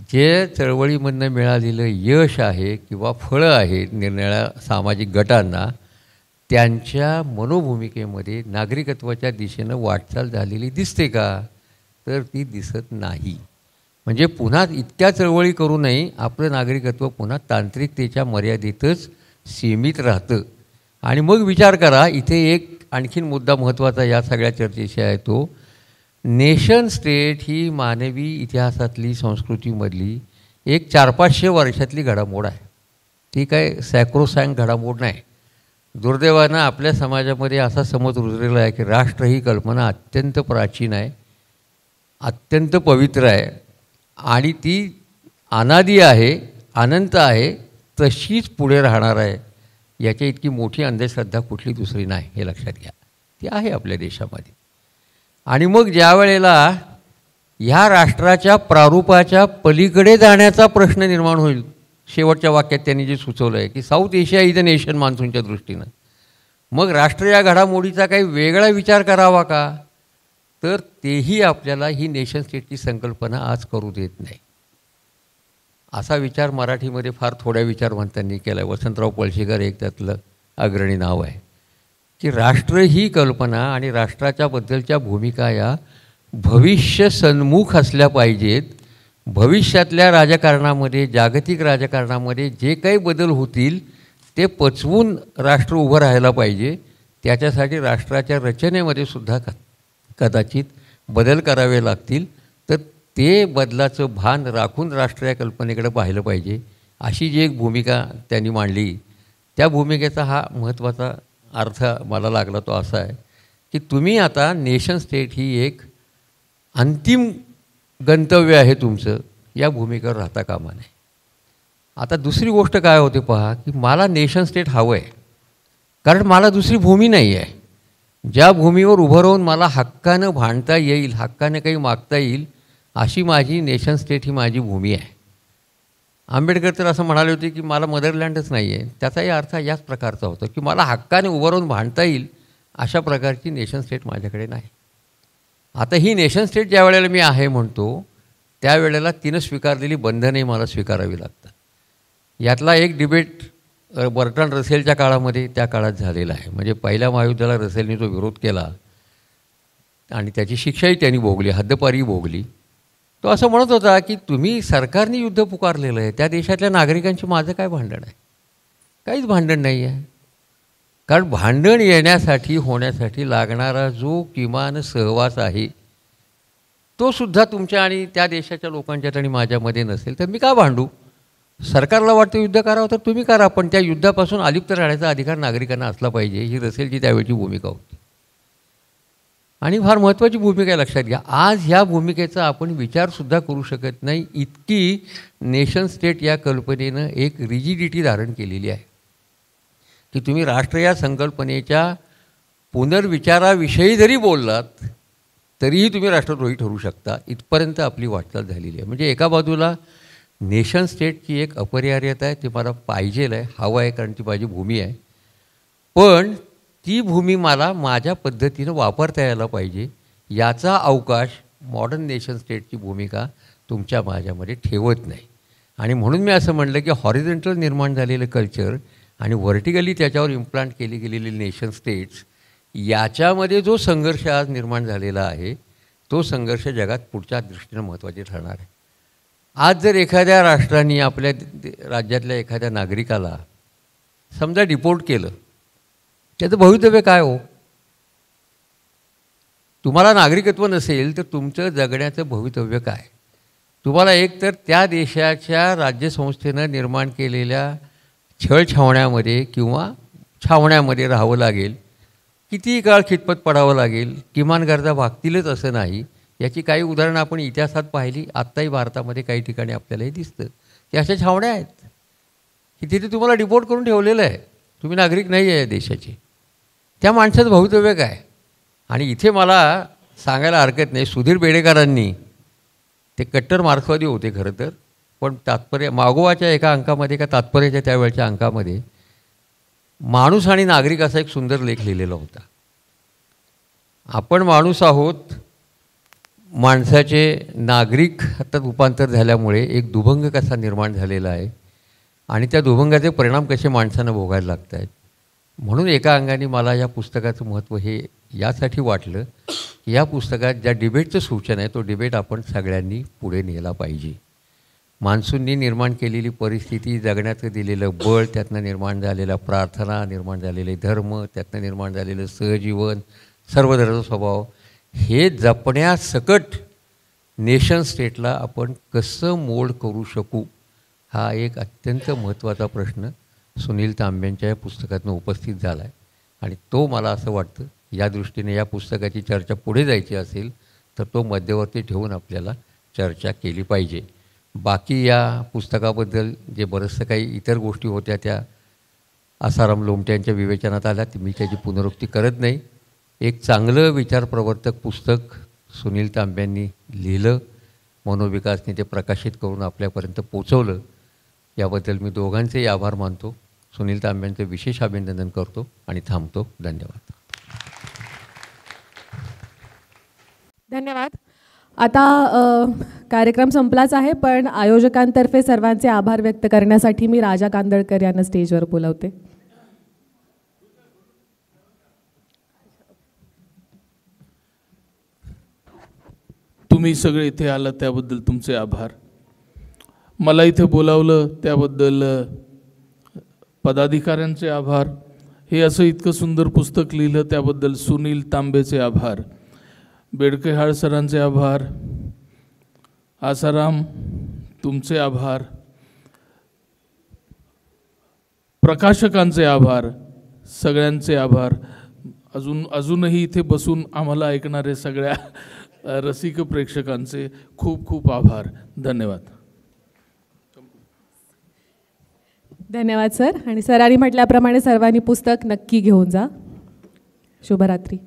जे चळवळीमधनं मिळालेलं यश आहे किंवा फळं आहेत निरनिराळ्या सामाजिक गटांना, त्यांच्या मनोभूमिकेमध्ये नागरिकत्वाच्या दिशेनं वाटचाल झालेली दिसते का? तर ती दिसत नाही. म्हणजे पुन्हा इतक्या चळवळी करूनही आपलं नागरिकत्व पुन्हा तांत्रिकतेच्या मर्यादेतच सीमित राहतं. आणि मग विचार करा, इथे एक आणखीन मुद्दा महत्त्वाचा या सगळ्या चर्चेशी आहे, तो नेशन स्टेट ही मानवी इतिहासातली संस्कृतीमधली एक 400-500 वर्षातली घडामोड आहे. ती काय सॅक्रोसॅन्ट घडामोड नाही. दुर्दैवानं आपल्या समाजामध्ये असा समज रुजलेला आहे की राष्ट्र ही कल्पना अत्यंत प्राचीन आहे, अत्यंत पवित्र आहे आणि ती अनादी आहे, अनंत आहे, तशीच पुढे राहणार आहे. याच्या इतकी मोठी अंधश्रद्धा कुठली दुसरी नाही, हे लक्षात घ्या. ती आहे आपल्या देशामध्ये. आणि मग ज्या वेळेला ह्या राष्ट्राच्या प्रारूपाच्या पलीकडे जाण्याचा प्रश्न निर्माण होईल, शेवटच्या वाक्यात त्यांनी जे सुचवलं आहे की south Asia is a nation मान्सूनच्या दृष्टीनं, मग राष्ट्र या घडामोडीचा काही वेगळा विचार करावा का? तर तेही आपल्याला ही नेशन स्टेटची संकल्पना आज करू देत नाही. असा विचार मराठीमध्ये फार थोड्या विचारवंतांनी केला आहे. वसंतराव पळशीकर एक त्यातलं अग्रणी नाव आहे की राष्ट्र ही कल्पना आणि राष्ट्राच्या बद्दलच्या भूमिका या भविष्य सन्मुख असल्या पाहिजेत. भविष्यातल्या राजकारणामध्ये, जागतिक राजकारणामध्ये जे काही बदल होतील ते पचवून राष्ट्र उभं राहायला पाहिजे. त्याच्यासाठी राष्ट्राच्या रचनेमध्ये सुद्धा कदाचित बदल करावे लागतील. तर ते बदलाचं भान राखून राष्ट्र या कल्पनेकडे पाहिलं पाहिजे, अशी जी एक भूमिका त्यांनी मांडली. त्या भूमिकेचा हा महत्त्वाचा अर्थ मला लागला तो असा आहे की तुम्ही आता नेशन स्टेट ही एक अंतिम गंतव्य आहे तुमचं, या भूमिकेवर राहता कामा नये. आता दुसरी गोष्ट काय होते पहा, की मला नेशन स्टेट हवं आहे कारण मला दुसरी भूमी नाही आहे. ज्या भूमीवर उभं राहून मला हक्कानं भांडता येईल, हक्कानं काही मागता येईल, अशी माझी नेशन स्टेट ही माझी भूमी आहे. आंबेडकर तर असं म्हणाले होते की मला मदरलँडच नाही आहे. त्याचाही अर्थ याच प्रकारचा होता की मला हक्काने उभं राहून भांडता येईल अशा प्रकारची नेशन स्टेट माझ्याकडे नाही. आता ही नेशन स्टेट ज्या वेळेला मी आहे म्हणतो त्यावेळेला तिनं स्वीकारलेली बंधनही मला स्वीकारावी लागतात. यातला एक डिबेट बर्टन रसेलच्या काळामध्ये त्या काळात झालेला आहे. म्हणजे पहिल्या महायुद्धाला रसेलने जो विरोध केला आणि त्याची शिक्षाही त्यांनी भोगली, हद्दपारी भोगली. तो असं म्हणत होता की तुम्ही सरकारने युद्ध पुकारलेलं आहे, त्या देशातल्या नागरिकांची माझं काय भांडण आहे? काहीच भांडण नाही आहे. कारण भांडण येण्यासाठी होण्यासाठी लागणारा जो किमान सहवास आहे तो सुद्धा तुमच्या आणि त्या देशाच्या लोकांच्यात आणि माझ्यामध्ये नसेल तर मी का भांडू? सरकारला वाटतं युद्ध करावं तर तुम्ही करा, पण त्या युद्धापासून अलिप्त राहण्याचा अधिकार नागरिकांना असला पाहिजे, ही रसेलची त्यावेळची भूमिका होती. आणि फार महत्त्वाची भूमिका लक्षात घ्या. आज ह्या भूमिकेचा आपण विचारसुद्धा करू शकत नाही, इतकी नेशन स्टेट या कल्पनेनं एक रिजिडिटी धारण केलेली आहे की तुम्ही राष्ट्र या संकल्पनेच्या पुनर्विचाराविषयी जरी बोललात तरीही तुम्ही राष्ट्रद्रोही ठरू शकता. इथपर्यंत आपली वाटचाल झालेली आहे. म्हणजे एका बाजूला नेशन स्टेटची एक अपरिहार्यता आहे, ते मला पाहिजेल आहे, हवं आहे, कारण ती माझी भूमी आहे. पण ती भूमी मला माझ्या पद्धतीनं वापरता यायला पाहिजे, याचा अवकाश मॉडर्न नेशन स्टेटची भूमिका तुमच्या माझ्यामध्ये ठेवत नाही. आणि म्हणून मी असं म्हणलं की हॉरिझॉन्टल निर्माण झालेलं कल्चर आणि व्हर्टिकली त्याच्यावर इम्प्लांट केली गेलेली नेशन स्टेट्स, याच्यामध्ये जो संघर्ष आज निर्माण झालेला आहे तो संघर्ष जगात पुढच्या दृष्टीनं महत्त्वाचे ठरणार आहे. आज जर एखाद्या राष्ट्राने आपल्या राज्यातल्या एखाद्या नागरिकाला समजा डिपोर्ट केलं, त्याचं भवितव्य काय हो? तुम्हाला नागरिकत्व नसेल तर तुमचं जगण्याचं भवितव्य काय? तुम्हाला एकतर त्या देशाच्या राज्यसंस्थेनं निर्माण केलेल्या छळछावण्यामध्ये किंवा छावण्यामध्ये राहावं लागेल, कितीही काळ खितपत पडावं लागेल, किमान गरजा भागतीलच असं नाही. याची काही उदाहरणं आपण इतिहासात पाहिली, आत्ताही भारतामध्ये काही ठिकाणी आपल्यालाही दिसतं की अशा छावण्या आहेत की तिथे तुम्हाला डिपोर्ट करून ठेवलेलं आहे. तुम्ही नागरिक नाही आहे या देशाचे. त्या माणसाचं भवितव्य काय? आणि इथे मला सांगायला हरकत नाही, सुधीर बेडेकरांनी, ते कट्टर मार्क्सवादी होते खरं तर, पण तात्पर्य मागोवाच्या एका अंकामध्ये, एका तात्पर्याच्या त्यावेळच्या अंकामध्ये माणूस आणि नागरिक असा एक सुंदर लेख लिहिलेला होता. आपण माणूस आहोत, माणसाचे नागरिक आता रूपांतर झाल्यामुळे एक दुभंग कसा निर्माण झालेला आहे आणि त्या दुभंगाचे परिणाम कसे माणसांना भोगायला लागत आहेत. म्हणून एका अंगाने मला या पुस्तकाचं महत्त्व हे यासाठी वाटलं की या पुस्तकात ज्या डिबेटचं सूचन आहे तो डिबेट आपण सगळ्यांनी पुढे नेला पाहिजे. मान्सूननी निर्माण केलेली परिस्थिती, जगण्याचं दिलेलं बळ, त्यातनं निर्माण झालेला प्रार्थना, निर्माण झालेले धर्म, त्यातनं निर्माण झालेलं सहजीवन, सर्वधर्म स्वभाव, हे जपण्यासकट नेशन स्टेटला आपण कसं मोल्ड करू शकू, हा एक अत्यंत महत्त्वाचा प्रश्न सुनील तांब्यांच्या या पुस्तकातून उपस्थित झाला आहे. आणि तो मला असं वाटतं या दृष्टीने या पुस्तकाची चर्चा पुढे जायची असेल तर तो मध्यवर्ती ठेवून आपल्याला चर्चा केली पाहिजे. बाकी या पुस्तकाबद्दल जे बरंचसं काही इतर गोष्टी होत्या त्या आसाराम लोमट्यांच्या विवेचनात आल्या, मी त्याची पुनरुक्ती करत नाही. एक चांगलं विचारप्रवर्तक पुस्तक सुनील तांब्यांनी लिहिलं, मनोविकासने ते प्रकाशित करून आपल्यापर्यंत पोचवलं, याबद्दल मी दोघांचेही आभार मानतो. सुनील तांब्यांचं विशेष अभिनंदन करतो आणि थांबतो. धन्यवाद. धन्यवाद. आता कार्यक्रम संपलाच आहे, पण आयोजकांतर्फे सर्वांचे आभार व्यक्त करण्यासाठी मी राजा कांदळकर यांना स्टेजवर बोलवते. तुम्ही सगळे इथे आलात त्याबद्दल तुमचे आभार. मला इथे बोलावलं त्याबद्दल पदाधिकाऱ्यांचे आभार. हे असं इतकं सुंदर पुस्तक लिहिलं त्याबद्दल सुनील तांबेचे आभार. बेडकेहाळ सरांचे आभार. आसाराम तुमचे आभार. प्रकाशकांचे आभार. सगळ्यांचे आभार. अजूनही इथे बसून आम्हाला ऐकणारे सगळ्या रसिक प्रेक्षकांचे खूप खूप आभार. धन्यवाद. धन्यवाद सर. आणि सरांनी म्हटल्याप्रमाणे सर्वांनी पुस्तक नक्की घेऊन जा. शुभरात्री.